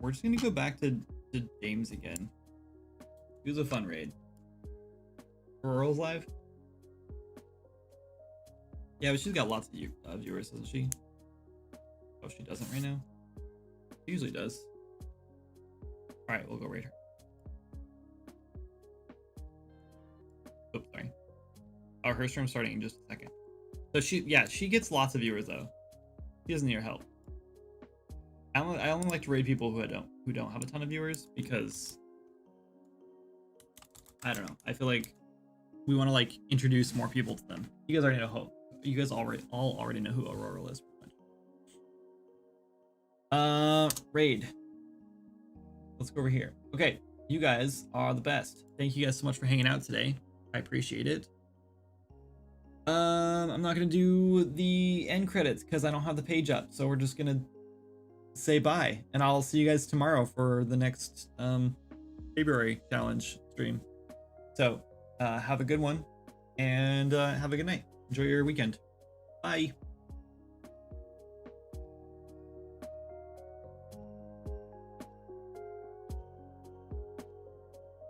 We're just gonna go back to James again. It was a fun raid. Earl's live? Yeah, but she's got lots of viewers, doesn't she? Oh, she doesn't right now? She usually does. Alright, we'll go raid her. Oops, sorry. Oh, her stream's starting in just a second. So she gets lots of viewers though. She doesn't need our help. I only like to raid people who don't have a ton of viewers because I don't know. I feel like we want to like introduce more people to them. You guys already know who. You guys already know who Aurora is. Raid. Let's go over here. Okay, you guys are the best. Thank you guys so much for hanging out today. I appreciate it. I'm not gonna do the end credits because I don't have the page up, so we're just gonna say bye, and I'll see you guys tomorrow for the next Faebruary challenge stream. So have a good one and have a good night. Enjoy your weekend. Bye.